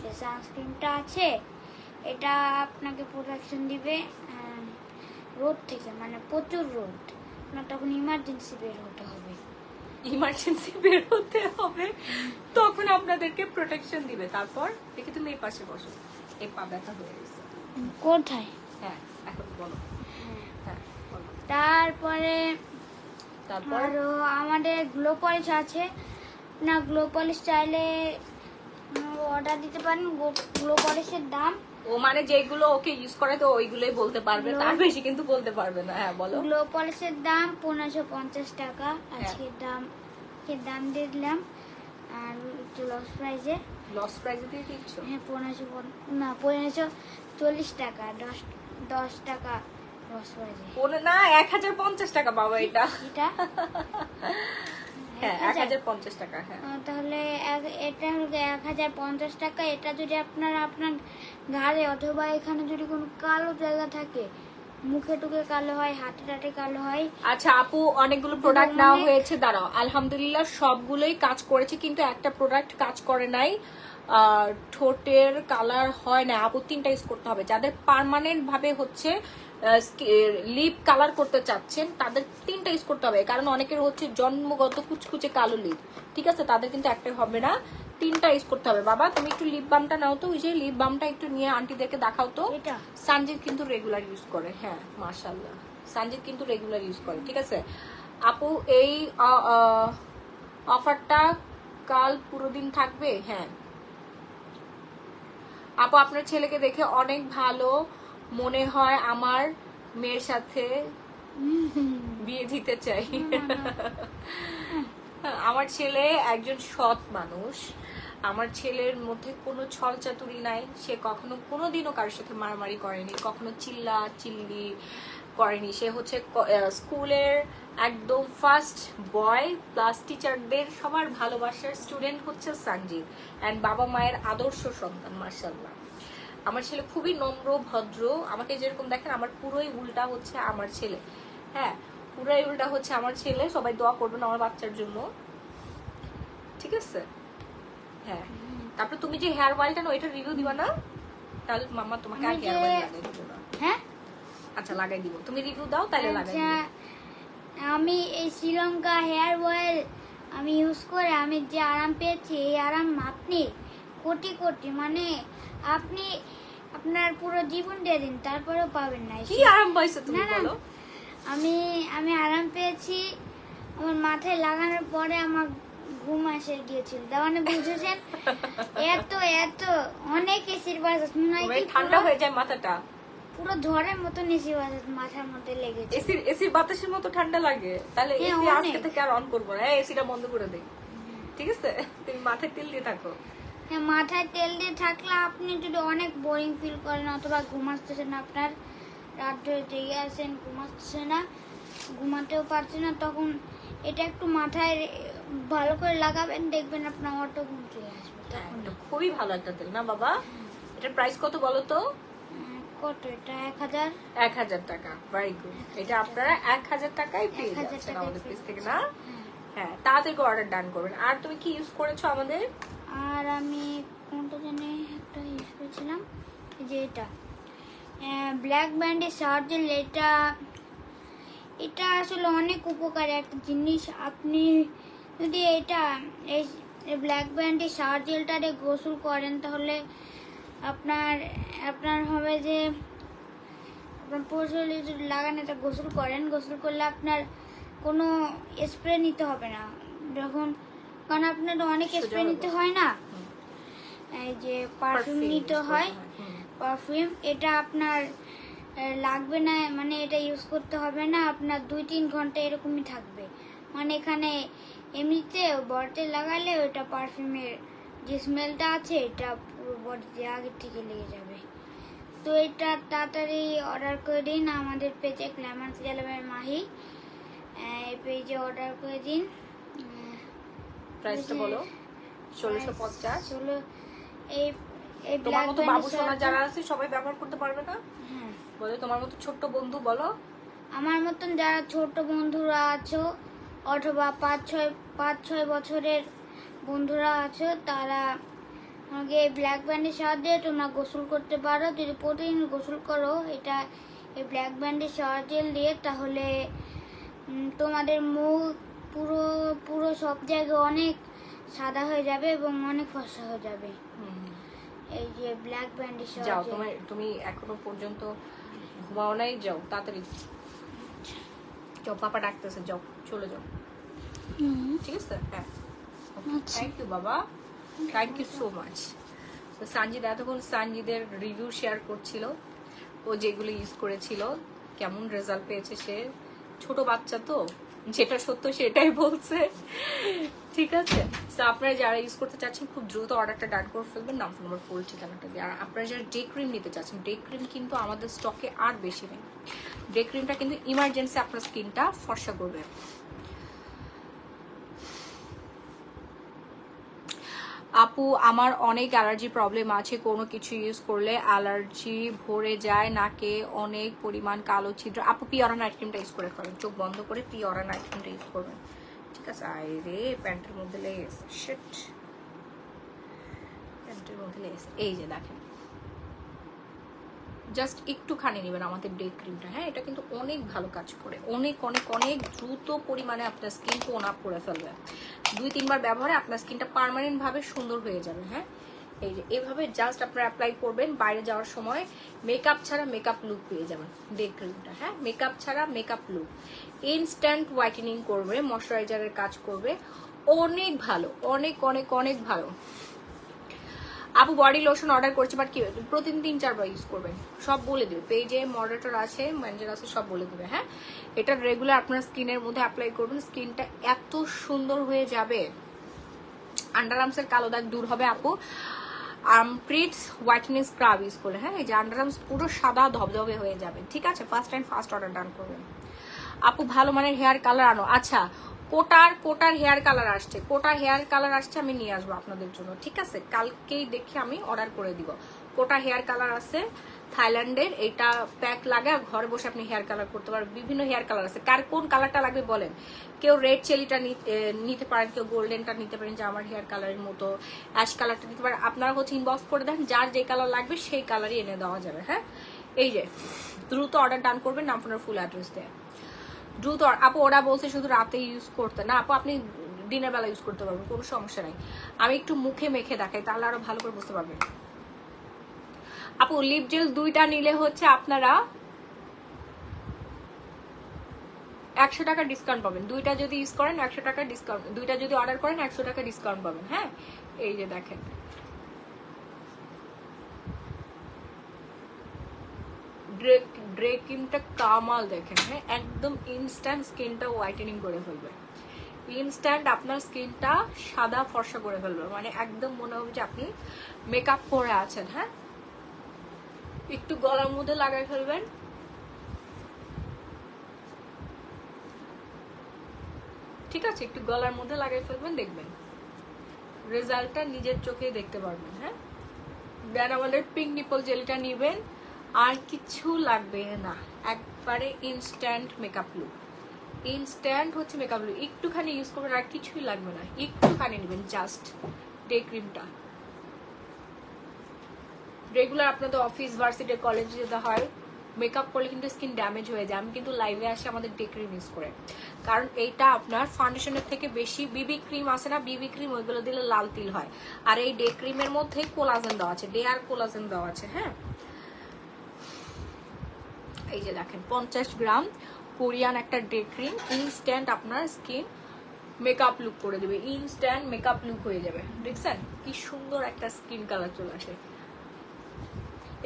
যে সানস্ক্রিনটা আছে এটা আপনাকে প্রোটেকশন দিবে রোদ থেকে, মানে প্রচুর রোদ, আপনার তখন ইমার্জেন্সি বের হতে হবে। ইমার্জেন্সি বের হতে হবে, তখন আপনাদেরকে প্রোটেকশন দিবে। তারপর দেখি তুমি এই পাশে বসো, এই পা ব্যথা হয়ে গেছে। কোথায়? হ্যাঁ এখন বলো। হ্যাঁ বলো। তারপরে তারপর আরো আমাদের গ্লো পলিশ আছে না, গ্লো পলিশ চাইলে অর্ডার দিতে পারেন। গ্লো পলিশের দাম, ও মানে যেগুলো ওকে ইউজ করে তো ওইগুলোই বলতে পারবে, তার বেশি কিন্তু বলতে পারবে না। হ্যাঁ বলো। গ্লো পলিশের দাম 1550 টাকা, আজকের দাম দিয়ে দিলাম। আর একটু লস প্রাইসে, লস প্রাইসে দিয়ে দিচ্ছ? হ্যাঁ 1540 টাকা, 10 টাকা লস প্রাইসে। না 1050 টাকা বাবা এটা। এটা হ্যাঁ 1050 টাকা। হ্যাঁ তাহলে এটা হলো 1050 টাকা। এটা যদি আপনার ঘাড়ে অথবা এখানে যদি কোনো কালো জায়গা থাকে মুখে টুকে কালো হয়, হাতে টাটে কালো হয়। আচ্ছা আপু, অনেকগুলো প্রোডাক্ট নেওয়া হয়েছে, দাঁড়াও। আলহামদুলিল্লাহ সবগুলোই কাজ করেছে, কিন্তু একটা প্রোডাক্ট কাজ করে নাই, ঠোঁটের কালার হয় না। আপু 3টা ইউজ করতে হবে। যাদের পার্মানেন্ট ভাবে হচ্ছে লিপ কালার করতে চাচ্ছেন তাদের 3টা ইউজ করতে হবে, কারণ অনেকের হচ্ছে জন্মগত কুচকুচে কালো লিপ, ঠিক আছে? তাদের কিন্তু একটাই হবে না, 3টা ইউজ করতে হবে। বাবা তুমি একটু লিপ বামটা নাও তো, ওই যে লিপ বামটা একটু নিয়ে আন্টিদেরকে দেখাও তো। এটা সানজিদ কিন্তু রেগুলার ইউজ করে। হ্যাঁ মাশাআল্লাহ, সানজিদ কিন্তু রেগুলার ইউজ করে, ঠিক আছে? আপু এই অফারটা কাল পুরো দিন থাকবে? হ্যাঁ আপু, আপনার ছেলেকে দেখে অনেক ভালো মনে হয়, আমার মেয়ের সাথে বিয়ে দিতে চাই। আমার ছেলে একজন সৎ মানুষ, আমার ছেলের মধ্যে কোনো ছল চাতুরি নাই, সে কখনো কোনোদিনও কারোর সাথে মারামারি করেনি, কখনো চিল্লা চিল্লি করেনি। সে হচ্ছে স্কুলের একদম ফার্স্ট বয়, প্লাস টিচারদের সবার ভালোবাসার স্টুডেন্ট হচ্ছে সানজিদ, অ্যান্ড বাবা মায়ের আদর্শ সন্তান। মাশাআল্লাহ আমার ছেলে খুবই নম্র ভদ্র, আমাকে যেরকম দেখেন আমার পুরোই উল্টা হচ্ছে আমার ছেলে। হ্যাঁ পুরোই উল্টা হচ্ছে আমার ছেলে। সবাই দোয়া করবেন আমার বাচ্চার জন্য, ঠিক আছে? হ্যাঁ তারপরে তুমি যে হেয়ার অয়েলটা না, ওইটা রিভিউ দিবা না? তাহলে মাম্মা তোমাকে আর হেয়ার অয়েল লাগাই দিব না। হ্যাঁ আচ্ছা লাগাই দিব, তুমি রিভিউ দাও তাহলে লাগাই আচ্ছা, দিব। আমি এই শ্রীলঙ্কা হেয়ার অয়েল আমি ইউজ করে আমি যে আরাম পেয়েছি, এই আরাম আপনি কোটি কোটি, মানে আপনি আপনার পুরো জীবন দিয়ে দিন তারপরেও পাবেন না। কি আরাম পাইছো তুমি না, না, বলো? আমি আরাম পেয়েছি, আমার মাথায় লাগানোর পরে আমার ঘুম এসে গিয়েছিল, তার মানে বুঝেছেন? এত এত অনেক এসির বাতাস মনে হয় কি ঠান্ডা হয়ে যায় মাথাটা, পুরো ঝড়ের মতন এসির বাতাস মাথার মধ্যে লেগেছে। এসির বাতাসের মতো ঠান্ডা লাগে। তাহলে হ্যাঁ, এসি আজকে অনেক। থেকে আর অন করবো না, এসিটা বন্ধ করে দেই, ঠিক আছে? তুমি মাথায় তেল দিয়ে থাকো। হ্যাঁ, মাথায় তেল দিয়ে থাকলে আপনি যদি অনেক বোরিং ফিল করেন অথবা ঘুমাচ্ছেন, আপনার রাত ধরে জেগে আছেন, ঘুমাচ্ছে না, ঘুমাতেও পারছেন না, তখন এটা একটু মাথায় ভালো করে লাগাবেন, দেখবেন আপনার অটো ঘুম চলে আসবে তখন। এটা খুবই ভালো একটা তেল না বাবা? এটার প্রাইস কত বলো তো? কত এটা? 1000। 1000 টাকা। Very good. এটা আপনারা 1000 টাকায় পেয়ে 1000 যাচ্ছেন টাকায় আমাদের পেজ পেয়ে থেকে না? হ্যাঁ। হ্যাঁ তাড়াতাড়ি অর্ডার ডান করবেন। আর তুমি কি ইউজ করেছো আমাদের? আর আমি কোনটা জানি একটা ইউজ করেছিলাম, এই যে এটা ব্ল্যাক ব্যান্ডের সার্জেল। এটা আসলে অনেক উপকারী একটা জিনিস। আপনি যদি এটা এই ব্ল্যাক ব্যান্ডের সার্জেলটারে গোসল করেন তাহলে আপনার হবে যে আপনার পুরো শরীরে যদি লাগান, এটা গোসল করেন, গোসল করলে আপনার কোনো স্প্রে নিতে হবে না, কারণ আপনার অনেক স্প্রে নিতে হয় না, এই যে পারফিউম নিতে হয়, পারফিউম, এটা আপনার লাগবে না, মানে এটা ইউজ করতে হবে না, আপনার 2-3 ঘন্টা এরকমই থাকবে। মানে এখানে এমনিতে বডিতে লাগালে ওইটা পারফিউমের যে স্মেলটা আছে এটা পুরো বডিতে আগে থেকে লেগে যাবে। তো এটা তাড়াতাড়ি অর্ডার করে দিন আমাদের পেজে, গ্ল্যামার জেলামের মাহি, এই পেজে অর্ডার করে দিন। প্রাইসটা বলো। 1650। চলো এই তোমার ব্ল্যাক মতো বাবু সোনা যারা আছে সবাই ব্যবহার করতে পারবে না? হ্যাঁ, বলো তোমার মতো ছোট্ট বন্ধু বলো। আমার মতন যারা ছোট বন্ধুরা আছো অথবা 5-6 বছরের বন্ধুরা আছো, তারা আমাকে ব্ল্যাক ব্যান্ডের সাহায্যে তোমরা গোসল করতে পারো। যদি প্রতিদিন গোসল করো এটা এই ব্ল্যাক ব্যান্ডের সাহায্যে দিয়ে, তাহলে তোমাদের মুখ পুরো সব জায়গায় অনেক সাদা হয়ে যাবে এবং অনেক ফর্সা হয়ে যাবে। এই যে ব্ল্যাক ব্যান্ডের যাও, সাহায্যে। তুমি এখনো পর্যন্ত ঘুমাও নাই, যাও তাড়াতাড়ি যাও, পাপা ডাকতেছে, যাও চলে যাও, ঠিক আছে? হ্যাঁ থ্যাংক ইউ বাবা, thank you so much. Sanjid এতক্ষণ সানজিদের রিভিউ শেয়ার করছিল, ও যেগুলো ইউজ করেছিল কেমন রেজাল্ট পেয়েছে। সে ছোট বাচ্চা তো, যেটা সত্য সেটাই বলছে, ঠিক আছে? তো আপনারা যারা ইউজ করতে চাচ্ছেন খুব দ্রুত অর্ডারটা ডান করে ফেলবেন, নাম ফোন নাম্বার ফুল ঠিকানাটা দিয়ে। আর আপনারা যারা ডে ক্রিম নিতে চাচ্ছেন, ডে ক্রিম কিন্তু আমাদের স্টকে আর বেশি নেই। ডে ক্রিমটা কিন্তু ইমার্জেন্সি আপনার স্কিনটা ফর্সা করবে। আপু আমার অনেক অ্যালার্জি প্রবলেম আছে, কোনো কিছু ইউজ করলে অ্যালার্জি ভরে যায়, নাকে অনেক পরিমাণ কালো ছিদ্র। আপু পিওরা নাইট ক্রিমটা ইউজ করে ফেলেন, চোখ বন্ধ করে পিওরা নাইট ক্রিমটা ইউজ করবেন, ঠিক আছে? আরে প্যান্টের মধ্যে লেগে গেছে, শিট, প্যান্টের মধ্যে লেগে গেছে। এই যে দেখেন, জাস্ট একটুখানি নেবেন আমাদের ডে ক্রিমটা, হ্যাঁ? এটা কিন্তু অনেক ভালো কাজ করে, অনেক অনেক অনেক দ্রুত পরিমাণে আপনার স্কিন টোন আপ করে ফেলবে। 2-3 বার ব্যবহারে আপনার স্কিনটা পার্মানেন্ট ভাবে সুন্দর হয়ে যাবে, হ্যাঁ? এই যে এভাবে জাস্ট আপনারা অ্যাপ্লাই করবেন, বাইরে যাওয়ার সময় মেকআপ ছাড়া মেকআপ লুক পেয়ে যাবেন ডে ক্রিমটা, হ্যাঁ? মেকআপ ছাড়া মেকআপ লুক, ইনস্ট্যান্ট হোয়াইটেনিং করবে, ময়শ্চারাইজারের কাজ করবে, অনেক ভালো, অনেক অনেক অনেক ভালো। আপু বডি লোশন অর্ডার করছে, বাট কি প্রতিদিন 3-4 বার ইউজ করবেন, সব বলে দেবে, পেজে মডারেটর আছে, ম্যানেজার আছে, সব বলে দেবে, হ্যাঁ? এটা রেগুলার আপনার স্কিনের মধ্যে অ্যাপ্লাই করবেন, স্কিনটা এত সুন্দর হয়ে যাবে, আন্ডার আর্মসের কালো দাগ দূর হবে আপু। আর্মপ্রিটস হোয়াইটেনিং স্ক্রাব ইউজ করলে, হ্যাঁ? এই যে আন্ডার আর্মস পুরো সাদা ধবধবে হয়ে যাবে, ঠিক আছে? First and first order done করবেন। আপু ভালো মানের হেয়ার কালার আনো। আচ্ছা, কোটার হেয়ার কালার আসছে, কোটার হেয়ার কালার আসছে, আমি নিয়ে আসবো আপনাদের জন্য, ঠিক আছে? কালকেই দেখে আমি অর্ডার করে দিব। কোটা হেয়ার কালার আছে থাইল্যান্ডের, এটা প্যাক লাগা ঘরে বসে আপনি হেয়ার কালার করতে পারবেন, বিভিন্ন হেয়ার কালার আছে। কার কোন কালারটা লাগবে বলেন? কেউ রেড চেলিটা নিতে পারেন, কেউ গোল্ডেনটা নিতে পারেন, যে আমার হেয়ার কালারের মতো অ্যাশ কালারটা নিতে পারেন। আপনারা হচ্ছে ইনবক্স করে দেন, যার যে কালার লাগবে সেই কালারই এনে দেওয়া যাবে, হ্যাঁ? এই যে দ্রুত অর্ডার ডান করবেন, আপনার ফুল অ্যাড্রেস দেয় দ্রুত। আপু ওরা বলছে শুধু রাতে ইউজ করতে, না আপু আপনি দিনের বেলা ইউজ করতে পারবেন, কোনো সমস্যা নাই। আমি একটু মুখে মেখে দেখাই, তাহলে আরো ভালো করে বুঝতে পারবেন। আপু লিপ জেল 2টা নিলে হচ্ছে আপনারা 100 টাকা ডিসকাউন্ট পাবেন, 2টা যদি ইউজ করেন 100 টাকা ডিসকাউন্ট, 2টা যদি অর্ডার করেন 100 টাকা ডিসকাউন্ট পাবেন, হ্যাঁ? এই যে দেখেন, ড্রে ক্রিমটা কামাল দেখেন, হ্যাঁ? একদম ইনস্ট্যান্ট স্কিনটা হোয়াইটেনিং করে ফেলবে, ইনস্ট্যান্ট আপনার স্কিনটা সাদা ফর্সা করে ফেলবে, মানে একদম মনে হবে যে আপনি মেকআপ করে আছেন, হ্যাঁ? একটু গলার মধ্যে লাগাই ফেলবেন, ঠিক আছে? একটু গলার মধ্যে লাগাই ফেলবেন, দেখবেন রেজাল্টটা নিজের চোখে দেখতে পারবেন, হ্যাঁ? দেন আমাদের পিঙ্ক নিপল জেলটা নিবেন, আর কিছু লাগবে না, একবারে ইনস্ট্যান্ট মেকআপ লুক, ইনস্ট্যান্ট হচ্ছে মেকআপ লুক। একটুখানি ইউজ করবেন, আর কিছুই লাগবে না, একটুখানি নেবেন জাস্ট ডে ক্রিমটা। রেগুলার আপনাদের অফিস ভার্সিটি কলেজে যেতে হয়, মেকআপ করলে কিন্তু স্কিন ড্যামেজ হয়ে যায়। আমি কিন্তু লাইভে আসি আমাদের ডে ক্রিম ইউজ করে, কারণ এইটা আপনার ফাউন্ডেশনের থেকে বেশি, বিবি ক্রিম আছে না, বিবি ক্রিম ওইগুলো দিলে লাল তিল হয়, আর এই ডে ক্রিমের মধ্যে কোলাজেন দেওয়া আছে, ডে আর কোলাজেন দেওয়া আছে, হ্যাঁ? এই যে দেখেন 50 গ্রাম কোরিয়ান একটা ডে ক্রিম, ইনস্ট্যান্ট আপনার স্কিন মেকআপ লুক করে দেবে, ইনস্ট্যান্ট মেকআপ লুক হয়ে যাবে। দেখছেন কি সুন্দর একটা স্কিন কালার চলে আসে,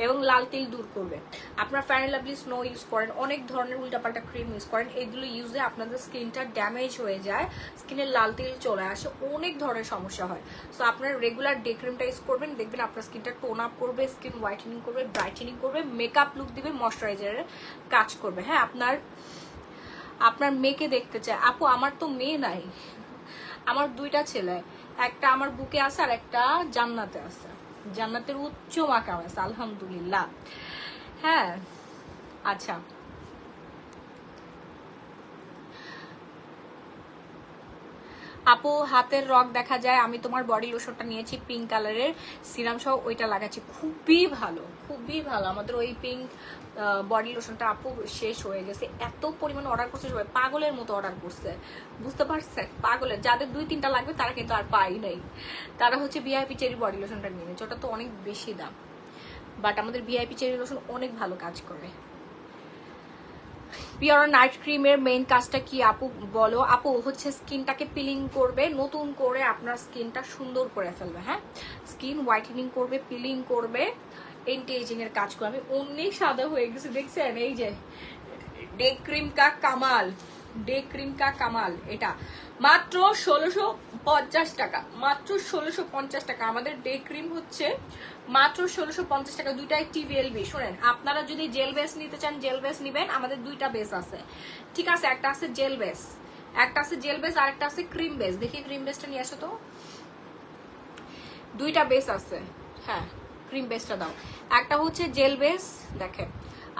এবং লাল তিল দূর করবে। আপনার fair and lovely snow use করেন, অনেক ধরনের উল্টাপাল্টা ক্রিম ইউজ করেন, এইগুলো ইউজে আপনাদের স্কিনটা ড্যামেজ হয়ে যায়, স্কিনের লাল তিল চলে আসে, অনেক ধরনের সমস্যা হয়। সো আপনার রেগুলার ডে ক্রিমটা ইউজ করবেন, দেখবেন আপনার স্কিনটা টোন আপ করবে, স্কিন হোয়াইটেনিং করবে, ব্রাইটেনিং করবে, মেকআপ লুক দিবে, ময়শ্চারাইজারের কাজ করবে, হ্যাঁ? আপনার মেয়েকে দেখতে চায়। আপু আমার তো মেয়ে নাই, আমার 2টা ছেলে, একটা আমার বুকে আছে আর একটা জান্নাতে আছে, জান্নাতের উচ্চ মাকাম আছে আলহামদুলিল্লাহ, হ্যাঁ? আচ্ছা, আপু হাতের রক দেখা যায়, আমি তোমার বডি লোশনটা নিয়েছি পিঙ্ক কালারের সিরাম সহ, ওইটা লাগাচ্ছি, খুবই ভালো, খুবই ভালো। আমাদের ওই পিঙ্ক বডি লোশনটা আপু শেষ হয়ে গেছে, এত পরিমাণে অর্ডার করছে, সবাই পাগলের মতো অর্ডার করছে, বুঝতে পারছেন? পাগলের, যাদের 2-3টা লাগবে তারা কিন্তু আর পাই নাই, তারা হচ্ছে ভিআইপি চেরি বডি লোশনটা নিয়ে নিচ্ছে, ওটা তো অনেক বেশি দাম, বাট আমাদের ভিআইপি চেরি লোশন অনেক ভালো কাজ করে। পিওর নাইট ক্রিমের মেইন কাজটা কি আপু বলো? আপু হচ্ছে স্কিনটাকে পিলিং করবে, নতুন করে আপনার স্কিনটা সুন্দর করে ফেলবে, হ্যাঁ? স্কিন হোয়াইটেনিং করবে, পিলিং করবে, এন্টি এজিং এর কাজ করবে। আমি অনেক সাদা হয়ে গেছি, দেখছেন? এই যে ডে ক্রিম কা কামাল, ডে ক্রিম কা কামাল, এটা মাত্র 1650 টাকা, মাত্র 1650 টাকা। আমাদের ডে ক্রিম হচ্ছে মাত্র 1650 টাকা, 2টাই টিভিএলবি। শোনেন, আপনারা যদি জেল বেস নিতে চান জেল বেস নিবেন, আমাদের 2টা বেস আছে, ঠিক আছে? একটা আছে জেল বেস, একটা আছে জেল বেস, আর একটা আছে ক্রিম বেস। দেখি ক্রিম বেসটা নিয়ে আসো তো। দুইটা বেস আছে, হ্যাঁ ক্রিম বেসটা দাও। একটা হচ্ছে জেল বেস দেখেন,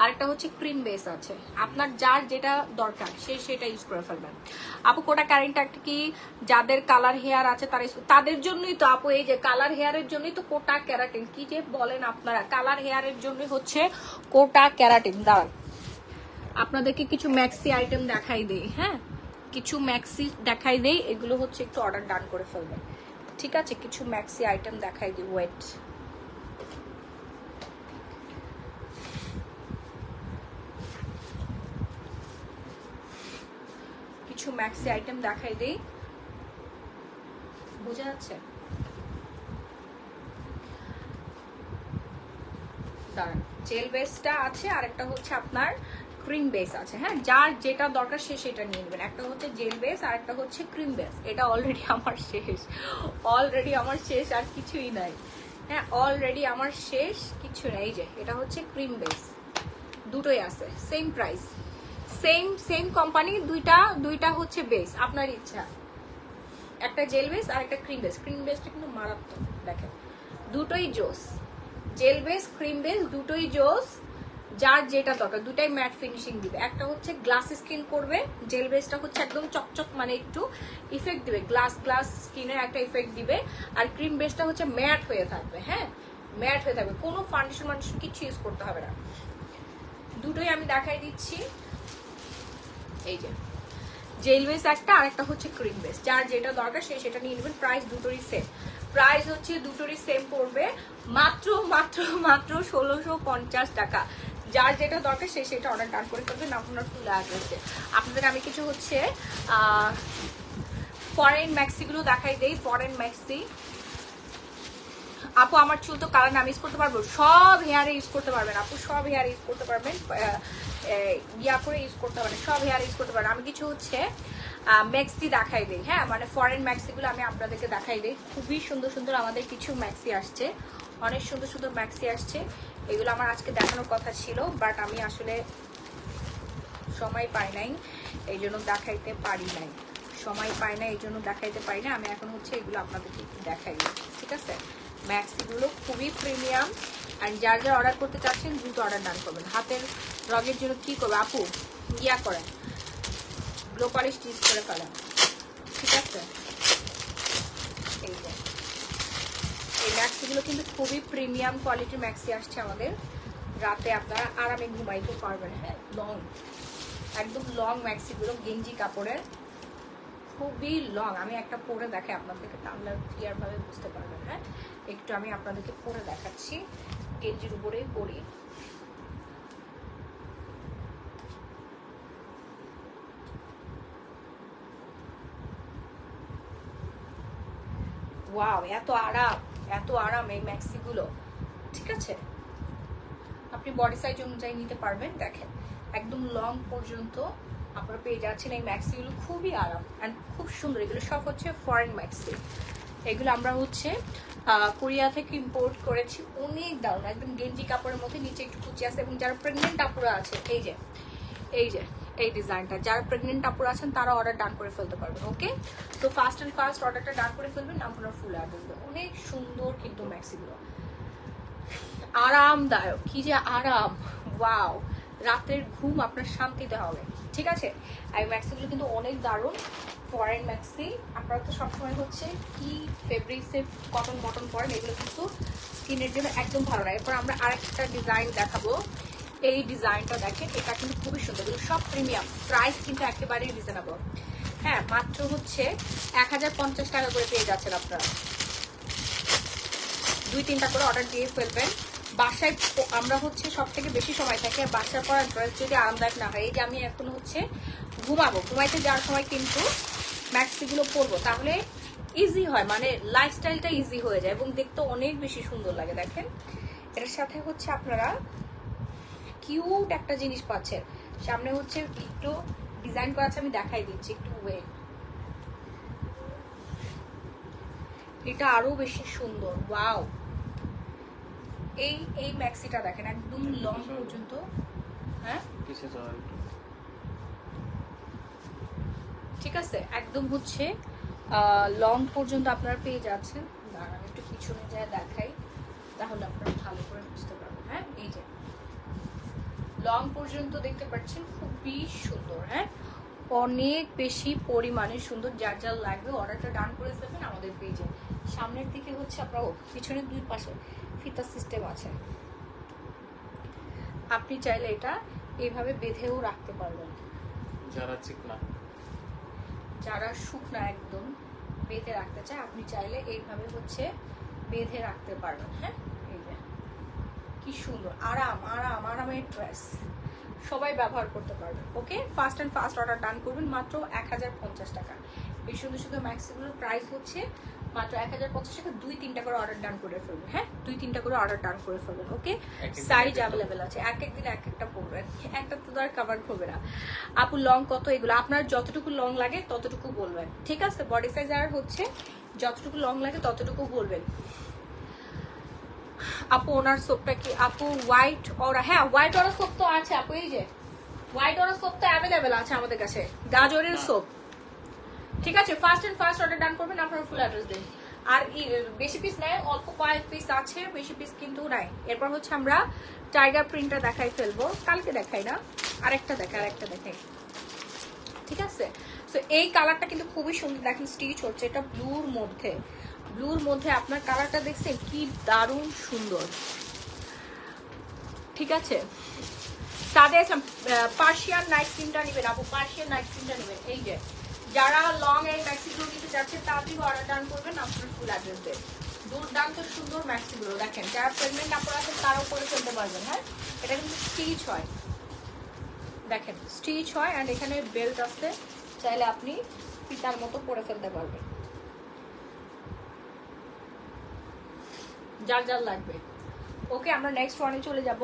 আরেকটা হচ্ছে ক্রিম বেস আছে। আপনার যার যেটা দরকার সে সেটা ইউজ করে ফেলবেন। আপু কোটা ক্যারেন্টটা কি যাদের কালার হেয়ার আছে তাদের জন্যই তো আপু, এই যে কালার হেয়ারের জন্যই তো কোটা ক্যারাটিন। কি যে বলেন আপনারা, কালার হেয়ারের জন্য হচ্ছে কোটা ক্যারাটিন। দাঁড়ান আপনাদেরকে কিছু ম্যাক্সি আইটেম দেখাই দেই, হ্যাঁ কিছু ম্যাক্সি দেখাই দেই, এগুলো হচ্ছে একটু অর্ডার ডান করে ফেলবেন, ঠিক আছে? কিছু ম্যাক্সি আইটেম দেখাই দিই, ওয়েট। কিছু ম্যাক্সি আইটেম দেখাই দেই, বোঝা যাচ্ছে? দাঁড়ান, জেল বেসটা আছে আর একটা হচ্ছে আপনার ক্রিম বেস আছে, হ্যাঁ যার যেটা দরকার সে সেটা নিয়ে নেবেন। একটা হচ্ছে জেল বেস আর একটা হচ্ছে ক্রিম বেস। এটা অলরেডি আমার শেষ, অলরেডি আমার শেষ, আর কিছুই নাই, হ্যাঁ অলরেডি আমার শেষ, কিছু নেই। যে এটা হচ্ছে ক্রিম বেস, দুটোই আছে সেম প্রাইস, সেম কোম্পানি, দুইটা হচ্ছে বেস, আপনার ইচ্ছা। একটা জেল বেস আর একটা ক্রিম বেস। ক্রিম বেসটা কিন্তু মারাত্মক, দেখেন দুটোই জোস, জেল বেস ক্রিম বেস দুটোই জোস, যার যেটা দরকার। দুটাই ম্যাট ফিনিশিং দিবে। একটা হচ্ছে গ্লাস স্কিন করবে, জেল বেসটা হচ্ছে একদম চকচক, মানে একটু ইফেক্ট দিবে, গ্লাস স্কিনের একটা ইফেক্ট দিবে। আর ক্রিম বেসটা হচ্ছে ম্যাট হয়ে থাকবে, হ্যাঁ ম্যাট হয়ে থাকবে, কোনো ফাউন্ডেশন কিছু ইউজ করতে হবে না। দুটোই আমি দেখাই দিচ্ছি। এই যে জেল বেস একটা আর একটা হচ্ছে ক্রিম বেস, যার যেটা দরকার সে সেটা নিয়ে নেবেন। প্রাইস দুটোরই সেম, প্রাইস হচ্ছে দুটোরই সেম পড়বে মাত্র মাত্র মাত্র 1650 টাকা। যার যেটা দরকার সে সেটা অর্ডার ডান করে ফেলবেন আপনার ফুল অ্যাড্রেসে। আপনাদের আমি কিছু হচ্ছে ফরেন ম্যাক্সিগুলো দেখাই দেই। ফরেন ম্যাক্সি আপু আমার চুল তো কালার নাম ইউজ করতে পারবো, সব হেয়ারে ইউজ করতে পারবেন আপু, সব হেয়ারে ইউজ করতে পারবেন, ইয়া করে ইউজ করতে পারবেন, সব হেয়ার ইউজ করতে পারবেন। আমি কিছু হচ্ছে ম্যাক্সি দেখাই দিই, হ্যাঁ মানে ফরেন ম্যাক্সিগুলো আমি আপনাদেরকে দেখাই দিই। খুবই সুন্দর সুন্দর আমাদের কিছু ম্যাক্সি আসছে, অনেক সুন্দর সুন্দর ম্যাক্সি আসছে। এগুলো আমার আজকে দেখানোর কথা ছিল, বাট আমি আসলে সময় পাই নাই, এই জন্য দেখাইতে পারি নাই, সময় পাই না এই জন্য দেখাইতে পারি না। আমি এখন হচ্ছে এগুলো আপনাদেরকে একটু দেখাই দিই, ঠিক আছে? ম্যাক্সিগুলো খুবই প্রিমিয়াম, অ্যান্ড যার যার অর্ডার করতে চাচ্ছেন দ্রুত অর্ডার ডান করবেন। হাতের রগের জন্য কি করবে আপু, ইয়া করেন গ্লো পলিশ ইউজ করে ফেলেন, ঠিক আছে? এই যে এই ম্যাক্সিগুলো কিন্তু খুবই প্রিমিয়াম কোয়ালিটির ম্যাক্সি আসছে আমাদের। রাতে আপনারা আরামে ঘুমাইতে পারবেন, হ্যাঁ লং, একদম লং ম্যাক্সিগুলো, গেঞ্জি কাপড়ের, খুবই লং। আমি একটা পরে দেখাই আপনাদেরকে, তাহলে ক্লিয়ার ভাবে বুঝতে পারবেন। হ্যাঁ একটু আমি আপনাদেরকে পরে দেখাচ্ছি, গেঞ্জির উপরেই পরি। ওয়াও, এত আরাম, এত আরাম এই ম্যাক্সিগুলো, ঠিক আছে? আপনি বডি সাইজ অনুযায়ী নিতে পারবেন। দেখেন একদম লং পর্যন্ত আপনারা পেয়ে যাচ্ছেন এই ম্যাক্সিগুলো, খুবই আরাম অ্যান্ড খুব সুন্দর। এগুলো সব হচ্ছে ফরেন ম্যাক্সি, এগুলো আমরা হচ্ছে কোরিয়া থেকে ইম্পোর্ট করেছি। অনেক দারুণ, একদম গেঞ্জি কাপড়ের মধ্যে, নিচে একটু কুচি আছে। এবং যারা প্রেগনেন্ট আপুরা আছে, এই যে এই ডিজাইনটা, যারা প্রেগনেন্ট আপুরা আছেন তারা অর্ডার ডান করে ফেলতে পারবেন। ওকে, তো ফাস্ট অ্যান্ড ফাস্ট অর্ডারটা ডান করে ফেলবেন, আপনার ফুল অ্যাড্রেস। অনেক সুন্দর কিন্তু ম্যাক্সিগুলো, আরামদায়ক, কি যে আরাম, ওয়াও, রাতের ঘুম আপনার শান্তিতে হবে, ঠিক আছে? এই ম্যাক্সিগুলো কিন্তু অনেক দারুণ, ফরেন ম্যাক্সি। আপনারা তো সবসময় হচ্ছে কি ফেব্রিক্সের কটন মটন পরেন, এগুলো কিন্তু স্কিনের জন্য একদম ভালো না। এরপর আমরা আরেকটা ডিজাইন দেখাবো। এই ডিজাইনটা দেখেন, এটা কিন্তু খুবই সুন্দর, এগুলো সব প্রিমিয়াম, প্রাইস কিন্তু একেবারেই রিজনেবল। হ্যাঁ মাত্র হচ্ছে 1050 টাকা করে পেয়ে যাচ্ছেন আপনারা। 2-3টা করে অর্ডার দিয়ে ফেলবেন। বাসায় আমরা হচ্ছে সব থেকে বেশি সময় থাকি, আর বাসার পর ড্রেস যদি আরামদায়ক না হয়, এই যে আমি এখন হচ্ছে ঘুমাইতে যাওয়ার সময় কিন্তু ম্যাক্সিগুলো পরবো, তাহলে ইজি হয়, মানে লাইফস্টাইলটা ইজি হয়ে যায় এবং দেখতে অনেক বেশি সুন্দর লাগে। দেখেন এটার সাথে হচ্ছে আপনারা কিউট একটা জিনিস পাচ্ছেন, সামনে হচ্ছে একটু ডিজাইন করা আছে, আমি দেখাই দিচ্ছি, একটু ওয়েট, এটা আরো বেশি সুন্দর। ওয়াও, এই ম্যাক্সিটা দেখেন একদম লং পর্যন্ত, হ্যাঁ ঠিক আছে, একদম হচ্ছে লং পর্যন্ত আপনারা পেয়ে যাচ্ছেন। দাঁড়ান একটু পিছনে যায় দেখাই, তাহলে আপনারা ভালো করে বুঝতে পারবেন। হ্যাঁ, এই যে লং পর্যন্ত দেখতে পাচ্ছেন, খুবই সুন্দর। হ্যাঁ, অনেক বেশি পরিমাণে সুন্দর। যার যার লাগবে অর্ডারটা ডান করে ফেলবেন আমাদের পেজে। সামনের দিকে হচ্ছে আপনার পিছনের দুই পাশে ফিতা সিস্টেম আছে, আপনি চাইলে এটা এইভাবে বেঁধেও রাখতে পারবেন। যারা চিকনা, যারা শুকনা একদম বেঁধে রাখতে চায়, আপনি চাইলে এইভাবে হচ্ছে বেঁধে রাখতে পারবেন। হ্যাঁ, এই যে কি সুন্দর, আরামের ড্রেস, সবাই ব্যবহার করতে পারবেন। Okay, fast and fast order done করবেন মাত্র 1050 টাকা। এই সুন্দর সুন্দর ম্যাক্সিগুলোর প্রাইস হচ্ছে মাত্র 1050 টাকা। 2-3টা করে অর্ডার ডান করে ফেলবেন। হ্যাঁ, 2-3টা করে অর্ডার ডান করে ফেলবেন। ওকে, সাইজ অ্যাভেলেবেল আছে, এক এক দিন এক একটা পড়বেন, একটা তো আর কভার হবে না। আপু লং কত? এগুলো আপনার যতটুকু লং লাগে ততটুকু বলবেন, ঠিক আছে? বডি সাইজ আর হচ্ছে যতটুকু লং লাগে ততটুকু বলবেন। আপু ওনার সোপটা কি আপু হোয়াইট ওরা? হ্যাঁ, হোয়াইট ওরা সোপ তো আছে আপু, এই যে হোয়াইট ওরা সোপ তো অ্যাভেলেবেল আছে আমাদের কাছে, গাজরের সোপ। ঠিক আছে, fast and fast order done করবেন, আপনার ফুল অ্যাড্রেস দিন। আর বেশি পিস নাই, অল্প কয়েক পিস আছে, বেশি পিস কিন্তু নাই। এরপর হচ্ছে আমরা টাইগার প্রিন্টটা দেখাই ফেলবো, কালকে দেখাই না, আরেকটা দেখাই। ঠিক আছে, তো এই কালারটা কিন্তু খুবই সুন্দর, দেখেন স্টিচ হচ্ছে, এটা ব্লুর মধ্যে আপনার কালারটা দেখছেন কি দারুণ সুন্দর। ঠিক আছে, সাদে পার্সিয়ান নাইট ক্রিমটা নেবেন আপু, পার্সিয়ান নাইট ক্রিমটা নেবেন। এই যে যারা লং এই ম্যাক্সিগুলো নিতে চাচ্ছে তাড়াতাড়ি অর্ডার ডান করবেন, আপনার ফুল অ্যাড্রেস দেন। দুর্দান্ত সুন্দর ম্যাক্সিগুলো দেখেন, যারা প্রেগনেন্ট আপনারা আছেন তারাও করে ফেলতে পারবেন। হ্যাঁ, এটা কিন্তু স্টিচ হয়, দেখেন স্টিচ হয়, অ্যান্ড এখানে বেল্ট আছে, চাইলে আপনি ফিতার মতো পরে ফেলতে পারবেন, যার যার লাগবে। ওকে, আমরা নেক্সট ওয়ানে চলে যাব।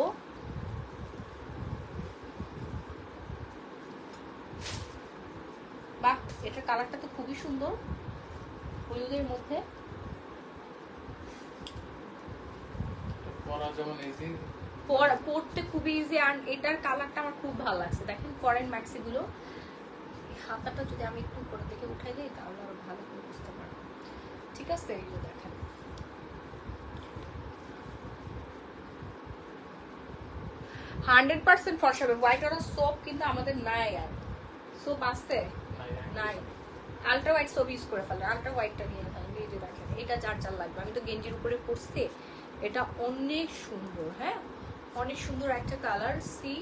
বাহ, এটার কালারটা তো খুবই সুন্দর, হলুদের মধ্যে। পরা যেমন ইজি, পরতে খুবই ইজি, আর এটার কালারটা আমার খুব ভালো লাগছে। দেখেন ফরেন ম্যাক্সি গুলো, হাতাটা যদি আমি একটু উপর থেকে উঠাই দিই তাহলে আরো ভালো করে বুঝতে পারবো। ঠিক আছে, এগুলো দেখেন 100% ফর্সা হবে। হোয়াইট ওরা সোপ কিন্তু আমাদের নাই, আর সোপ আসছে নাই, আলট্রা হোয়াইট সোপ ইউজ করে ফেলেন, আলট্রা হোয়াইটটা নিয়ে ফেলেন। এই যে দেখেন, এটা যার যার লাগবে, আমি তো গেঞ্জির উপরে পরছি, এটা অনেক সুন্দর। হ্যাঁ, অনেক সুন্দর একটা কালার। সি,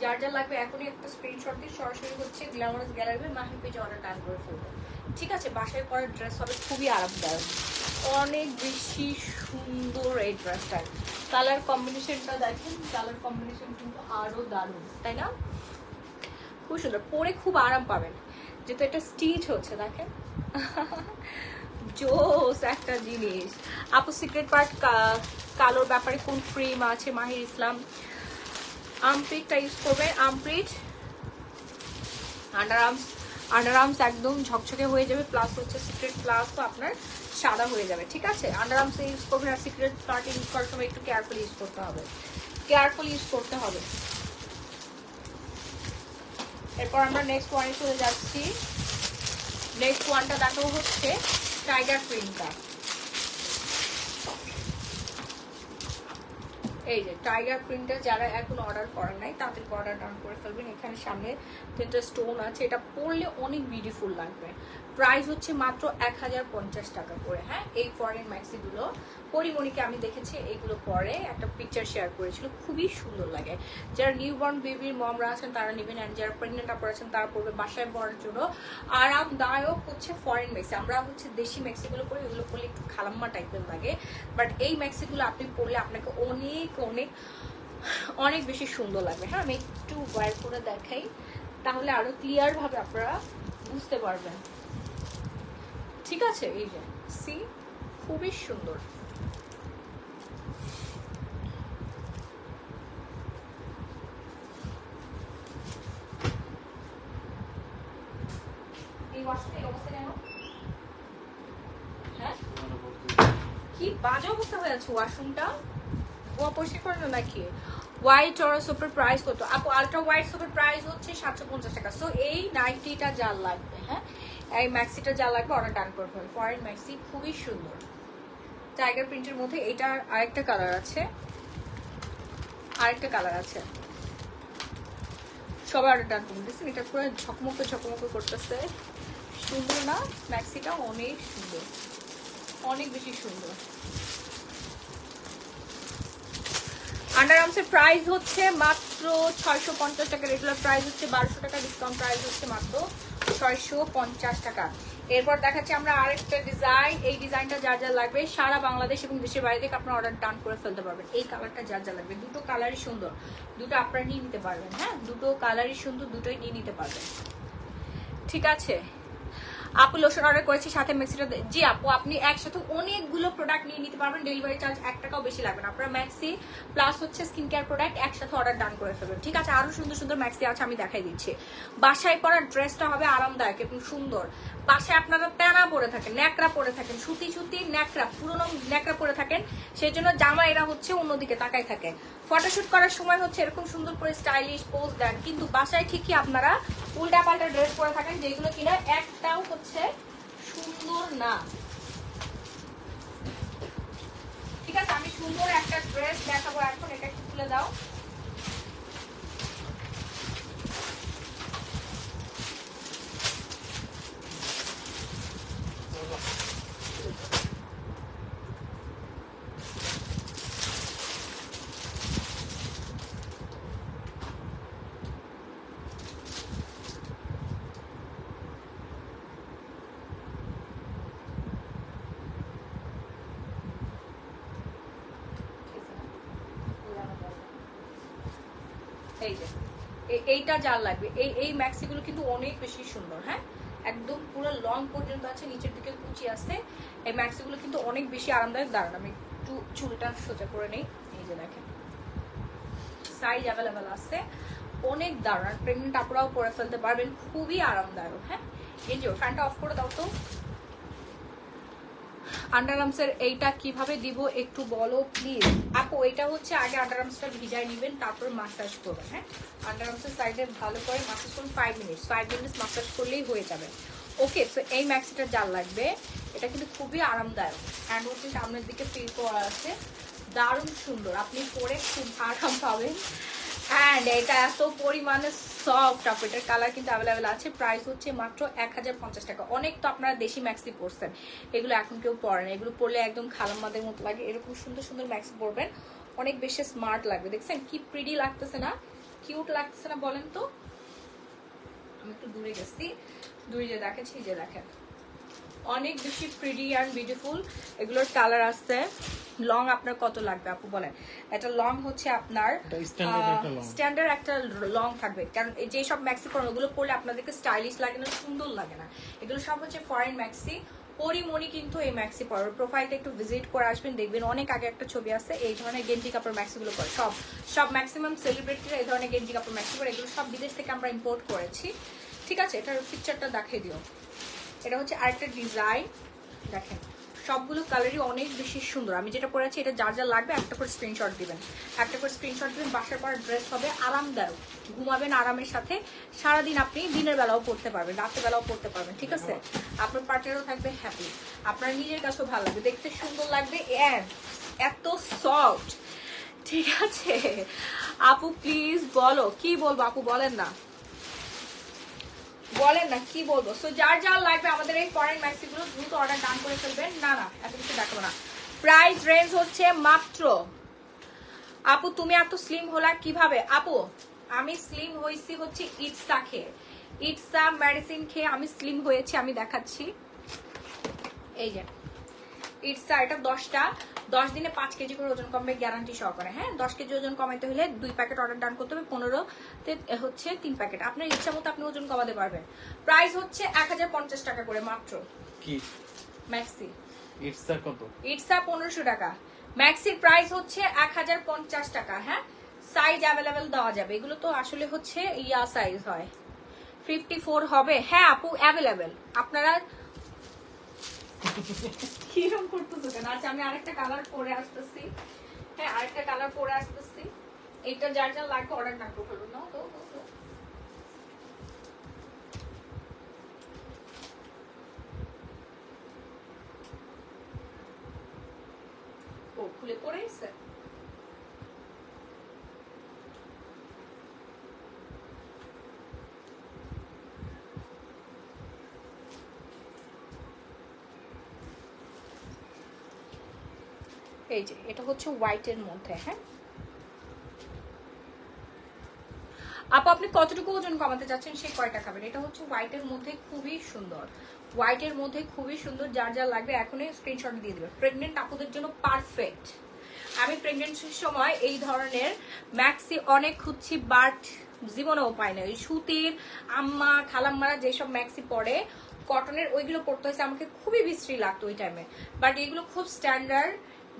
যার যার লাগবে এখনই একটা স্ক্রিনশট দিয়ে সরাসরি হচ্ছে গ্ল্যামারাস গ্যালারি মাহি পেজে অর্ডার ডান করে ফেলবেন। ঠিক আছে, বাসায় পরার ড্রেস হবে, খুবই আরামদায়ক, অনেক বেশি সুন্দর এই ড্রেসটার। কালার কম্বিনেশনটা দেখেন, কালার কম্বিনেশন কিন্তু আরো দারুণ, তাই না? খুব সুন্দর, পরে খুব আরাম পাবেন, যেহেতু এটা স্টিচ হচ্ছে। দেখেন জোস একটা জিনিস। আপু সিক্রেট পার্ট কালোর ব্যাপারে কোন ক্রিম আছে? মাহির ইসলাম আমপ্রিটটা ইউজ করবে, আমপ্রিট আন্ডার আর্মস একদম ঝকঝকে হয়ে যাবে, প্লাস হচ্ছে সিক্রেট প্লাস তো আপনার সাদা হয়ে যাবে। ঠিক আছে, আন্ডার আর্মসে ইউজ করবেন, আর সিক্রেট পার্ট ইউজ করার সময় একটু কেয়ারফুল ইউজ করতে হবে। এরপর আমরা নেক্সট ওয়ানে চলে যাচ্ছি। নেক্সট ওয়ানটা দেখাবো হচ্ছে টাইগার প্রিন্টটা। এই যে টাইগার প্রিন্টটা যারা এখন অর্ডার করেন নাই তাদের অর্ডার ডাউন করে ফেলবেন। এখানে সামনে 3টা স্টোন আছে, এটা পরলে অনেক বিউটিফুল লাগবে। প্রাইস হচ্ছে মাত্র 1050 টাকা করে। হ্যাঁ, এই ফরেন ম্যাক্সিগুলো পরিমণিকে আমি দেখেছি, এইগুলো পরে একটা পিকচার শেয়ার করেছিল, খুবই সুন্দর লাগে। যারা নিউবর্ন বেবির মমরা আছেন তারা নেবেন, অ্যান্ড যারা প্রেগনেন্ট আপনারা আছেন তারা পরবে বাসায় পরার জন্য আরামদায়ক হচ্ছে ফরেন ম্যাক্সি। আমরা হচ্ছে দেশি ম্যাক্সিগুলো পরে, এগুলো পরলে একটু খালাম্মা টাইপের লাগে, বাট এই ম্যাক্সিগুলো আপনি পরলে আপনাকে অনেক অনেক অনেক বেশি সুন্দর লাগবে। হ্যাঁ, আমি একটু ওয়্যার করে দেখাই, তাহলে আরো ক্লিয়ার ভাবে আপনারা বুঝতে পারবেন। ঠিক আছে, এই যে সি, খুবই সুন্দর। এই ওয়াশটা এই অবস্থা কেন? হ্যাঁ, কি বাজে অবস্থা হয়ে আছে ওয়াশরুমটা, ও পরিষ্কার করে না নাকি? হোয়াইট অরা সোপের প্রাইস কত আপু? আলট্রা হোয়াইট সোপের প্রাইস হচ্ছে 750 টাকা। সো এই নাইটিটা যা লাগবে, হ্যাঁ এই ম্যাক্সিটা যা লাগবে অর্ডার ডান করতে হবে। ফরেন ম্যাক্সি খুবই সুন্দর, টাইগার প্রিন্টের মধ্যে এটার আরেকটা কালার আছে, সবার অর্ডার ডান করুন। দেখছেন এটা পুরো ঝকমকে ঝকমকে করতেছে, সুন্দর না? ম্যাক্সিটা অনেক সুন্দর, অনেক বেশি সুন্দর। আন্ডারআর্মসের প্রাইস হচ্ছে মাত্র 650 টাকা, রেগুলার প্রাইস হচ্ছে 1200 টাকা, ডিসকাউন্ট প্রাইস হচ্ছে মাত্র 650 টাকা। এরপর দেখাচ্ছি আমরা আরেকটা ডিজাইন। এই ডিজাইনটা যার যা লাগবে সারা বাংলাদেশ এবং দেশের বাইরে থেকে আপনারা অর্ডার ডান করে ফেলতে পারবেন। এই কালারটা যার যা লাগবে, দুটো কালারই সুন্দর, দুটো আপনারা নিয়ে নিতে পারবেন। হ্যাঁ, দুটো কালারই সুন্দর, দুটোই নিয়ে নিতে পারবেন। ঠিক আছে, আপু লোশন অর্ডার করেছি সাথে ম্যাক্সিটা। জি আপু, আপনি একসাথে অনেকগুলো প্রোডাক্ট নিয়ে নিতে পারবেন, ডেলিভারি চার্জ 1 টাকাও বেশি লাগবে না। আপনারা ম্যাক্সি প্লাস হচ্ছে স্কিন কেয়ার প্রোডাক্ট একসাথে অর্ডার ডান করে ফেলবেন। ঠিক আছে, আরো সুন্দর সুন্দর ম্যাক্সি আছে, আমি দেখাই দিচ্ছি। বাসায় পরার ড্রেসটা হবে আরামদায়ক এবং সুন্দর। বাসায় আপনারা তেনা পরে থাকেন, ন্যাকড়া পরে থাকেন, সুতি সুতি ন্যাকড়া, পুরোনো ন্যাকড়া পরে থাকেন, সেই জন্য জামা এরা হচ্ছে অন্যদিকে তাকাই থাকে। ফটোশুট করার সময় হচ্ছে এরকম সুন্দর করে স্টাইলিশ পোজ দেন, কিন্তু বাসায় ঠিকই আপনারা উল্টা পাল্টা ড্রেস পরে থাকেন, যেগুলো কিনা একটাও হচ্ছে সুন্দর না। ঠিক আছে, আমি সুন্দর একটা ড্রেস দেখাবো এখন, এটা একটু খুলে দাও। এই যে এইটা যার লাগবে, এই ম্যাক্সি গুলো কিন্তু অনেক বেশি সুন্দর। হ্যাঁ, একদম পুরো লং পর্যন্ত আছে, নিচের দিকে কুচি আছে। এই ম্যাক্সি গুলো কিন্তু অনেক বেশি আরামদায়ক। দাঁড়ান আমি একটু চুলটা সোজা করে নেই। এই যে দেখেন, সাইজ অ্যাভেলেবেল আছে, অনেক দারুণ। প্রেগনেন্ট আপনারাও পরে ফেলতে পারবেন, খুবই আরামদায়ক। হ্যাঁ, এই যে ফ্যানটা অফ করে দাও তো। আন্ডারআর্মসের এইটা কিভাবে দিব একটু বলো প্লিজ। আপু এটা হচ্ছে আগে আন্ডারআর্মসটা ভিজায় নেবেন, তারপর মাসাজ করবেন। হ্যাঁ, আন্ডারআর্মসের সাইডে ভালো করে মাসাজ করুন 5 মিনিটস মাসাজ করলেই হয়ে যাবে। ওকে, তো এই ম্যাক্সিটা যার লাগবে, এটা কিন্তু খুবই আরামদায়ক। হ্যান্ড ওয়ার্কিং সামনের দিকে ফিল করা আছে, দারুণ সুন্দর, আপনি পরে খুব আরাম পাবেন। অ্যান্ড এটা এত পরিমাণে সফট, আপু এটার কালার কিন্তু অ্যাভেলেবেল আছে। প্রাইস হচ্ছে মাত্র 1050 টাকা। অনেক তো আপনারা দেশি ম্যাক্সি পরছেন, এগুলো এখন কেউ পরে না, এগুলো পরলে একদম খালাম্মাদের মতো লাগে। এরকম সুন্দর সুন্দর ম্যাক্সি পরবেন, অনেক বেশি স্মার্ট লাগবে। দেখছেন কি প্রিটি লাগতেছে না, কিউট লাগতেছে না বলেন তো? আমি একটু দূরে গেছি, দূরে যে দেখাচ্ছি, যে দেখেন অনেক বেশি প্রিটি অ্যান্ড বিউটিফুল। এগুলোর কালার আছে। লং আপনার কত লাগবে আপু বলেন? এটা লং হচ্ছে আপনার স্ট্যান্ডার্ড একটা লং থাকবে, কারণ যে সব ম্যাক্সি পরেন ওগুলো পরলে আপনাদেরকে স্টাইলিশ লাগে না, সুন্দর লাগে না। এগুলো সব হচ্ছে ফরেন ম্যাক্সি। পরিমণি কিন্তু এই ম্যাক্সি পরে, প্রোফাইলটা একটু ভিজিট করে আসবেন, দেখবেন অনেক আগে একটা ছবি আছে এই ধরনের গেঞ্জি কাপড় ম্যাক্সিগুলো পরে। সব ম্যাক্সিমাম সেলিব্রিটিরা এই ধরনের গেঞ্জি কাপড় ম্যাক্সি পরে, এগুলো সব বিদেশ থেকে আমরা ইম্পোর্ট করেছি। ঠিক আছে, এটার পিকচারটা দেখিয়ে দিও। এটা হচ্ছে আরেকটা ডিজাইন, দেখেন সবগুলো কালারই অনেক বেশি সুন্দর। আমি যেটা পরেছি এটা যার যা লাগবে একটা করে স্ক্রিনশট দিবেন, বাসার পর ড্রেস হবে আরামদায়ক, ঘুমাবেন আরামের সাথে, সারাদিন আপনি দিনের বেলাও পড়তে পারবেন, রাতের বেলাও পড়তে পারবেন। ঠিক আছে, আপনার পার্টনারও থাকবে হ্যাপি, আপনার নিজের কাছেও ভালো লাগবে, দেখতে সুন্দর লাগবে, এত সফট। ঠিক আছে আপু প্লিজ বলো, কি বলবো আপু বলেন না কি বলবো। সো যার যার লাগবে আমাদের এই ফরেন ম্যাক্সি গুলো দ্রুত অর্ডার ডান করে ফেলবেন। না এত কিছু দেখাবো না। প্রাইস রেঞ্জ হচ্ছে মাত্র, আপু তুমি এত স্লিম হলা কিভাবে? আপু আমি স্লিম হয়েছি হচ্ছে ইটসা খেয়ে, ইটসা মেডিসিন খেয়ে আমি স্লিম হয়েছি, আমি দেখাচ্ছি। এই যে ইটসা, এটা 10 দিনে 5 কেজি করে ওজন কমবে গ্যারান্টি সহকারে। হ্যাঁ, 10 কেজি ওজন কমাইতে হলে 2 প্যাকেট অর্ডার ডান করতে হবে, 15তে হচ্ছে 3 প্যাকেট। আপনার ইচ্ছা মতো আপনি ওজন কমাতে পারবেন। প্রাইস হচ্ছে 1050 টাকা করে মাত্র। কি ম্যাক্সি ইটসা কত? ইটসা 1500 টাকা, ম্যাক্সির প্রাইস হচ্ছে 1050 টাকা। হ্যাঁ, সাইজ অ্যাভেলেবেল দেওয়া যাবে, এগুলো তো আসলে হচ্ছে ইয়া সাইজ হয়, 54 হবে। হ্যাঁ আপু অ্যাভেলেবেল, আপনারা কিরকম করতেছো কেন? আচ্ছা আমি আরেকটা কালার পরে আসতেছি। হ্যাঁ, আরেকটা কালার পরে আসতেছি। এটা যার যার লাগবে অর্ডার না করে ফেলুন। না তো হয়েছে। এই যে এটা হচ্ছে হোয়াইটের মধ্যে। হ্যাঁ আপু আপনি কতটুকু ওজন কমাতে চাচ্ছেন সেই কয়টা খাবেন। এটা হচ্ছে হোয়াইটের মধ্যে খুবই সুন্দর, হোয়াইটের মধ্যে খুবই সুন্দর। যার যা লাগবে এখনই স্ক্রিনশট দিয়ে দেবে। প্রেগনেন্ট আপুদের জন্য পারফেক্ট। আমি প্রেগনেন্সির সময় এই ধরনের ম্যাক্সি অনেক খুঁজছি, বাট জীবনেও পাই না। ওই সুতির আম্মা খালাম্মারা যেসব ম্যাক্সি পরে কটনের, ওইগুলো পরতে হয়েছে, আমাকে খুবই বিশ্রী লাগতো ওই টাইমে। বাট এগুলো খুব স্ট্যান্ডার্ড,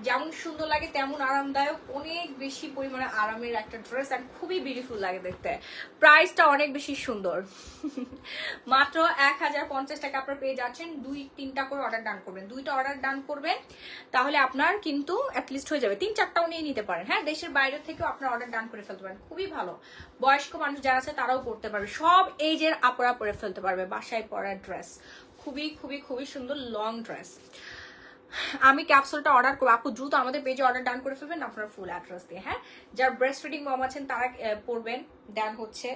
যেমন সুন্দর লাগে তেমন আরামদায়ক, অনেক বেশি পরিমাণে আরামের একটা ড্রেস, আর খুবই বিউটিফুল লাগে দেখতে। প্রাইসটা অনেক বেশি সুন্দর। মাত্র 1050 টাকা আপনারা পেয়ে যাচ্ছেন। 2-3টা করে অর্ডার ডান করবেন, 2টা অর্ডার ডান করবেন, তাহলে আপনার কিন্তু অ্যাটলিস্ট হয়ে যাবে। 3-4টাও নিয়ে নিতে পারেন। হ্যাঁ দেশের বাইরে থেকেও আপনার অর্ডার ডান করে ফেলতে পারেন, খুবই ভালো। বয়স্ক মানুষ যারা আছে তারাও পরতে পারবে, সব এজের আপুরা পরে ফেলতে পারবে। বাসায় পরার ড্রেস, খুবই খুবই খুবই সুন্দর লং ড্রেস। আমি ক্যাপসুলটা অর্ডার করবো। আপু দ্রুত আমাদের পেজে অর্ডার ডান করে ফেলবেন আপনার ফুল অ্যাড্রেস দিয়ে। হ্যাঁ যারা ব্রেস্ট ফিডিং মম আছেন তারা পড়বেন। দেন হচ্ছে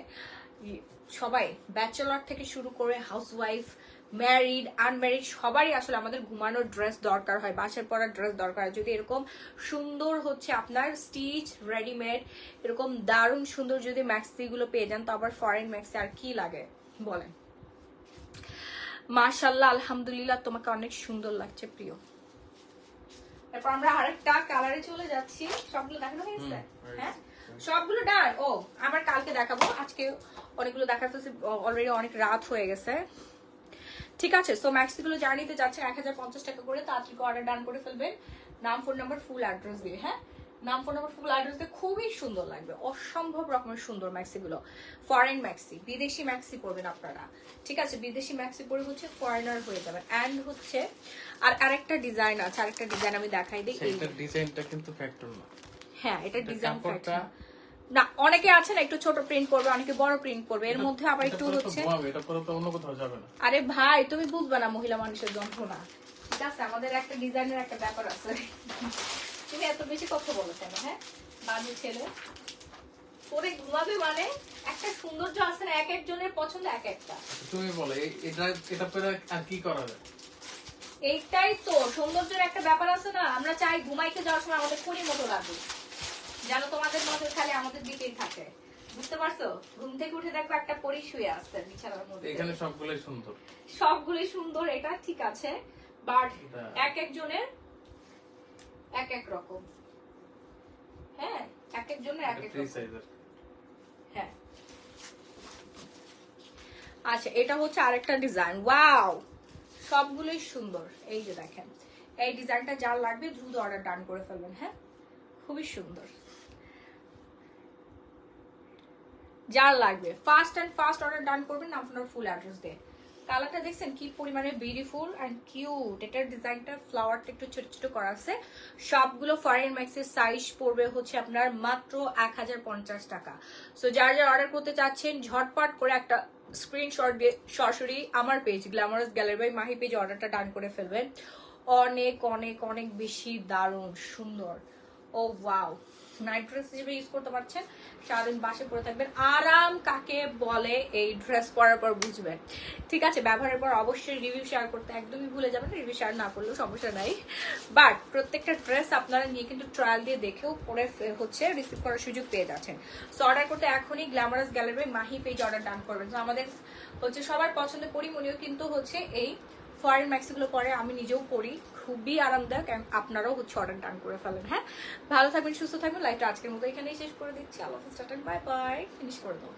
সবাই ব্যাচেলর থেকে শুরু করে হাউসওয়াইফ, ম্যারিড, আনম্যারিড সবারই আসলে আমাদের ঘুমানোর ড্রেস দরকার হয়, বাসায় পরার ড্রেস দরকার হয়। যদি এরকম সুন্দর হচ্ছে আপনার স্টিচ রেডিমেড এরকম দারুণ সুন্দর যদি ম্যাক্সিগুলো পেয়ে যান, তো আবার ফরেন ম্যাক্সি আর কি লাগে বলেন। মাশাআল্লাহ আলহামদুলিল্লাহ, তোমাকে অনেক সুন্দর লাগছে প্রিয়। তারপর আমরা আরেকটা কালারে চলে যাচ্ছি। সবগুলো দেখানো হয়েছে? হ্যাঁ সবগুলো ডান। ও আবার কালকে দেখাবো, আজকে অনেকগুলো দেখা ফেলছি, অলরেডি অনেক রাত হয়ে গেছে। ঠিক আছে, সো ম্যাক্সি গুলো যারা নিতে যাচ্ছেন 1050 টাকা করে তাড়াতাড়ি অর্ডার ডান করে ফেলবেন। নাম, ফোন নাম্বার, ফুল অ্যাড্রেস দিয়ে। হ্যাঁ নাম, ফোন নাম্বার, ফুল অ্যাড্রেস দিয়ে খুবই সুন্দর লাগবে, অসম্ভব রকমের সুন্দর ম্যাক্সি গুলো। ফরেন ম্যাক্সি, বিদেশি ম্যাক্সি পরবেন আপনারা। ঠিক আছে, বিদেশি ম্যাক্সি পরে হচ্ছে ফরেনার হয়ে যাবেন। এন্ড হচ্ছে আর আরেকটা ডিজাইন আছে, আরেকটা ডিজাইন আমি দেখাই দিই। এই ডিজাইনটা কিন্তু ফ্যাক্টর না। হ্যাঁ এটা ডিজাইন ফ্যাক্টর না। অনেকে আছে না একটু ছোট প্রিন্ট করবে, অনেকে বড় প্রিন্ট করবে, এর মধ্যে আবার একটু হচ্ছে। এটা পরে তো অন্য কোথাও যাবে না। আরে ভাই তুমি বুঝবে না মহিলা মানুষের যন্ত্রণা। ঠিক আছে, আমাদের একটা ডিজাইনের একটা ব্যাপার আছে। তুমি এত বেশি কথা বলো কেন? হ্যাঁ বাজে ছেলে পরে ঘুমাবে মানে একটা সৌন্দর্য আছে না, এক একজনের পছন্দ এক একটা। তুমি বলো এটা পরে আর কি করা যায়? এইটাই তো সৌন্দর্যের একটা ব্যাপার আছে না। আমরা চাই ঘুমাইতে যাওয়ার সময় আমাদের খুঁড়ির মতো লাগে, যেন তোমাদের নজর খালি আমাদের দিকেই থাকে। বুঝতে পারছো? ঘুম থেকে উঠে দেখো একটা পরি শুয়ে আসছে বিছানার মধ্যে। এখানে সবগুলোই সুন্দর, সবগুলোই সুন্দর, এটা ঠিক আছে, বাট এক একজনের এক এক রকম। হ্যাঁ এক একজনের এক এক রকম। হ্যাঁ আচ্ছা এটা হচ্ছে আরেকটা ডিজাইন। ওয়াও সবগুলোই সুন্দর। এই যে দেখেন এই ডিজাইনটা যার লাগবে দ্রুত অর্ডার ডান করে ফেলবেন। হ্যাঁ খুবই সুন্দর, যার লাগবে fast and fast order done করবেন আপনার ফুল অ্যাড্রেস দিয়ে। কালারটা দেখছেন কি পরিমাণে বিউটিফুল এন্ড কিউট। এটার ডিজাইনটা ফ্লাওয়ারটা একটু ছোট ছোট করা আছে। সবগুলো ফরেন ম্যাক্সের সাইজ পড়বে হচ্ছে আপনার মাত্র 1050 টাকা। সো যারা যারা অর্ডার করতে চাচ্ছেন ঝটপট করে একটা স্ক্রিনশট দিয়ে সরাসরি আমার page glamorous gallery by Mahi page অর্ডারটা ডান করে ফেলবেন। অনেক অনেক অনেক বেশি দারুণ সুন্দর। ও ওয়াও, নাইট ড্রেস হিসেবে ইউজ করতে পারছেন, সারাদিন বাসে পরে থাকবেন। আরাম কাকে বলে এই ড্রেস পরার পর বুঝবেন। ঠিক আছে, ব্যবহারের পর অবশ্যই রিভিউ শেয়ার করতে একদমই ভুলে যাবেন। রিভিউ শেয়ার না করলেও সমস্যা নাই, বাট প্রত্যেকটা ড্রেস আপনারা নিয়ে কিন্তু ট্রায়াল দিয়ে দেখেও পরে হচ্ছে রিসিভ করার সুযোগ পেয়ে যাচ্ছেন। সো অর্ডার করতে এখনই glamorous gallery Mahi page order done করবেন। তো আমাদের হচ্ছে সবার পছন্দের পরিমণিও কিন্তু হচ্ছে এই ফরেন ম্যাক্সিগুলো পরে, আমি নিজেও পরি, খুবই আরামদায়ক। আপনারাও হচ্ছে অর্ডার ডান করে ফেলেন। হ্যাঁ ভালো থাকবেন, সুস্থ থাকবেন। লাইভটা আজকের মতো এখানেই শেষ করে দিচ্ছি। আল্লাহ হাফেজ, টাটা, বাই বাই, ফিনিশ করে দাও।